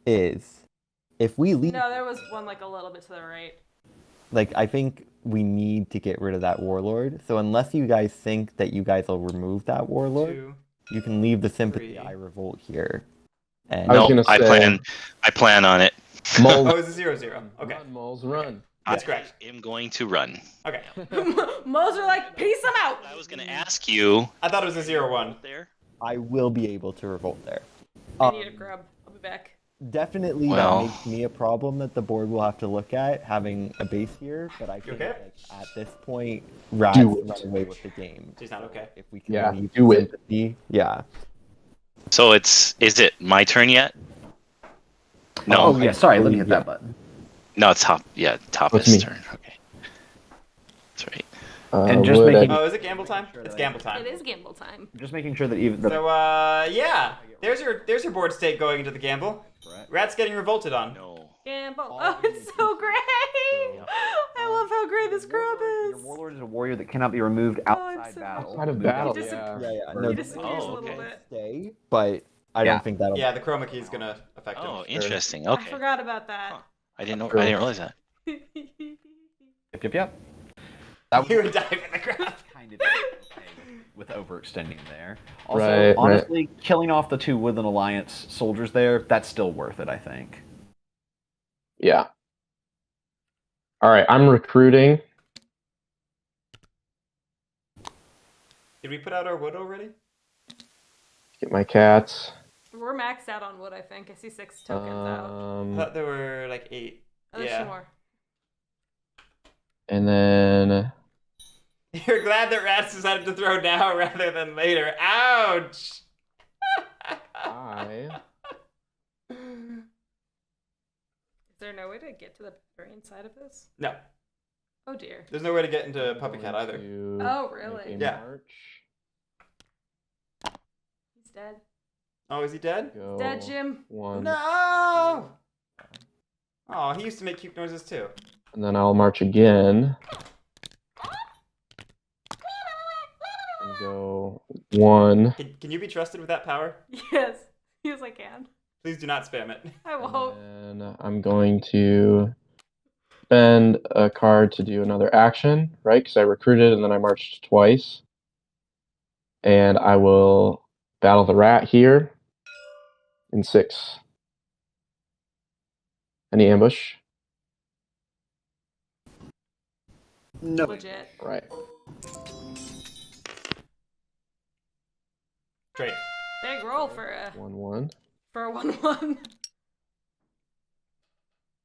Is if we leave, No, there was one like a little bit to the right. like I think we need to get rid of that warlord. So unless you guys think that you guys will remove that warlord, 2. you can leave the sympathy 3. I revolt here. And I was No, gonna say- I plan on it. Oh, Moles, it's a 0-0. Okay, run, moles, run. that's correct. I am going to run. Okay, Moles are like, peace them out. I was going to ask you I thought it was a 0-1. there. I will be able to revolt there. I need a grub. I'll be back. Definitely Well- that makes me a problem that the board will have to look at having a base here, but I think okay? like, at this point, Rats Do it. run away with the game. She's not okay. If we can Yeah, leave do it. sympathy, yeah. So is it my turn yet? No, Oh, yeah, sorry, let me hit that button. no, it's Tophest's me. turn. Okay, that's right. And just would making- I- Oh, is it gamble time? It's gamble time. It is gamble time. Just making sure that even the. So, yeah. There's your board state going into the gamble. Rat's getting revolted on. No. Gamble. Oh, it's so great. I love how great this grub Your is. warlord is a warrior that cannot be removed I'm outside so- battle. Outside of Moved battle, He dis- yeah. Yeah. He No, He disappears Oh, a little okay. bit. stay, but I Yeah. don't think that'll. Yeah, the chroma key is gonna affect him. Oh, interesting. I Okay. forgot about that. Huh. I didn't realize that. Yep. That You was would dive in the ground. kind of okay with overextending there. Also, Right, honestly, killing off the 2 Woodland Alliance soldiers there, that's still worth it, I think. Yeah. All right, I'm recruiting. Did we put out our wood already? Get my cats. We're maxed out on wood, I think. I see 6 tokens out. I thought there were like 8. Oh, there's 2 more. And then You're glad that Rats decided to throw now rather than later. Ouch! I Is there no way to get to the barbarian side of this? No, Oh dear. there's no way to get into Puppy Cat going either. to Oh, really? make a Yeah. march, He's dead. Oh, is he dead? go Dead, Jim. 1, No! Oh, he used to make cute noises too. and then I'll march again. And go 1. Can you be trusted with that power? Yes. Yes, I can. Please do not spam it. I won't. And I'm going to spend a card to do another action, right? Because I recruited and then I marched twice. And I will battle the rat here in 6. Any ambush? No. Legit. Right. Great. Big roll for a 1-1. 1/1.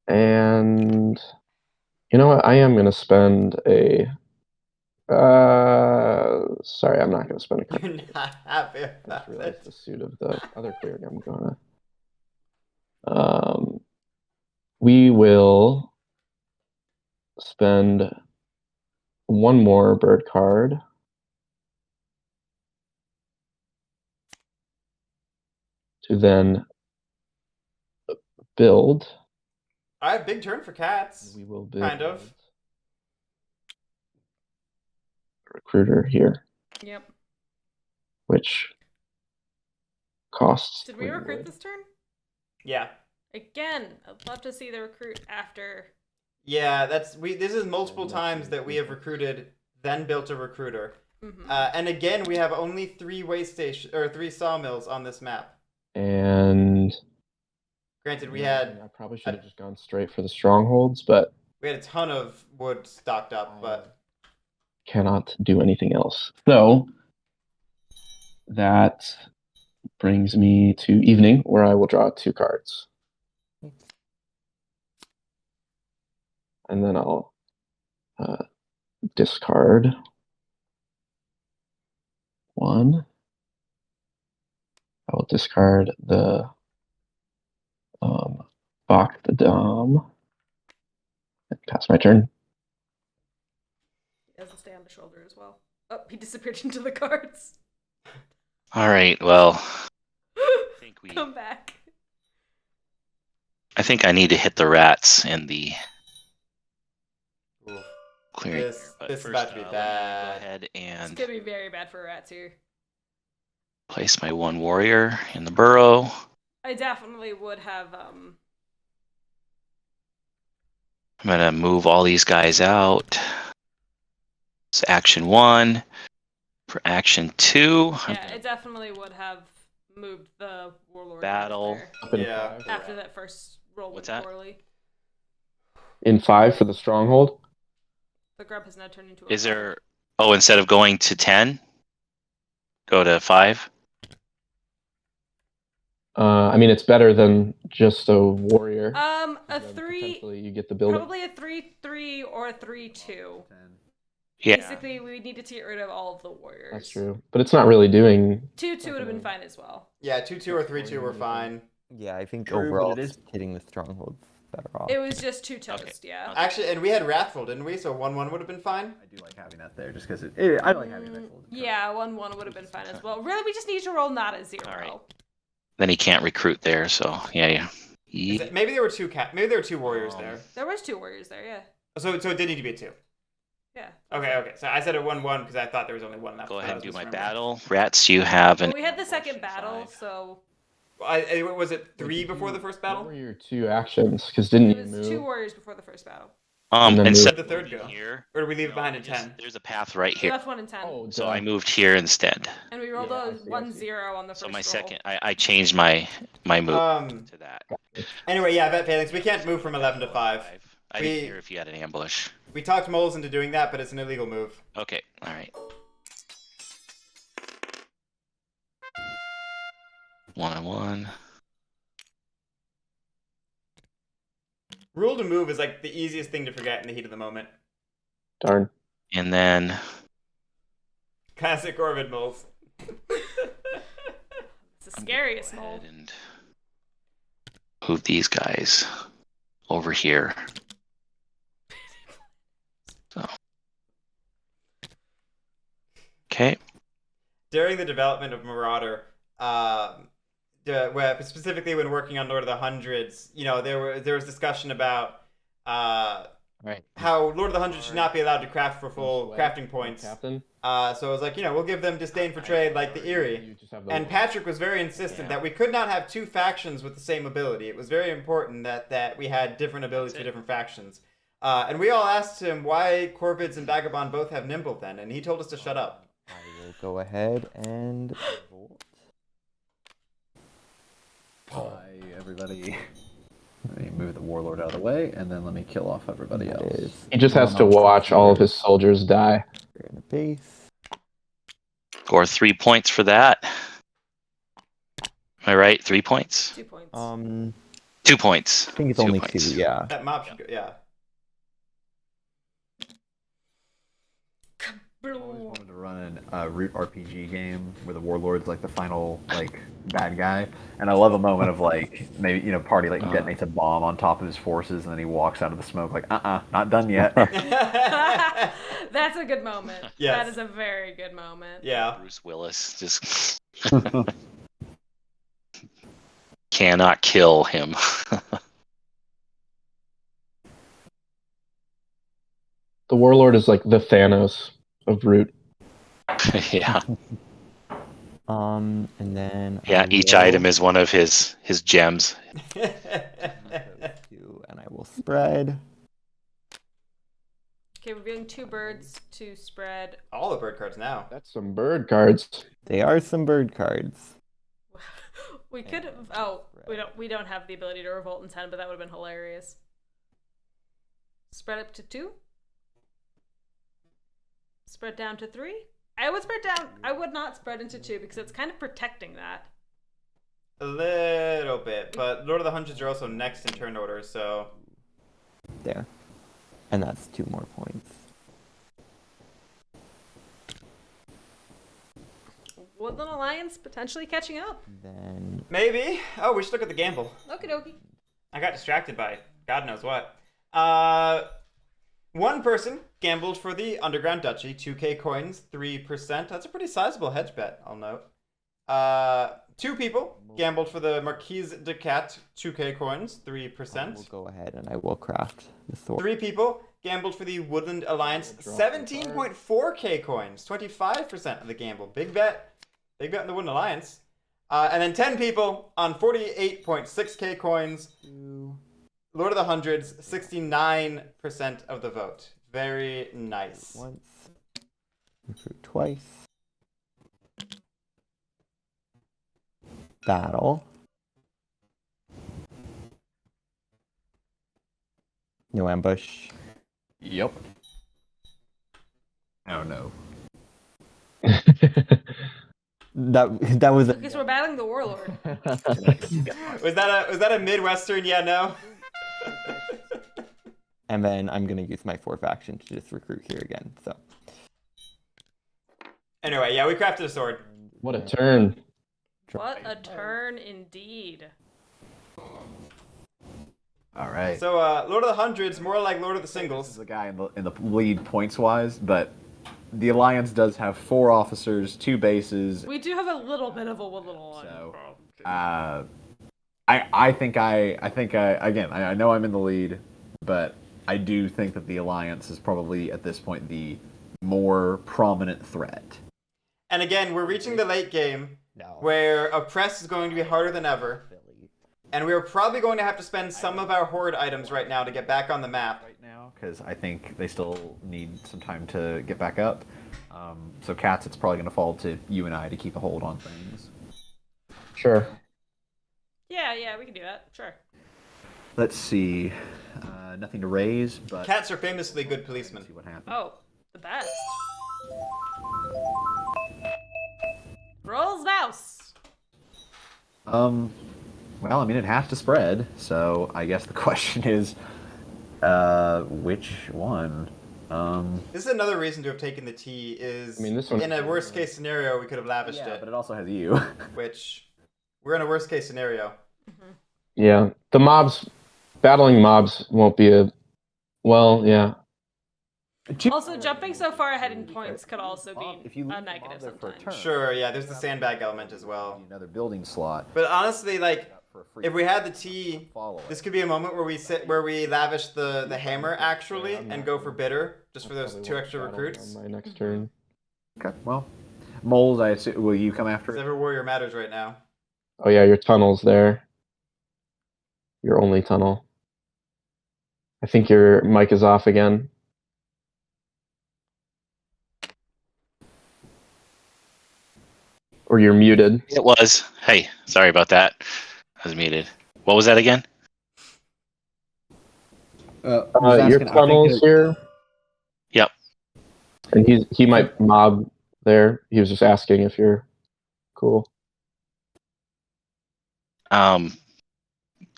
And you know what? I am going to spend a. Sorry, I'm not going to spend a card. You're not happy I just about realized it. the suit of the other cleric I'm gonna. We will spend 1 more bird card to then build All right, big turn for cats. We will build Kind of. a recruiter here, Yep. which costs. Did we 3 recruit wood. this turn? Yeah. Again, I'd love to see the recruit after. Yeah, this is multiple times that we have recruited, then built a recruiter. Mm-hmm. And again, we have only 3 way station or 3 sawmills on this map. And Granted, we yeah, had I probably should have just gone straight for the strongholds, but a ton of wood stocked up, but cannot do anything else. So that brings me to evening, where I will draw 2 cards. And then I'll discard 1. I will discard the Bach the Dom. And pass my turn. He doesn't stay on the shoulder as well. Oh, he disappeared into the cards. All right. Well, Come back. I think I need to hit the rats in the Oof. clearing. This- here, but this is first, about to be let me bad. Go ahead It's and gonna be very bad for rats here. place my 1 warrior in the burrow. I definitely would have. I'm gonna move all these guys out. It's action 1. For action 2, Yeah, it definitely would have moved the warlord. Battle. there Up in Yeah. 5. after that first roll What's went that? poorly. In 5 for the stronghold. The grub has now turned into a. is there? Oh, instead of going to 10, go to 5. I mean, it's better than just a warrior. A Then 3, potentially you get the building. probably a 3/3 or a 3/2. Yeah. Basically, we needed to get rid of all of the warriors. That's true, but it's not really doing. 2/2 would have been fine as well. Yeah, 2-2 or 3-2 were fine. Yeah, I think True, but overall it is- hitting the strongholds better off. It was just 2 toast, Okay. yeah. Actually, and we had Wrathful, didn't we? So 1-1 would have been fine. I do like having that there, just because I like having that. Yeah, 1/1 would have been fine as well. Really, we just need to roll not a 0. All right. Then he can't recruit there, so yeah. Maybe there were 2 maybe there were 2 warriors there. There was 2 warriors there, yeah. So it did need to be a 2. Yeah. Okay. So I said a 1-1 because I thought there was only 1 left. Go I ahead and was do my misremembering. battle. Rats, you have an. Well, we had the second ambush battle, at 5. so Was it 3 before the first What battle? were your 2 actions? Because didn't it you was move? 2 warriors before the first battle. And then Instead move- of Where'd the third moving go? here, Or did we leave it no, behind we in just- 10? There's a path right We here, left 1 in 10. Oh, so duh. I moved here instead. And we rolled Yeah, I a see, I 1-0 on the first So my roll. second, I changed my move to that. Anyway, yeah, vet failings. We can't move from 11 to 5. I didn't hear if you had an ambush. We talked moles into doing that, but it's an illegal move. Okay, all right. 1-1. Rule to move is like the easiest thing to forget in the heat of the moment. Darn. And then Classic Orvid moles. It's the scariest go mole. ahead and move these guys over here. So. Okay. During the development of Marauder, specifically when working on Lord of the Hundreds, there was discussion about Right. how Lord of the Hundreds should not be allowed to craft for full crafting points. Captain. So it was like, we'll give them disdain for trade like the Eerie. You just have the And Patrick was very insistent that we could not have 2 factions with the same ability. It was very important that we had different abilities for different factions. And we all asked him why Corvids and Vagabond both have Nimble then, and he told us to shut up. I will go ahead and vote. Hi, everybody. Let me move the warlord out of the way, and then let me kill off everybody That else. is He just has to watch all of his soldiers die. in a base. Score 3 points for that. Am I right? 3 points? 2 points. 2 points. I think it's 2 only points. 2. Yeah. That mob should go, yeah. I always wanted to run a root RPG game where the warlord's like the final bad guy, and I love a moment of maybe party detonates a bomb on top of his forces, and then he walks out of the smoke not done yet. That's a good moment. Yes. That is a very good moment. Yeah. Bruce Willis just cannot kill him. The Warlord is like the Thanos of Root. Yeah. And then Yeah, I each will item is one of his gems. those two, and I will spread. Okay, we're doing 2 birds to spread. All the bird cards now. That's some bird cards. They are some bird cards. We could have. Oh, we don't have the ability to revolt in 10, but that would have been hilarious. Spread up to 2. Spread down to 3. I would spread down. I would not spread into 2 because it's kind of protecting that. A little bit, but Lord of the Hundreds are also next in turn order, so. There. And that's 2 more points. Woodland Alliance potentially catching up. Then Maybe. Oh, we should look at the gamble. Okie dokie. I got distracted by God knows what. One person gambled for the Underground Duchy, 2k coins, 3%. That's a pretty sizable hedge bet, I'll note. 2 people gambled for the Marquise DeCante, 2k coins, 3%. I will go ahead and I will craft the sword. 3 people gambled for the Woodland Alliance, 17.4k coins, 25% of the gamble. Big bet. Big bet in the Woodland Alliance. And then 10 people on 48.6k coins. Lord of the Hundreds, 69% of the vote. Very nice. Once. Recruit twice. Battle. No ambush. Yep. Oh no. That was Okay, so we're battling the Warlord. Was that a Midwestern yeah no? and then I'm gonna use my 4th action to just recruit here again. So Anyway, yeah, we crafted a sword. What a turn. What a turn indeed. All right. So Lord of the Hundreds, more like Lord of the This is Singles. the guy in the lead points wise, but the Alliance does have 4 officers, 2 bases. We do have a little bit of a Woodland Alliance. So, I think I know I'm in the lead, but I do think that the Alliance is probably at this point the more prominent threat. And again, we're reaching the late game where a press is going to be harder than ever. And we're probably going to have to spend some of our horde items right now to get back on the map. Right now, because I think they still need some time to get back up. So Cats, it's probably going to fall to you and I to keep a hold on things. Sure. Yeah, we can do that. Sure. Let's see. Nothing to raise, but Cats are famously good policemen. see what happens. Oh, the best. Rolls mouse. Well, I mean, it has to spread, so I guess the question is, which one? This is another reason to have taken the T is, I mean, this one- in a worst case scenario, we could have lavished Yeah, it. but it also has you. Which, we're in a worst case scenario. Yeah. The mobs, battling mobs won't be a. Well, yeah. Also, jumping so far ahead in points could also be If you leave a the negative mob there for a sometimes. turn, Sure, yeah, there's the sandbag element as well. another building slot. But honestly, like, For a free if we had the T, follow this could be a moment where we lavish the hammer actually and go for bitter just for those 2 extra recruits. On my next turn. Okay, well, moles. I assume, will you come after Because it? every warrior matters right now. Oh yeah, your tunnel's there. Your only tunnel. I think your mic is off again. Or you're muted. It was. Hey, sorry about that. I was muted. What was that again? Your tunnel's here. Yep. And he might mob there. He was just asking if you're cool.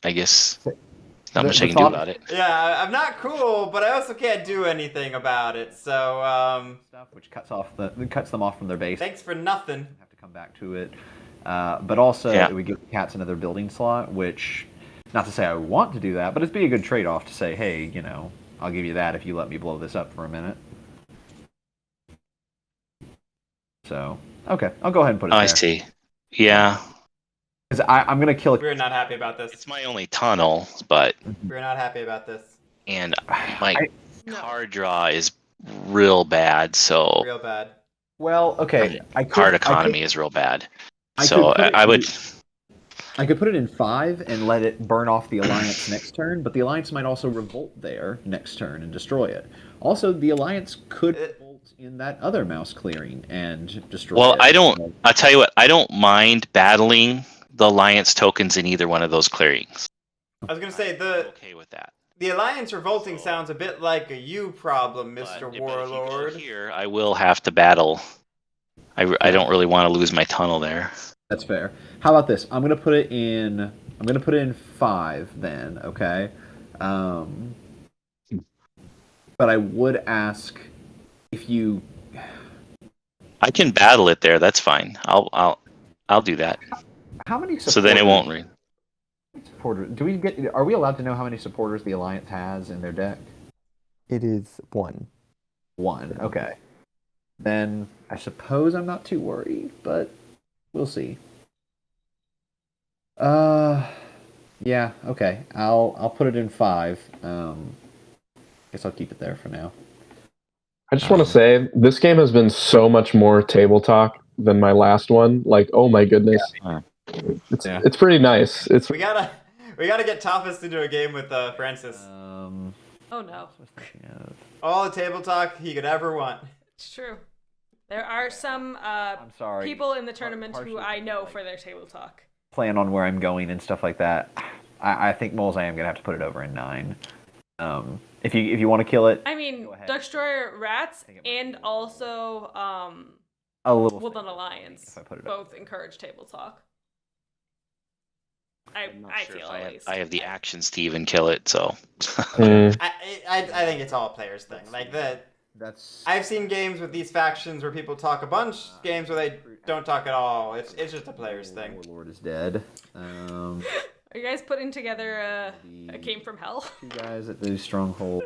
I guess not much I can do about it. Yeah, I'm not cool, but I also can't do anything about it. So, Stuff which cuts them off from their base. thanks for nothing. Have to come back to it. But also, Yeah. we give Cats another building slot, which, not to say I want to do that, but it'd be a good trade-off to say, hey, you know, I'll give you that if you let me blow this up for a minute. So, okay, I'll go ahead and put it Oh, there. I see. Yeah, Because I'm going to kill it. We're not happy about this. it's my only tunnel, but We're not happy about this. and my card draw is real bad. So Real bad. Well, okay. card economy is real bad. I So could put it I would. I could put it in 5 and let it burn off the Alliance next turn, but the Alliance might also revolt there next turn and destroy it. Also, the Alliance could revolt in that other mouse clearing and destroy Well, it. I'll tell you what. I don't mind battling the Alliance tokens in either one of those clearings. I was gonna say I'm okay with that. the Alliance revolting sounds a bit like a you problem, Mr. But Warlord. if you go here, I will have to battle. I don't really want to lose my tunnel there. That's fair. How about this? I'm gonna put it in 5 then, okay? But I would ask if you. I can battle it there. That's fine. I'll do that. How many? So then it won't read. Supporters? Do we get? Are we allowed to know how many supporters the Alliance has in their deck? It is 1. 1. Okay. Then I suppose I'm not too worried, but we'll see. Yeah. Okay. I'll put it in 5. Guess I'll keep it there for now. I just want to say this game has been so much more table talk than my last one. Like, oh my goodness, it's pretty nice. It's We gotta get Tophest into a game with Francis. Oh no. All the table talk he could ever want. It's true. There are some I'm sorry. people in the tournament who I know for their table talk. Plan on where I'm going and stuff like that. I think Moles, I am gonna have to put it over in 9. If you want to kill it, I mean, Destroyer Rats and also a little Woodland Alliance if I put it both encourage table talk. I feel at least. I have the actions to even kill it, so. I think it's all a players thing. Like that. That's. I've seen games with these factions where people talk a bunch. Games where they don't talk at all. It's just a players thing. Warlord is dead. Are you guys putting together a game from hell? 2 guys at the stronghold.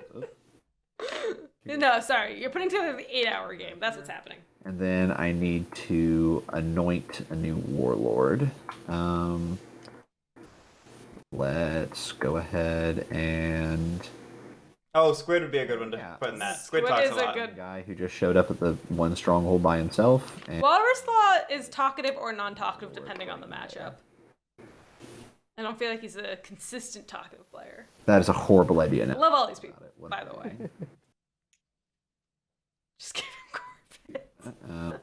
No, sorry. You're putting together the 8-hour game. That's what's happening. And then I need to anoint a new warlord. Let's go ahead and. Oh, Squid would be a good one to put in that. Squid talks is a lot. good Guy who just showed up at the one stronghold by himself. And Walrus Law is talkative or non-talkative depending on the matchup. I don't feel like he's a consistent talkative player. that is a horrible idea. I Now. love all these people, by the way. Just give him Corvette.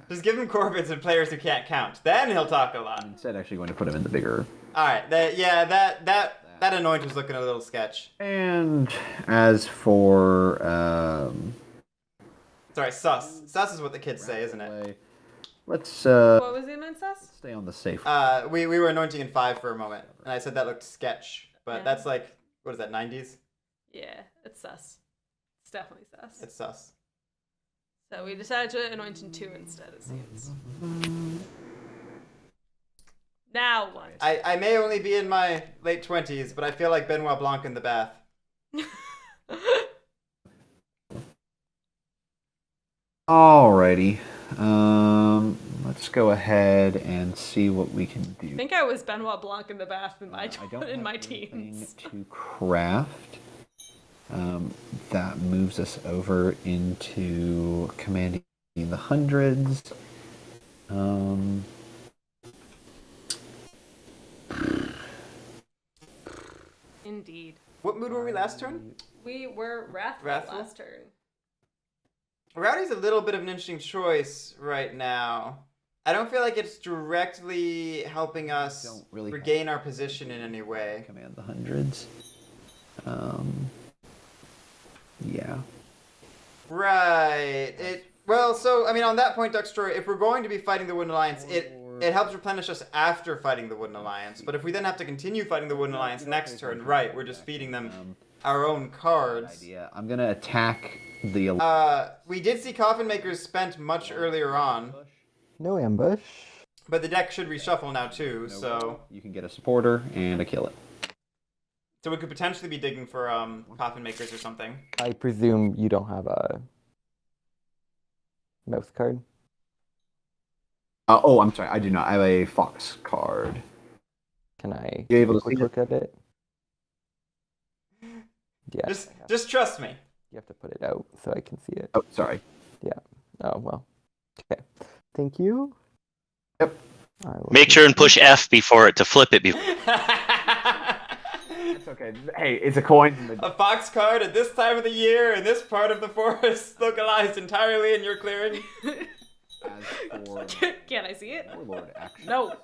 Just give him Corvids and players who can't count. Then he'll talk a lot. Instead, actually going to put him in the bigger. All right. That anoint was looking a little sketch. And as for Sorry, sus. Sus is what the kids say, isn't it? let's What was the amount sus? stay on the safe. We were anointing in 5 for a moment, and I said that looked sketch, but Yeah. that's like, what is that, 90s? Yeah, it's sus. It's definitely sus. It's sus. So we decided to anoint in 2 instead, it seems. Now what? I may only be in my late 20s, but I feel like Benoit Blanc in the bath. Alrighty. Let's go ahead and see what we can do. I think I was Benoit Blanc in the bath in my I don't in my have anything teens. to craft. That moves us over into commanding the hundreds. Indeed. What mood were we last turn? We were wrathful Wrathful? last turn. Rowdy's a little bit of an interesting choice right now. I don't feel like it's directly helping us Don't really regain our position in any way. Command the hundreds. Yeah. Right. So I mean, on that point, Duckstory, if we're going to be fighting the Wooden Alliance, it helps replenish us after fighting the Wooden Alliance. But if we then have to continue fighting the Wooden Alliance next turn, right, we're just feeding them our own cards. Idea. I'm gonna attack the. We did see Coffin Makers spent much earlier on, No ambush. but the deck should reshuffle now too. So You can get a supporter and a kill it. we could potentially be digging for Coffin Makers or something. I presume you don't have a mouse card. Oh, I'm sorry. I do not. I have a fox card. Can I You able to quick see look at it? Yes. Just trust me. You have to put it out so I can see it. Oh, sorry. Oh, well. Okay. Thank you. Yep. I will Make take sure and it. push F before it to flip it. It's okay. Hey, it's a coin. A fox card at this time of the year in this part of the forest, localized entirely in your clearing. As for Can I see it? Warlord action. No.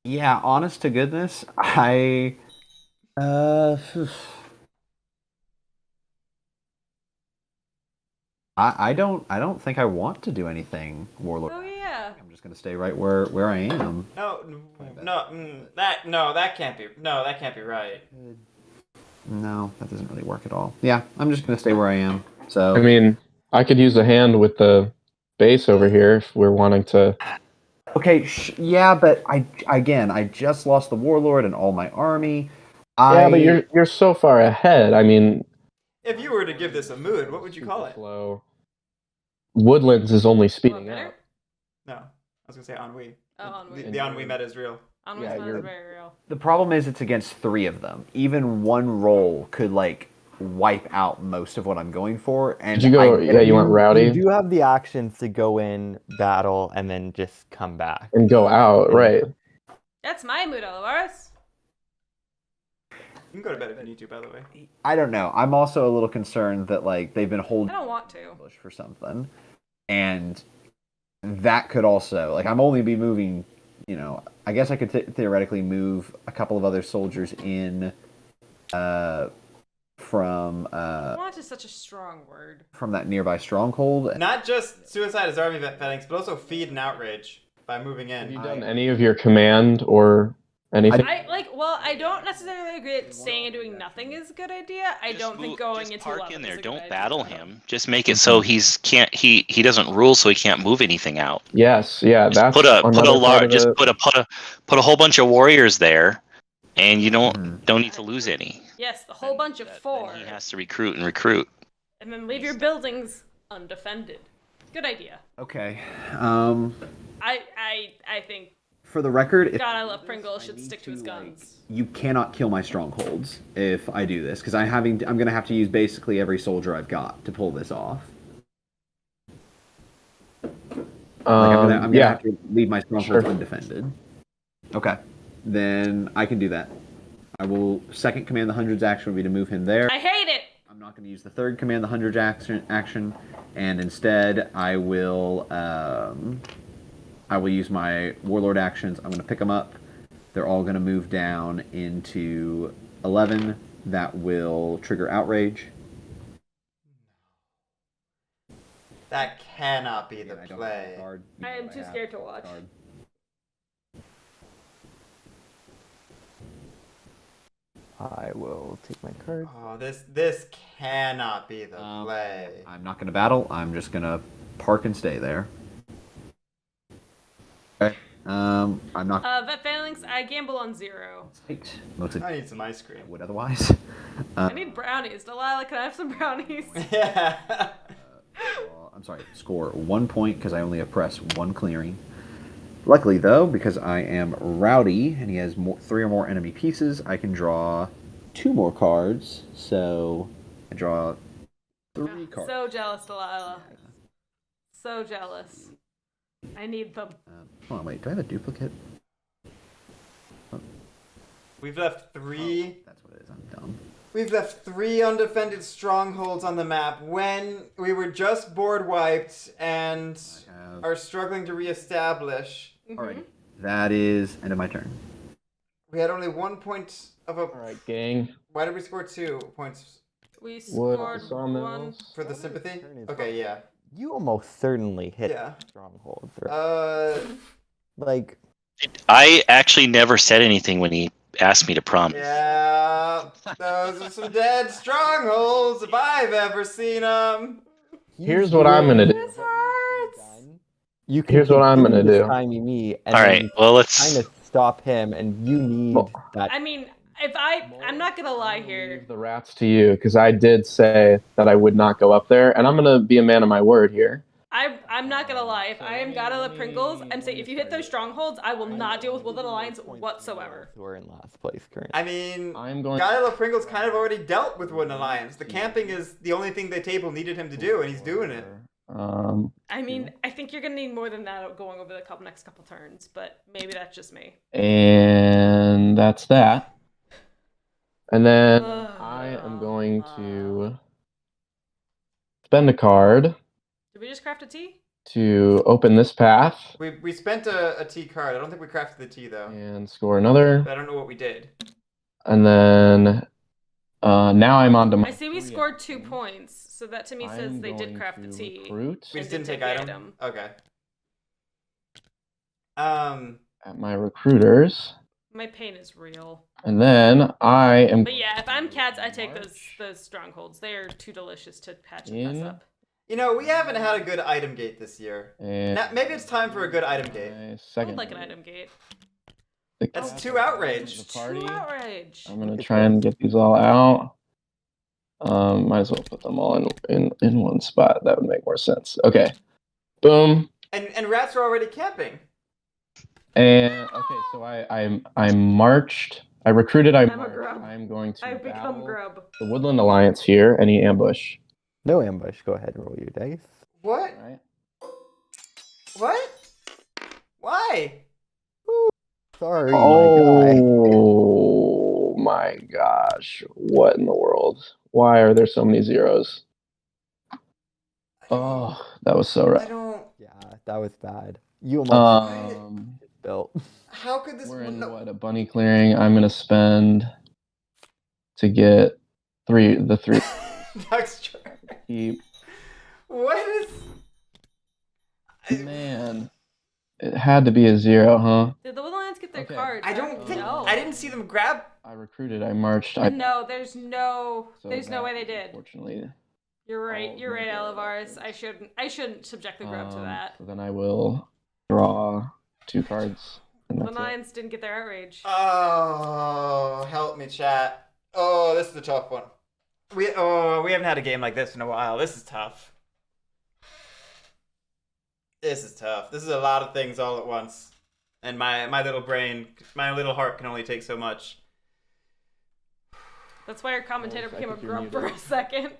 Yeah, honest to goodness, I don't think I want to do anything, Warlord. Oh yeah. I'm just gonna stay right where I am. That can't be right. No, that doesn't really work at all. Yeah, I'm just gonna stay where I am. So I mean, I could use a hand with the base over here if we're wanting to. okay, yeah, but I just lost the Warlord and all my army. Yeah, but you're so far ahead. I mean, If you were to give this a mood, what would you call it? slow. Woodlands is only speeding better? up. No, I was gonna say ennui. Oh, ennui. The ennui meta is real. Ennui's Yeah, not you're- very real. The problem is it's against 3 of them. Even one roll could like wipe out most of what I'm going for. And Did you go? Yeah, you went rowdy You do have the actions to go in, battle, and then just come back. and go out, right? That's my mood, Olivares. You can go to bed if you need to, by the way. I don't know. I'm also a little concerned that like they've been I holding don't want to. ambush for something, and that could also like I'm only be moving. You know, I guess I could theoretically move a couple of other soldiers in from Want is such a strong word. that nearby stronghold. Not just suicide as army vetting, but also feed and outrage by moving Have you in. done any of your command or anything? I don't necessarily agree that staying and doing nothing is a good idea. I don't think going just into park 11 in is there. a good Don't idea. battle him. Just make it so he doesn't rule, so he can't move anything out. Yes, yeah, that's Put a another part of just it. put a whole bunch of warriors there, and you Mhm. don't need to lose any. Yes, the whole bunch of Then 4. he has to recruit and recruit. And then leave your buildings undefended. Good idea. Okay. I think For the record, if God I Love Pringles should need stick to his like, guns. you cannot kill my strongholds if I do this, because I'm going to have to use basically every soldier I've got to pull this off. I'm gonna Yeah, have to leave my strongholds Sure. undefended. Okay, then I can do that. I will second command the hundreds action would be to move him there. I hate it! I'm not going to use the third command the hundreds action, and instead I will use my warlord actions. I'm going to pick them up. They're all going to move down into 11. That will trigger outrage. That cannot be the I don't have a play. card. I am too scared to watch. Card. I will take my card. Oh, this cannot be the play. I'm not going to battle. I'm just going to park and stay there. Okay. I'm not. Vet Phalanx, I gamble on 0. Mostly I need some ice cream. would otherwise. I need brownies. Delilah, can I have some brownies? Yeah. I'm sorry. Score 1 point because I only have press 1 clearing. Luckily, though, because I am rowdy and he has 3 or more enemy pieces, I can draw 2 more cards. So I draw 3 cards. So jealous, Delilah. So jealous. I need them. Hold on, wait. Do I have a duplicate? We've left Oh, 3. that's what it is. I'm dumb. We've left 3 undefended strongholds on the map when we were just board wiped and are struggling to reestablish. Alrighty. That is end of my turn. We had only 1 point of a. All right, gang. Why did we score 2 points We Wood scored 1. sawmills. for the sympathy? turn is- Okay, yeah. You almost certainly hit Yeah. strongholds. Right? Like, I actually never said anything when he asked me to promise. Yeah, those are some dead strongholds if I've ever seen them. Here's what I'm gonna do. This hurts! You can Here's what I'm gonna continue do. this timing me, and All then right. you Well, let's. kind of stop him, and you need Well, that. I mean, I'm not gonna lie here. Leave the rats to you because I did say that I would not go up there, and I'm gonna be a man of my word here. I I'm not gonna lie. If I am God I Love Pringles, I'm saying if you hit those strongholds, I will not deal with Woodland Alliance whatsoever. Who are in last place currently? I mean, I'm going. God I Love Pringles kind of already dealt with Wooden Alliance. The camping is the only thing the table needed him to do, and he's doing it. I mean, I think you're gonna need more than that going over the next couple turns, but maybe that's just me. And that's that. And then I am going to spend a card Did we just craft a T? to open this path We spent a T card. I don't think we crafted the T though. and score another. But I don't know what we did. And then now I'm on to my. I see we scored 2 points, so that to me says I'm they did going craft the to T. recruit We just did didn't take take the item. item. Okay. at my recruiters. My pain is real. And then I am. But yeah, if I'm cats, I take those strongholds. They are too delicious to patch and mess up. You know, we haven't had a good item gate this year. And Now, maybe it's time for a good item gate. my I would second. like an item gate. That's 2 outrage. The party. 2 outrage. I'm gonna try and get these all out. Might as well put them all in one spot. That would make more sense. Okay. Boom. And rats are already camping. And okay, so I marched. I recruited. I I'm a marched. grub. I'm going to I've become battle grub. the Woodland Alliance here. Any ambush? No ambush. Go ahead and roll your dice. What? All right. What? Why? Sorry, my guy. Oh my gosh! What in the world? Why are there so many zeros? Oh, that was so I rough. don't. Yeah, that was bad. You almost built. How could this? We're in no- what, a bunny clearing? I'm gonna spend to get the three. Duck's Keep. What is? Man, it had to be a 0, huh? Did the Woodlands get their Okay. cards? I don't think. No. I didn't see them grab. I recruited. I marched. No, there's no So way that, they did. Unfortunately. You're right. all You're right, of my Alavaris. I shouldn't subject the grub to that. So then I will draw 2 cards. And The that's it. Lions didn't get their outrage. Oh, help me, chat. Oh, this is a tough one. We haven't had a game like this in a while. This is tough. This is tough. This is a lot of things all at once, and my little brain, my little heart can only take so much. That's why our commentator Oh, I became a think you're grub for a muted. second.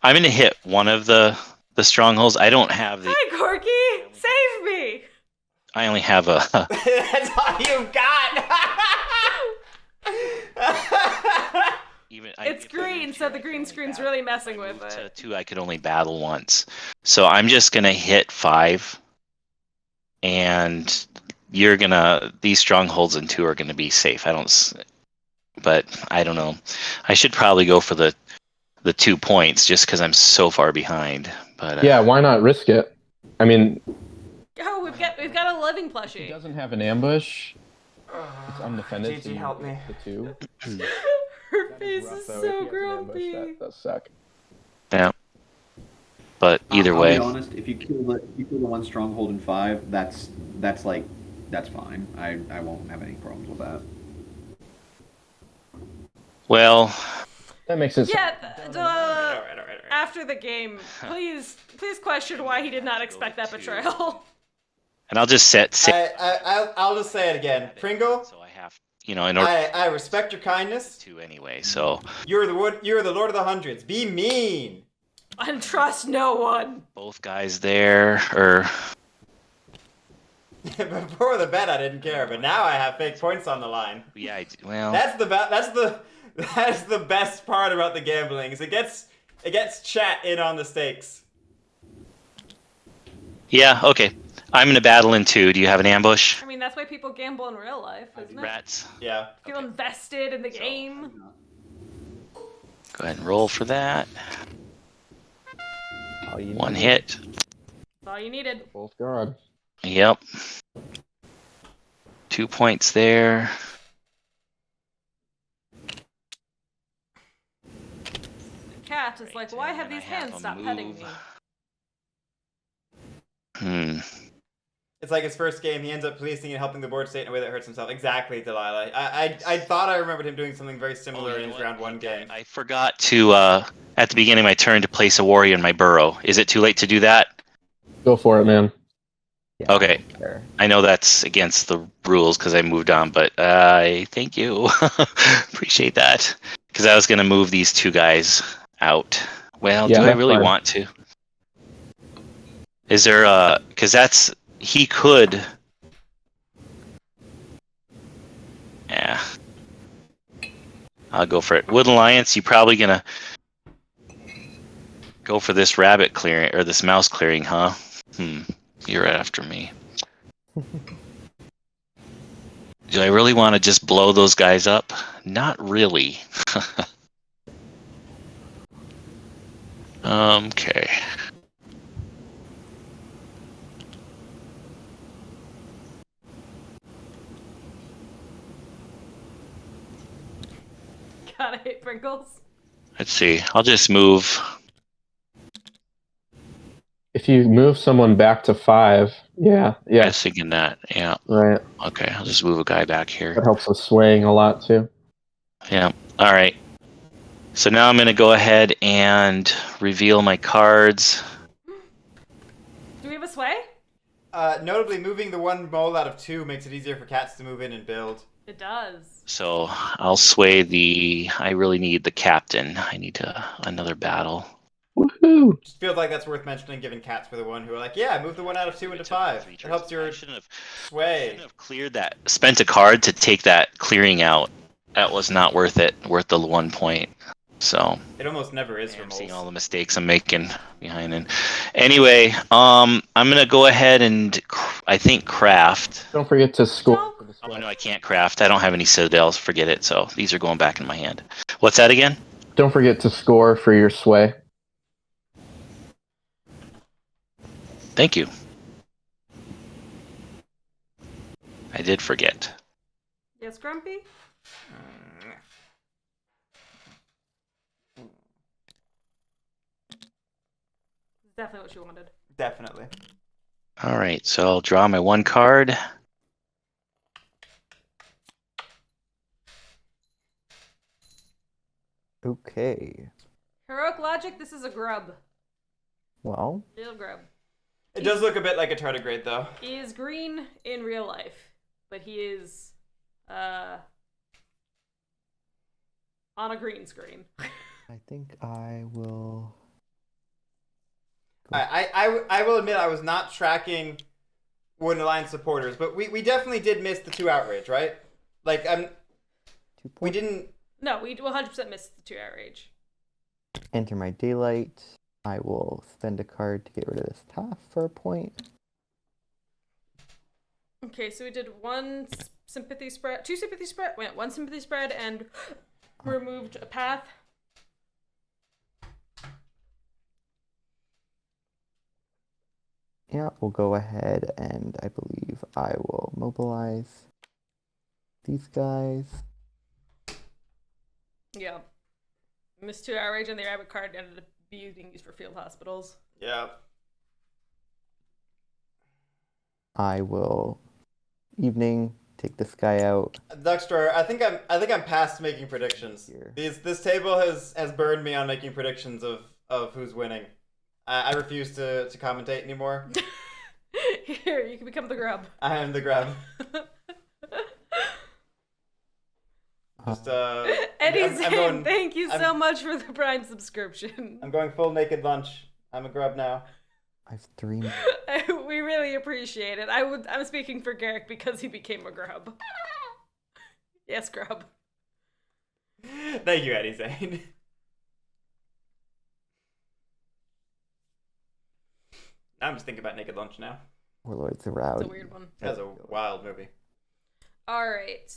I'm gonna hit one of the strongholds. I don't have the. Hi, Corky! Save me! I only have a. That's all you got. It's green, so the green screen's really messing with To it. 2, I could only battle once, so I'm just gonna hit 5, and these strongholds in 2 are gonna be safe. But I don't know. I should probably go for the 2 points just because I'm so far behind. But Yeah, why not risk it? I mean, Oh, we've got a living he plushie. doesn't have an ambush. It's undefended. GG, so you help get me. The 2. Her That face rough, is though. If so he has an ambush, grumpy. That does suck. but either I'll way, be honest. If you kill the one stronghold in 5, that's fine. I won't have any problems with that. well, That makes it. Yeah, all right. after the game, please question why he did not expect that betrayal. and I'll just set 6. I'll just say it again, Pringle. So I have, in order I respect your kindness. to anyway. So You're the Lord of the Hundreds. Be mean. And trust no one. both guys there, or Before the bet, I didn't care, but now I have fake points on the line. yeah, well, That's the best part about the gambling is it gets chat in on the stakes. yeah, okay. I'm gonna battle in 2. Do you have an ambush? I mean, that's why people gamble in real life, isn't it? Rats. Yeah. Feel invested in the game. Go ahead and roll for that. Oh, you 1 need- hit. That's all you needed. Both guard. Yep. 2 points there. Cat is like, why have and these I have hands a stopped petting me? move. It's like his first game. He ends up policing and helping the board state in a way that hurts himself. Exactly, Delilah. I thought I remembered him doing something very similar in his round 1 game. I forgot to, at the beginning of my turn, to place a warrior in my burrow. Is it too late to do that? Go for it, man. Yeah, Okay. sure. I know that's against the rules because I moved on, but I thank you. Appreciate that. Because I was going to move these two guys out. Well, Yeah, do I that's really fine. want to? Is there a... Because that's... He could... Yeah. I'll go for it. Wood Alliance, you probably going to go for this rabbit clearing, or this mouse clearing, huh? You're after me. Do I really want to just blow those guys up? Not really. Okay. God I hate Pringles. Let's see. I'll just move. If you move someone back to 5, I yeah, was thinking that. Yeah. right. Okay. I'll just move a guy back That here. helps with swaying a lot too. Yeah. All right. So now I'm going to go ahead and reveal my cards. Do we have a sway? Notably, moving the one mole out of 2 makes it easier for cats to move in and build. It does. So I'll sway the... I really need the captain. I need another battle. Woohoo! Just feels like that's worth mentioning, given cats were the one who are like, yeah, move the one out of 2 into 5. It helps your I shouldn't sway. have cleared that. Spent a card to take that clearing out. That was not worth it. Worth the 1 point. So It almost never is for I'm seeing all moles. the mistakes I'm making behind it. Anyway, I'm gonna go ahead and I think craft. Don't forget to score. Don't- for the Oh sway. no, I can't craft. I don't have any citadels. Forget it. So these are going back in my hand. What's that again? Don't forget to score for your sway. Thank you. I did forget. Yes, Grumpy? Definitely what you wanted. Definitely. All right, so I'll draw my 1 card. Okay. Heroic Logic, this is a grub. Well, Little grub. It does look a bit like a tardigrade, though. He is green in real life, but he is on a green screen. I think I will. I will admit I was not tracking Wooden Alliance supporters, but we definitely did miss the 2 outrage, right? Like, 2 we points. didn't... No, we 100% missed the 2 outrage. Enter my daylight. I will spend a card to get rid of this Toph for a point. Okay, so we did 1 sympathy spread, 2 sympathy spread, wait, 1 sympathy spread, and removed a path. Yeah, we'll go ahead and I believe I will mobilize these guys. Yeah. Missed 2 outrage, and the rabbit card ended up being used for field hospitals. Yeah. I will evening take this guy out. Duckstar, I think I'm past making predictions. Here. This table has burned me on making predictions of who's winning. I refuse to commentate anymore. Here, you can become the grub. I am the grab. Just Eddie I'm Zane, going- thank you I'm- so much for the Prime subscription. I'm going full naked lunch. I'm a grub now. I have 3. We really appreciate it. I'm speaking for Guerric because he became a grub. Yes, grub. Thank you, Eddie Zane. I'm just thinking about naked lunch now. Warlords around. It's a weird one. That's a wild movie. All right.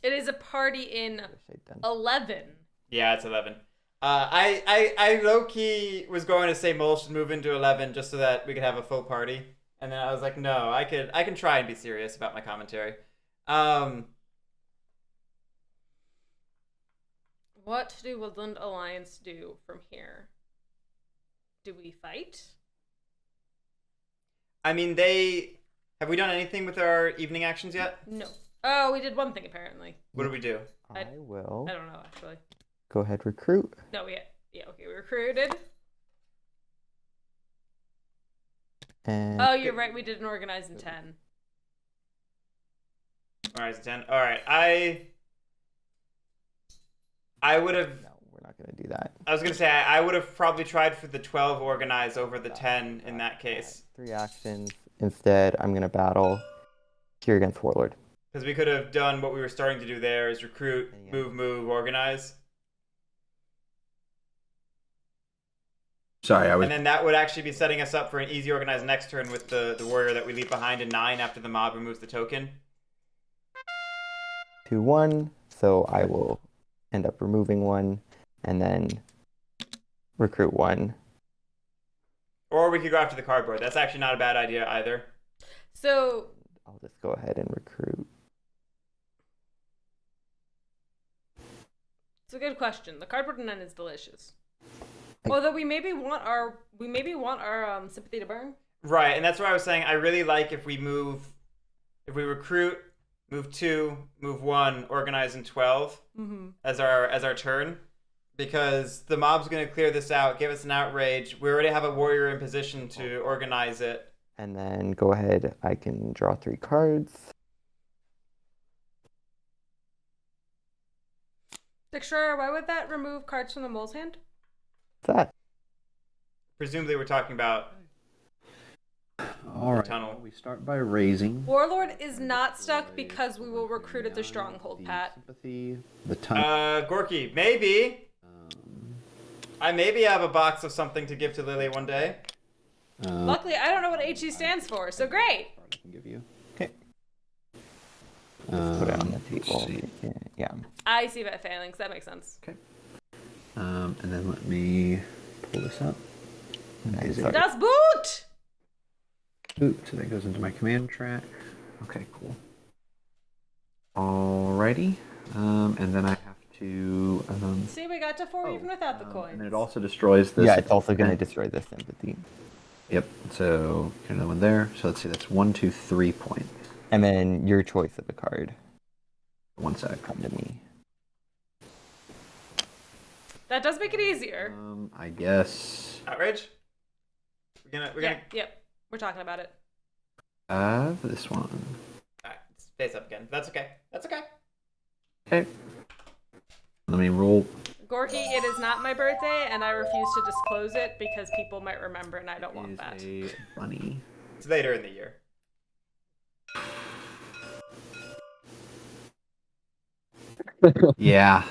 It is a party in Wish I'd done. 11. Yeah, it's 11. I low key was going to say Mole should move into 11 just so that we could have a full party, and then I was like, no, I can try and be serious about my commentary. What do Woodland Alliance do from here? Do we fight? I mean, have we done anything with our evening actions yet? No. Oh, we did one thing apparently. What do we do? I will I don't know actually. go ahead, recruit. No, we recruited. And Oh, you're right. We did an organize in 10. Organize in 10. All right. I would have. no, we're not going to do that. I was gonna say I would have probably tried for the 12 organize over the 10 in that case. 3 actions. Instead, I'm going to battle here against Warlord. Because we could have done what we were starting to do there: is recruit, move, organize. Sorry, I was. And then that would actually be setting us up for an easy organize next turn with the warrior that we leave behind in 9 after the mob removes the token. 2-1. So I will end up removing 1 and then recruit 1. Or we could go after the cardboard. That's actually not a bad idea either. So I'll just go ahead and recruit. it's a good question. The cardboard in 9 is delicious. Although we maybe want our sympathy to burn. Right, and that's why I was saying I really like if we recruit, move 2, move 1, organize in 12 as our turn, because the mob's gonna clear this out, give us an outrage. We already have a warrior in position to organize it. And then go ahead. I can draw 3 cards. Dexter, why would that remove cards from the mole's hand? What's that? Presumably, we're talking about All right. tunnel. We start by raising. Warlord is not stuck because we will recruit at the stronghold, Pat. Sympathy. The tunnel. Gorky, maybe. I maybe have a box of something to give to Lily one day. Luckily, I don't know what HE stands for, so great. I can give you. Okay. Put it on the table. see. Yeah. I see that failing, so that makes sense. Okay. And then let me pull this up. Nice. Das Boot! Ooh, so that goes into my command track. Okay, cool. Alrighty. And then I have to. See, we got to 4 even without the coins. And then it also destroys this. Yeah, it's also going to destroy the sympathy. Yep. So another one there. So let's see. That's 1, 2, 3 points. And then your choice of a card. 1 sec. Come to me. That does make it easier. I guess. Outrage? We're gonna. Yep. We're talking about it. This one. Alright, face up again. That's okay. That's okay. Okay. Let me roll. Gorky, it is not my birthday, and I refuse to disclose it because people might remember, and I don't want that. A bunny. It's later in the year. Yeah.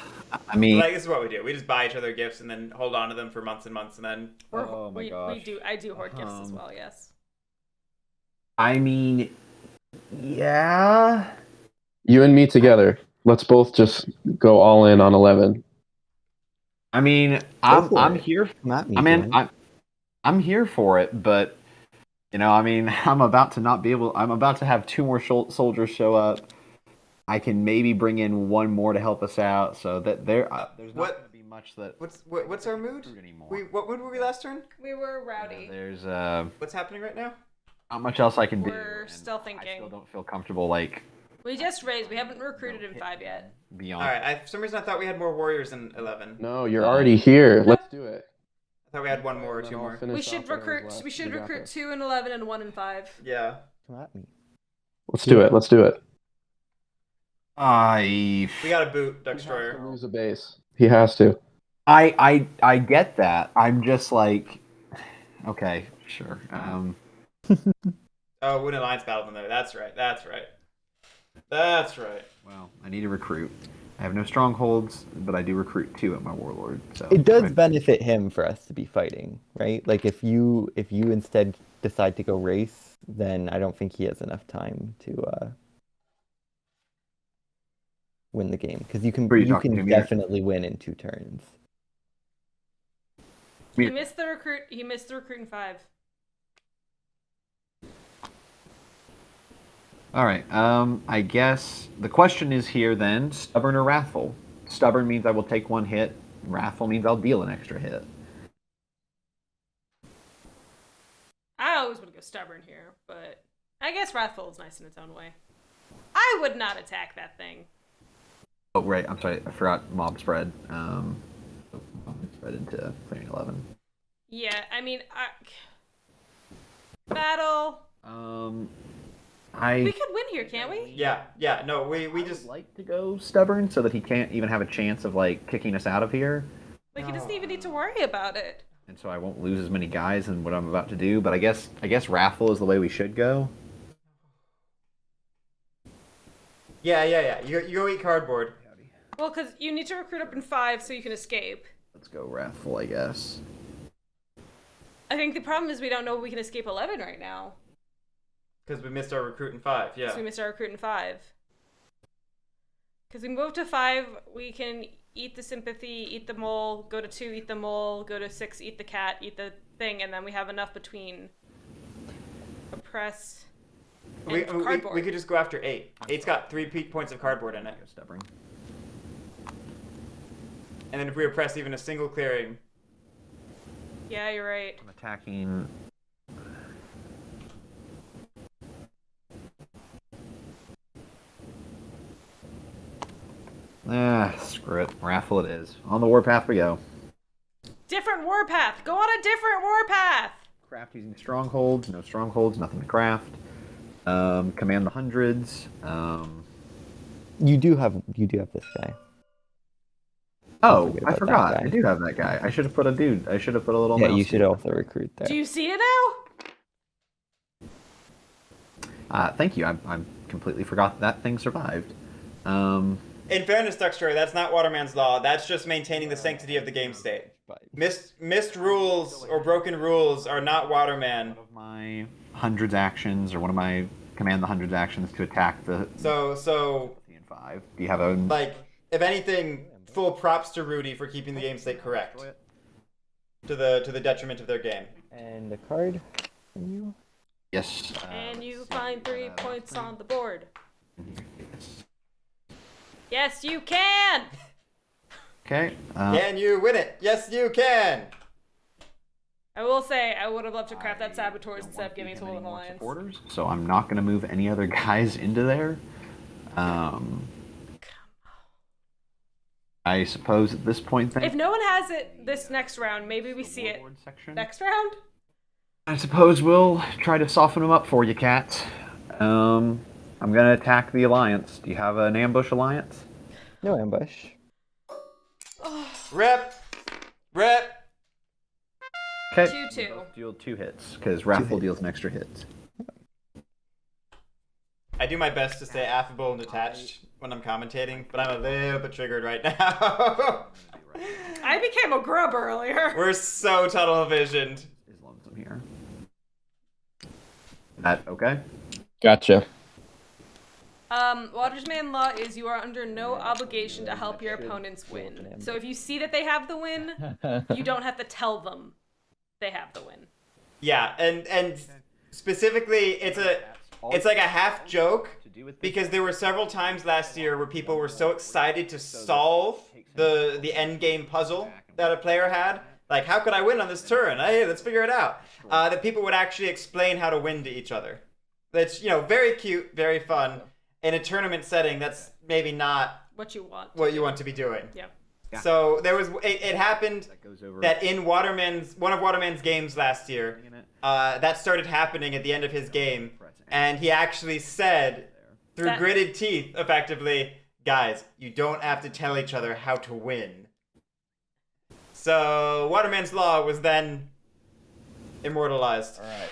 I mean. Like, this is what we do. We just buy each other gifts and then hold on to them for months and months, and then. Oh my gosh. I do hoard gifts as well. Yes. I mean. Yeah. You and me together. Let's both just go all in on 11. I mean, I'm here. Not me. I mean, I'm here for it, but I mean, I'm about to have 2 more soldiers show up. I can maybe bring in 1 more to help us out, so that there's not going to be much that. What's our mood? What mood were we last turn? We were rowdy. There's What's happening right now? not much else I can do. We're and still I thinking. still don't feel comfortable like We just raised. We haven't recruited in 5 yet. beyond. All right. For some reason, I thought we had more warriors in 11. No, you're already here. Let's do it. I thought we had 1 more or 2 more. We should recruit. We should recruit 2 in 11 and 1 in 5. Yeah. Come at me. Let's do it. Let's do it. We got a boot, He has to Destroyer. lose a base. He has to. I get that. I'm just like, okay, sure. Oh, Wounded Alliance battled in there. That's right. That's right. That's right. Well, I need to recruit. I have no strongholds, but I do recruit 2 at my warlord. So It does benefit him for us to be fighting, right? Like if you instead decide to go race, then I don't think he has enough time to win the game, because you can definitely win in 2 turns. He missed the recruit. He missed the recruit in 5. All right. I guess the question is here then: stubborn or wrathful? Stubborn means I will take 1 hit. Wrathful means I'll deal an extra hit. I always would go stubborn here, but I guess wrathful is nice in its own way. I would not attack that thing. Oh, right. I'm sorry. I forgot mob spread. Mob spread into clearing 11. Yeah, I mean, battle. We could win here, can't we? Yeah. No, we I just would like to go stubborn so that he can't even have a chance of like kicking us out of here, Like, he doesn't even need to worry about it. and so I won't lose as many guys in what I'm about to do. But I guess Wrathful is the way we should go. Yeah. You go eat cardboard. Well, because you need to recruit up in 5 so you can escape. Let's go Wrathful, I guess. I think the problem is we don't know if we can escape 11 right now. Because we missed our recruit in 5, yeah. So we missed our recruit in 5. Because we move to 5, we can eat the sympathy, eat the mole, go to 2, eat the mole, go to 6, eat the cat, eat the thing, and then we have enough between oppress and cardboard. We could just go after 8. 8's got 3 peak points of cardboard in it. Go stubborn. And then if we oppress even a single clearing... Yeah, you're right. I'm attacking. Screw it. Wrathful it is. On the warpath we go. Different warpath! Go on a different warpath! Craft using strongholds. No strongholds, nothing to craft. Command the hundreds. You do have this guy. Oh, forget I about forgot. that guy. I do have that guy. I should have put a dude. I should have put a little Yeah, mouse you should dude. also recruit there. Do you see it now? Thank you. I completely forgot that thing survived. In fairness, Duckstory, that's not Waterman's Law. That's just maintaining the sanctity of the game state. Missed rules or broken rules are not Waterman. One of my hundreds actions, or one of my command the hundreds actions to attack the. So. In 5. Do you have a? Like, if anything, full props to Rudy for keeping the game state correct. To the detriment of their game. And a card from you. Yes. And you find 3 points on the board. Yes, you can! Okay. Can you win it? Yes, you can! I will say, I would have loved to craft that Saboteurs instead of giving it to Wolven Alliance. Supporters, so I'm not going to move any other guys into there. I suppose at this point then... If no one has it this next round, maybe we see it next round? I suppose we'll try to soften them up for you, Cat. I'm going to attack the Alliance. Do you have an ambush Alliance? No ambush. Rep! Okay. 2-2. Deal 2 hits, because Wrathful deals an extra hit. I do my best to stay affable and detached when I'm commentating, but I'm a little bit triggered right now. I became a grub earlier. We're so tunnel visioned. Is lonesome here. That okay? Gotcha. Watersman Law is you are under no obligation to help your opponents win. So if you see that they have the win, you don't have to tell them they have the win. Yeah, and specifically, it's like a half joke, because there were several times last year where people were so excited to solve the end game puzzle that a player had. Like, how could I win on this turn? Hey, let's figure it out. That people would actually explain how to win to each other. That's, very cute, very fun. In a tournament setting, that's maybe not what you want to be doing. Yeah. So there was it happened that in one of Waterman's games last year, that started happening at the end of his game, and he actually said through gritted teeth, effectively, guys, you don't have to tell each other how to win. So Waterman's Law was then immortalized. All right.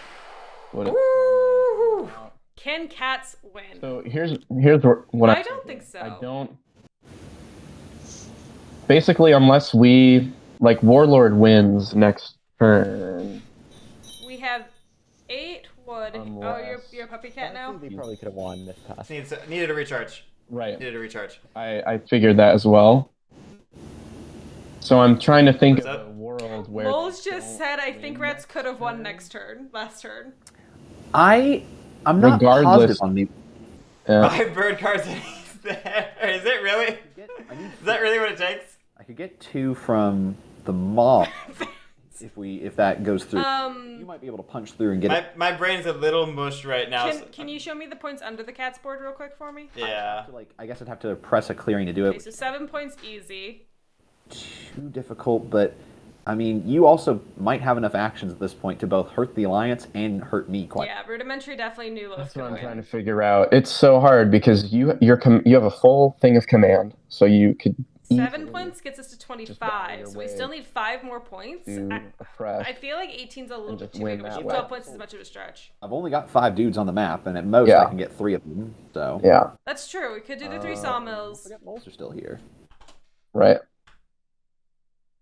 What? Woo! Can cats win? So here's what I don't think so. I don't. Basically, unless we Warlord wins next turn. We have 8 wood. Unless... you're a puppy cat now? They probably could have won this pass. Needed a recharge. Right. Needed a recharge. I figured that as well. So I'm trying to think of a world where. Moles just said, I think Rats could have won last turn. I'm not Regardless, positive on the... 5 bird cards and he's there. Is it really? Is that really what it takes? I could get 2 from the mob. if that goes through. You might be able to punch through and get it. My brain's a little mush right now. Can you show me the points under the cat's board real quick for me? Yeah. I guess I'd have to press a clearing to do it. Okay, so 7 points easy. Too difficult, but I mean, you also might have enough actions at this point to both hurt the Alliance and hurt me quite. Yeah, rudimentary definitely knew That's what I'm trying to figure out. It's so hard because you have a full thing of command, so you could. 7 points gets us to 25, so we still need 5 more points. I feel like 18's a little bit too big. 12 points is much of a stretch. I've only got 5 dudes on the map, and at most I can get 3 of them. So yeah, that's true. We could do the 3 sawmills. I forget moles are still here. Right.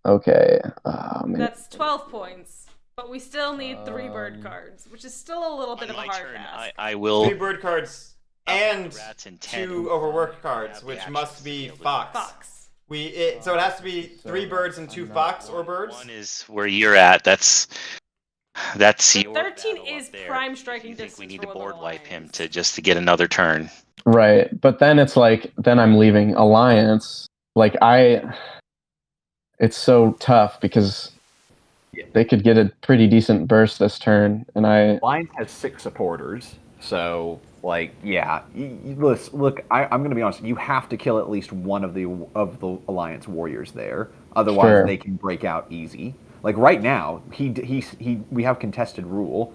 Okay. That's 12 points, but we still need 3 bird cards, which is still a little bit of a hard pass. I will 3 bird cards and 2 overworked cards, which must be fox. So it has to be 3 birds and 2 fox or birds. 1 is where you're at. That's your 13 is prime striking distance. distance. We need to board wipe him to get another turn. Right, but then it's like I'm leaving Alliance. It's so tough because they could get a pretty decent burst this turn, and Alliance has 6 supporters, so yeah. Look, I'm going to be honest. You have to kill at least one of the Alliance warriors there, otherwise they can break out easy. Like right now, we have contested rule.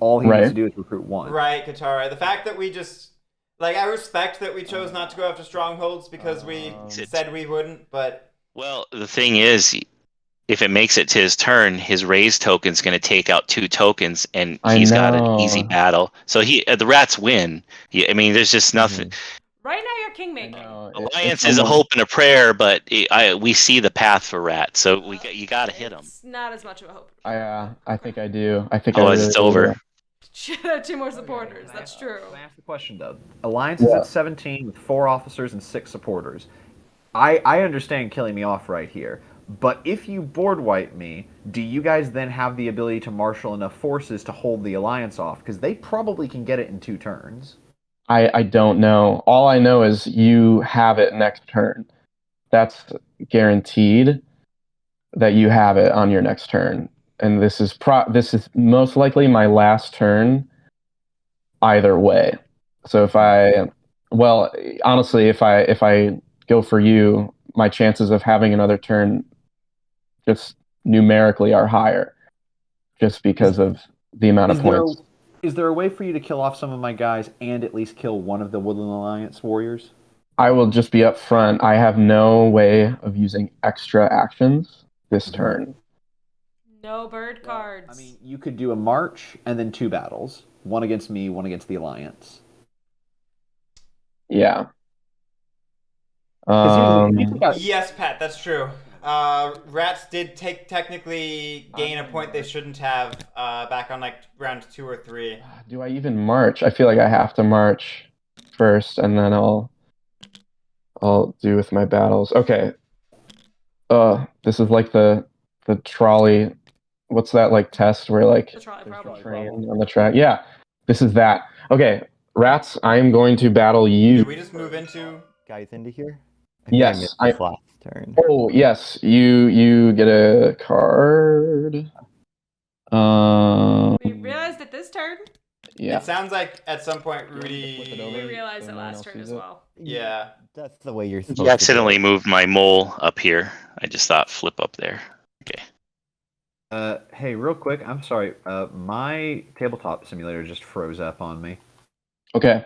All he needs to do is recruit 1. Right, Katara. The fact that we just I respect that we chose not to go after strongholds because we said we wouldn't, but. Well, the thing is, if it makes it to his turn, his raise token's going to take out 2 tokens, and he's got an easy battle. So the rats win. There's just nothing. Right now, you're kingmaking. Alliance is a hope and a prayer, but we see the path for rats, so you got to hit them. It's not as much of a hope. I think I do. I think otherwise it's over. 2 more supporters. That's true. Can I ask the question though? Alliance is at 17 with 4 officers and 6 supporters. I understand killing me off right here, but if you board wipe me, do you guys then have the ability to marshal enough forces to hold the Alliance off? Because they probably can get it in 2 turns. I don't know. All I know is you have it next turn. That's guaranteed that you have it on your next turn. And this is most likely my last turn either way. So honestly, if I go for you, my chances of having another turn just numerically are higher just because of the amount of points. Is there a way for you to kill off some of my guys and at least kill one of the Woodland Alliance warriors? I will just be up front. I have no way of using extra actions this turn. No bird cards. You could do a march and then 2 battles. 1 against me, 1 against the Alliance. Yeah. Yes, Pat, that's true. Rats did technically gain a point they shouldn't have back on round 2 or 3. Do I even march? I feel like I have to march first, and then I'll do with my battles. Okay. This is like the trolley. What's that test where the trolley problem. train on the track? Yeah, this is that. Okay, rats. I am going to battle you. Did we just move into guys into here? Yes, I missed last turn. Oh yes, you get a card. We realized it this turn. Yeah. It sounds like at some point Rudy. We realized it last turn as well. Yeah. That's the way you're supposed You accidentally moved my mole up here. I just thought flip up there. Okay. Hey, real quick, I'm sorry. My tabletop simulator just froze up on me. Okay.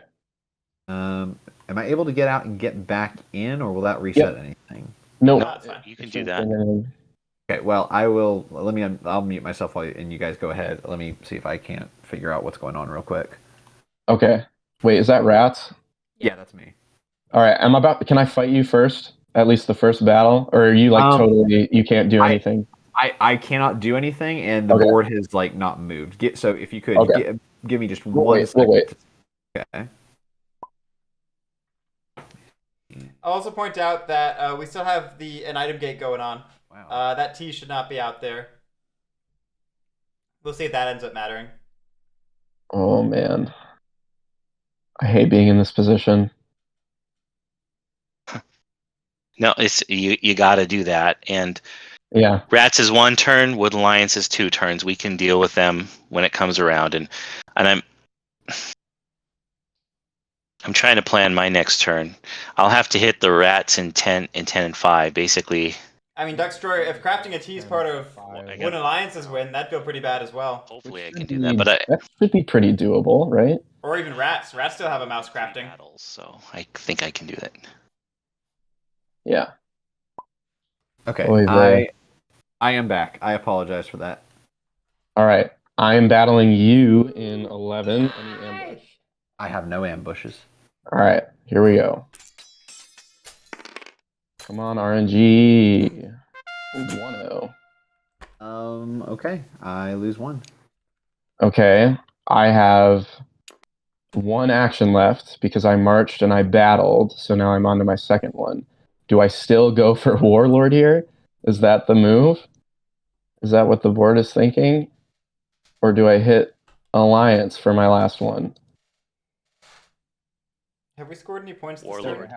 Am I able to get out and get back in, or will that reset anything? No, it's fine. You can do that. Okay, well, I will. I'll mute myself and you guys go ahead. Let me see if I can't figure out what's going on real quick. Okay. Wait, is that rats? Yeah, that's me. All right. Can I fight you first? At least the first battle, or are you totally? You can't do anything. I cannot do anything, and the board has not moved. So if you could give me just 1 second. We'll wait. Okay. I'll also point out that we still have an item gate going on. Wow. That T should not be out there. We'll see if that ends up mattering. Oh man, I hate being in this position. No, it's you got to do that, and Yeah. Rats is 1 turn. Wood Alliance is 2 turns. We can deal with them when it comes around, and I'm trying to plan my next turn. I'll have to hit the rats in 10 and 5. Basically, I mean, Duckstroyer, if crafting a T is part of Wooden Alliance's win, that'd feel pretty bad as well. hopefully I Which can should do that. But that should be pretty doable, right? Or even rats. Rats still have a mouse crafting. battles, so I think I can do that. Yeah. Okay, Oy vey. I am back. I apologize for that. All right. I am battling you in 11. Any ambush? I have no ambushes. All right. Here we go. Come on, RNG. Ooh, 1-0. Okay. I lose 1. Okay. I have 1 action left because I marched and I battled. So now I'm on to my second one. Do I still go for Warlord here? Is that the move? Is that what the board is thinking? Or do I hit Alliance for my last one? Have we scored any points this Warlord. turn?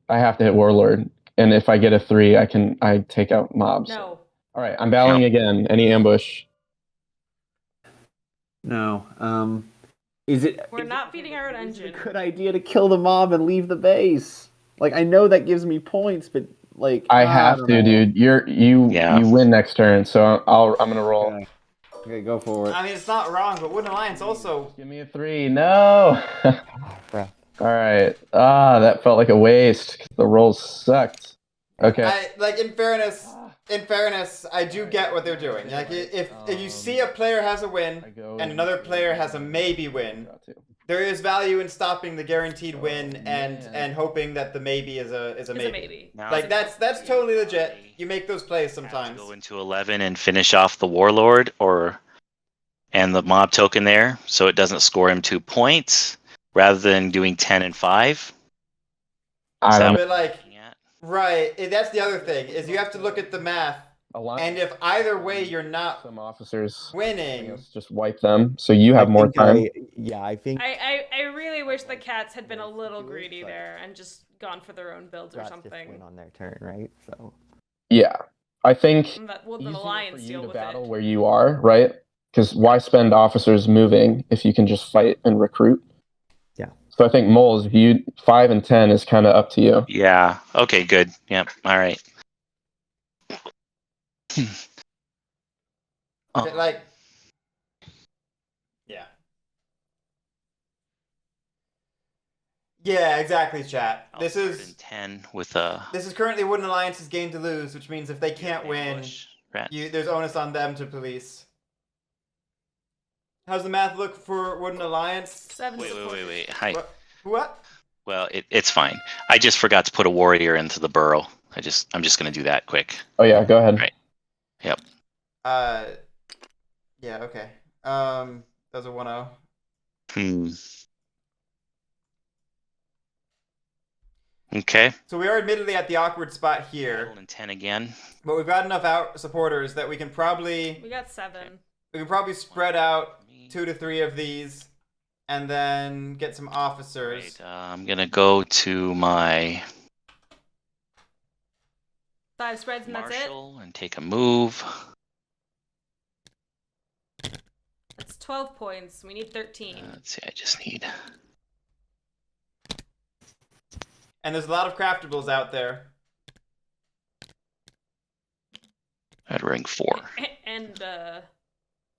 I have to hit Warlord. And if I get a 3, I take out mobs. No. All right, I'm battling again. Any ambush? No. Is it? We're not feeding our own Is it engine. a good idea to kill the mob and leave the base? Like, I know that gives me points, but like I have don't to, know. dude. You win next turn, so I'm gonna roll. Okay, go for it. I mean, it's not wrong, but Wooden Alliance also... Give me a 3. No. Bruh. All right. That felt like a waste. The rolls sucked. Okay. in fairness, I do get what they're doing. Like, if you see a player has a win and another player has a maybe win, there is value in stopping the guaranteed win and hoping that the maybe is a maybe. Now, Like that's totally legit. You make those plays sometimes. Go into 11 and finish off the Warlord and the mob token there, so it doesn't score him 2 points, rather than doing 10 and 5. I don't know. But like, right, that's the other thing is you have to look at the math. And if either way you're not some officers winning, just wipe them, so you have more time. I think I really wish the cats had been a little greedy there and just gone for their own builds or rats just something. win on their turn, right? So Yeah, I think And that will the easier Alliance for deal you to with battle it. where you are, right? Because why spend officers moving if you can just fight and recruit? Yeah. So I think Moles, 5 and 10 is kind of up to you. Yeah. Okay. Good. Yep. All right. but like, yeah. Yeah, exactly, chat. This is 10 with a. This is currently Wooden Alliance's game to lose, which means if they can't win, there's onus on them to police. How's the math look for Wooden Alliance? 7 supporters. Wait. Hi. What? Well, it's fine. I just forgot to put a warrior into the burrow. I'm just gonna do that quick. Oh yeah, go ahead. Right. Yep. Yeah. Okay. That's a 1-0. Okay. So we are admittedly at the awkward spot here. And 10 again. But we've got enough supporters that we can probably. We got 7. We can probably spread out 2 to 3 of these, and then get some officers. Right, I'm gonna go to my 5 spreads and that's it. Marshall and take a move. That's 12 points. We need 13. Let's see. I just need. And there's a lot of craftables out there. I'd ring 4. And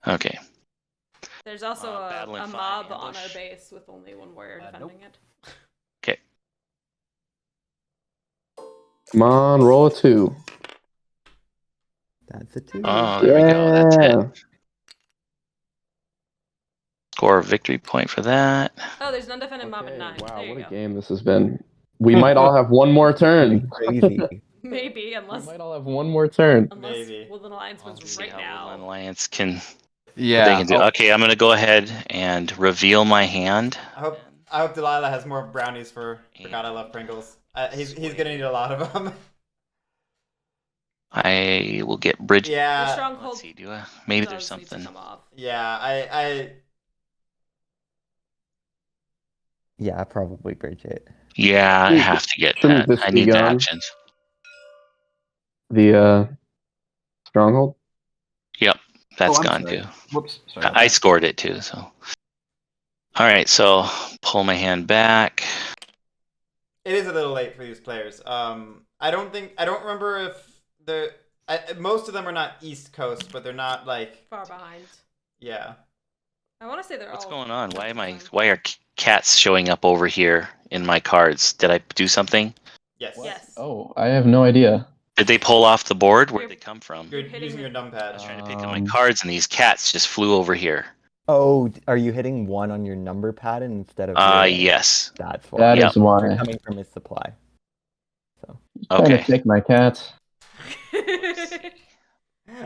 Okay. there's also a Battling 5 mob on ambush. our base with only 1 warrior defending it. Okay. Come on, roll a 2. that's a 2. Oh, there we go. That's it. Score a victory point for that. Oh, there's an undefended mob at 9. Wow, there you what a go. game this has been. We might all have one more turn. Crazy. Maybe, We unless might all have one more turn. Maybe. Woodland Alliance Let's wins see right how now. Woodland Alliance can. Yeah. They can do. Okay, I'm gonna go ahead and reveal my hand. I hope Delilah has more brownies for God I Love Pringles. He's gonna need a lot of them. I will get bridge. The Yeah. stronghold Let's see. Do I? Maybe does there's need to something. come off. Yeah. Yeah, probably Bridget. Yeah, I have to get Shouldn't that. this I be need the gone? actions. The Stronghold. Yep, that's I'm gone sorry. too. Whoops. Sorry. I scored it too. So, all right. So pull my hand back. It is a little late for these players. I don't remember if most of them are not East Coast, but they're not like Far behind. yeah. I want to say they're What's all. going on? Why are cats showing up over here in my cards? Did I do something? Yes. Yes. Oh, I have no idea. Did they pull off the board? Where'd they come from? You're hitting using the- your numpad. I was trying to pick up my cards, and these cats just flew over here. Oh, are you hitting 1 on your number pad instead of your... Yes. That's why. That Yep. is why. They're coming from his supply. Trying to Okay. take my cats.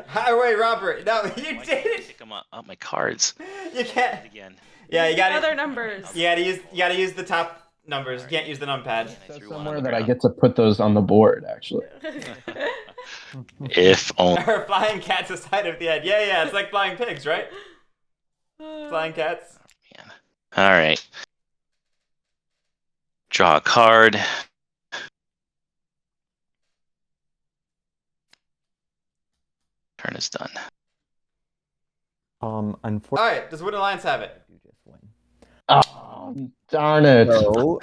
Highway Robert. No, you Why can't I didn't. pick them up my cards You can't. again? Yeah, you gotta. Other numbers. You gotta use the top numbers. You can't use the numpad. I Says threw one somewhere on the that I ground. get to put those on the board, actually. If only. Or flying cats aside of the head. Yeah, it's like flying pigs, right? Flying cats. Man. All right. Draw a card. Turn is done. Unfortunately, All right. Does Wood Alliance have it? you just win. Oh, darn it. So,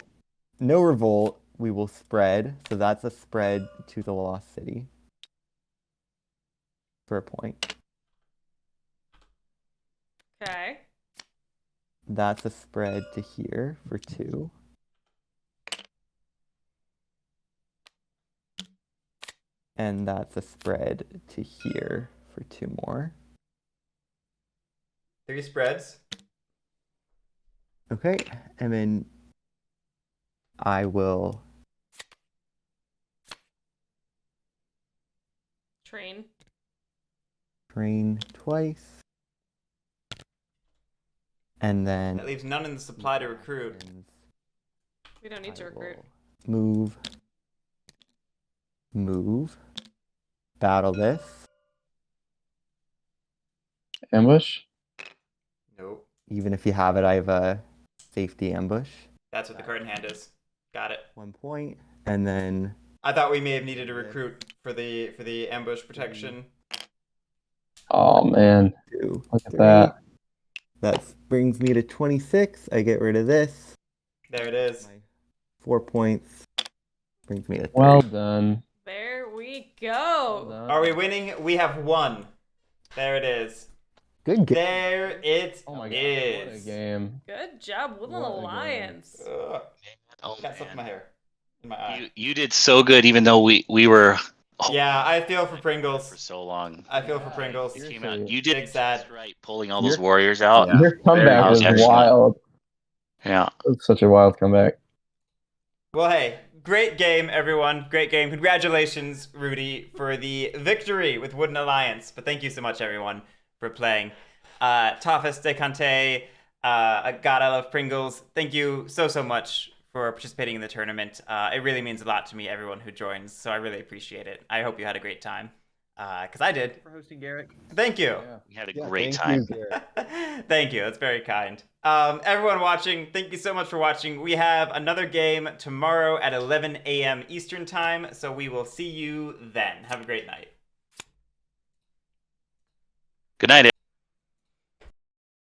no revolt. We will spread. So that's a spread to the Lost City for a point. Okay. That's a spread to here for 2. And that's a spread to here for 2 more. 3 spreads. Okay, and then I will Train. train twice. And then That leaves none in the supply to recruit. We don't need to recruit. Move. Battle this. Ambush? Nope. Even if you have it, I have a safety ambush. That's what the card in hand is. Got it. 1 point. And then I thought we may have needed to recruit for the ambush protection. Oh, man. 2. Look at 3. that. That brings me to 26. I get rid of this. There it is. My 4 points brings me to 30. Well done. There we Well go. done. Are we winning? We have won. There it is. Good game. There it Oh my god, is. what a game. Good job, Woodland What a game. Alliance. Ugh, Oh, got stuff in my man. hair. In my eye. You did so good, even though we were Yeah, I feel for for Pringles. so long. I feel for Pringles. You came out. Seriously. You did Big sad. just right, pulling all those Your- warriors out. Yeah. Your comeback Very was excellent. wild. Yeah. It was such a wild comeback. Well, hey, great game, everyone. Great game. Congratulations, Rudy, for the victory with Wooden Alliance. But thank you so much, everyone, for playing. Tophest, DeCante, God I Love Pringles. Thank you so much for participating in the tournament. It really means a lot to me, everyone who joins. So I really appreciate it. I hope you had a great time. Because I did. For hosting Guerric. Thank you. We had a Yeah, great thank time. you, Garrett. Thank you. That's very kind. Everyone watching, thank you so much for watching. We have another game tomorrow at 11 a.m. Eastern Time, so we will see you then. Have a great night. Good night,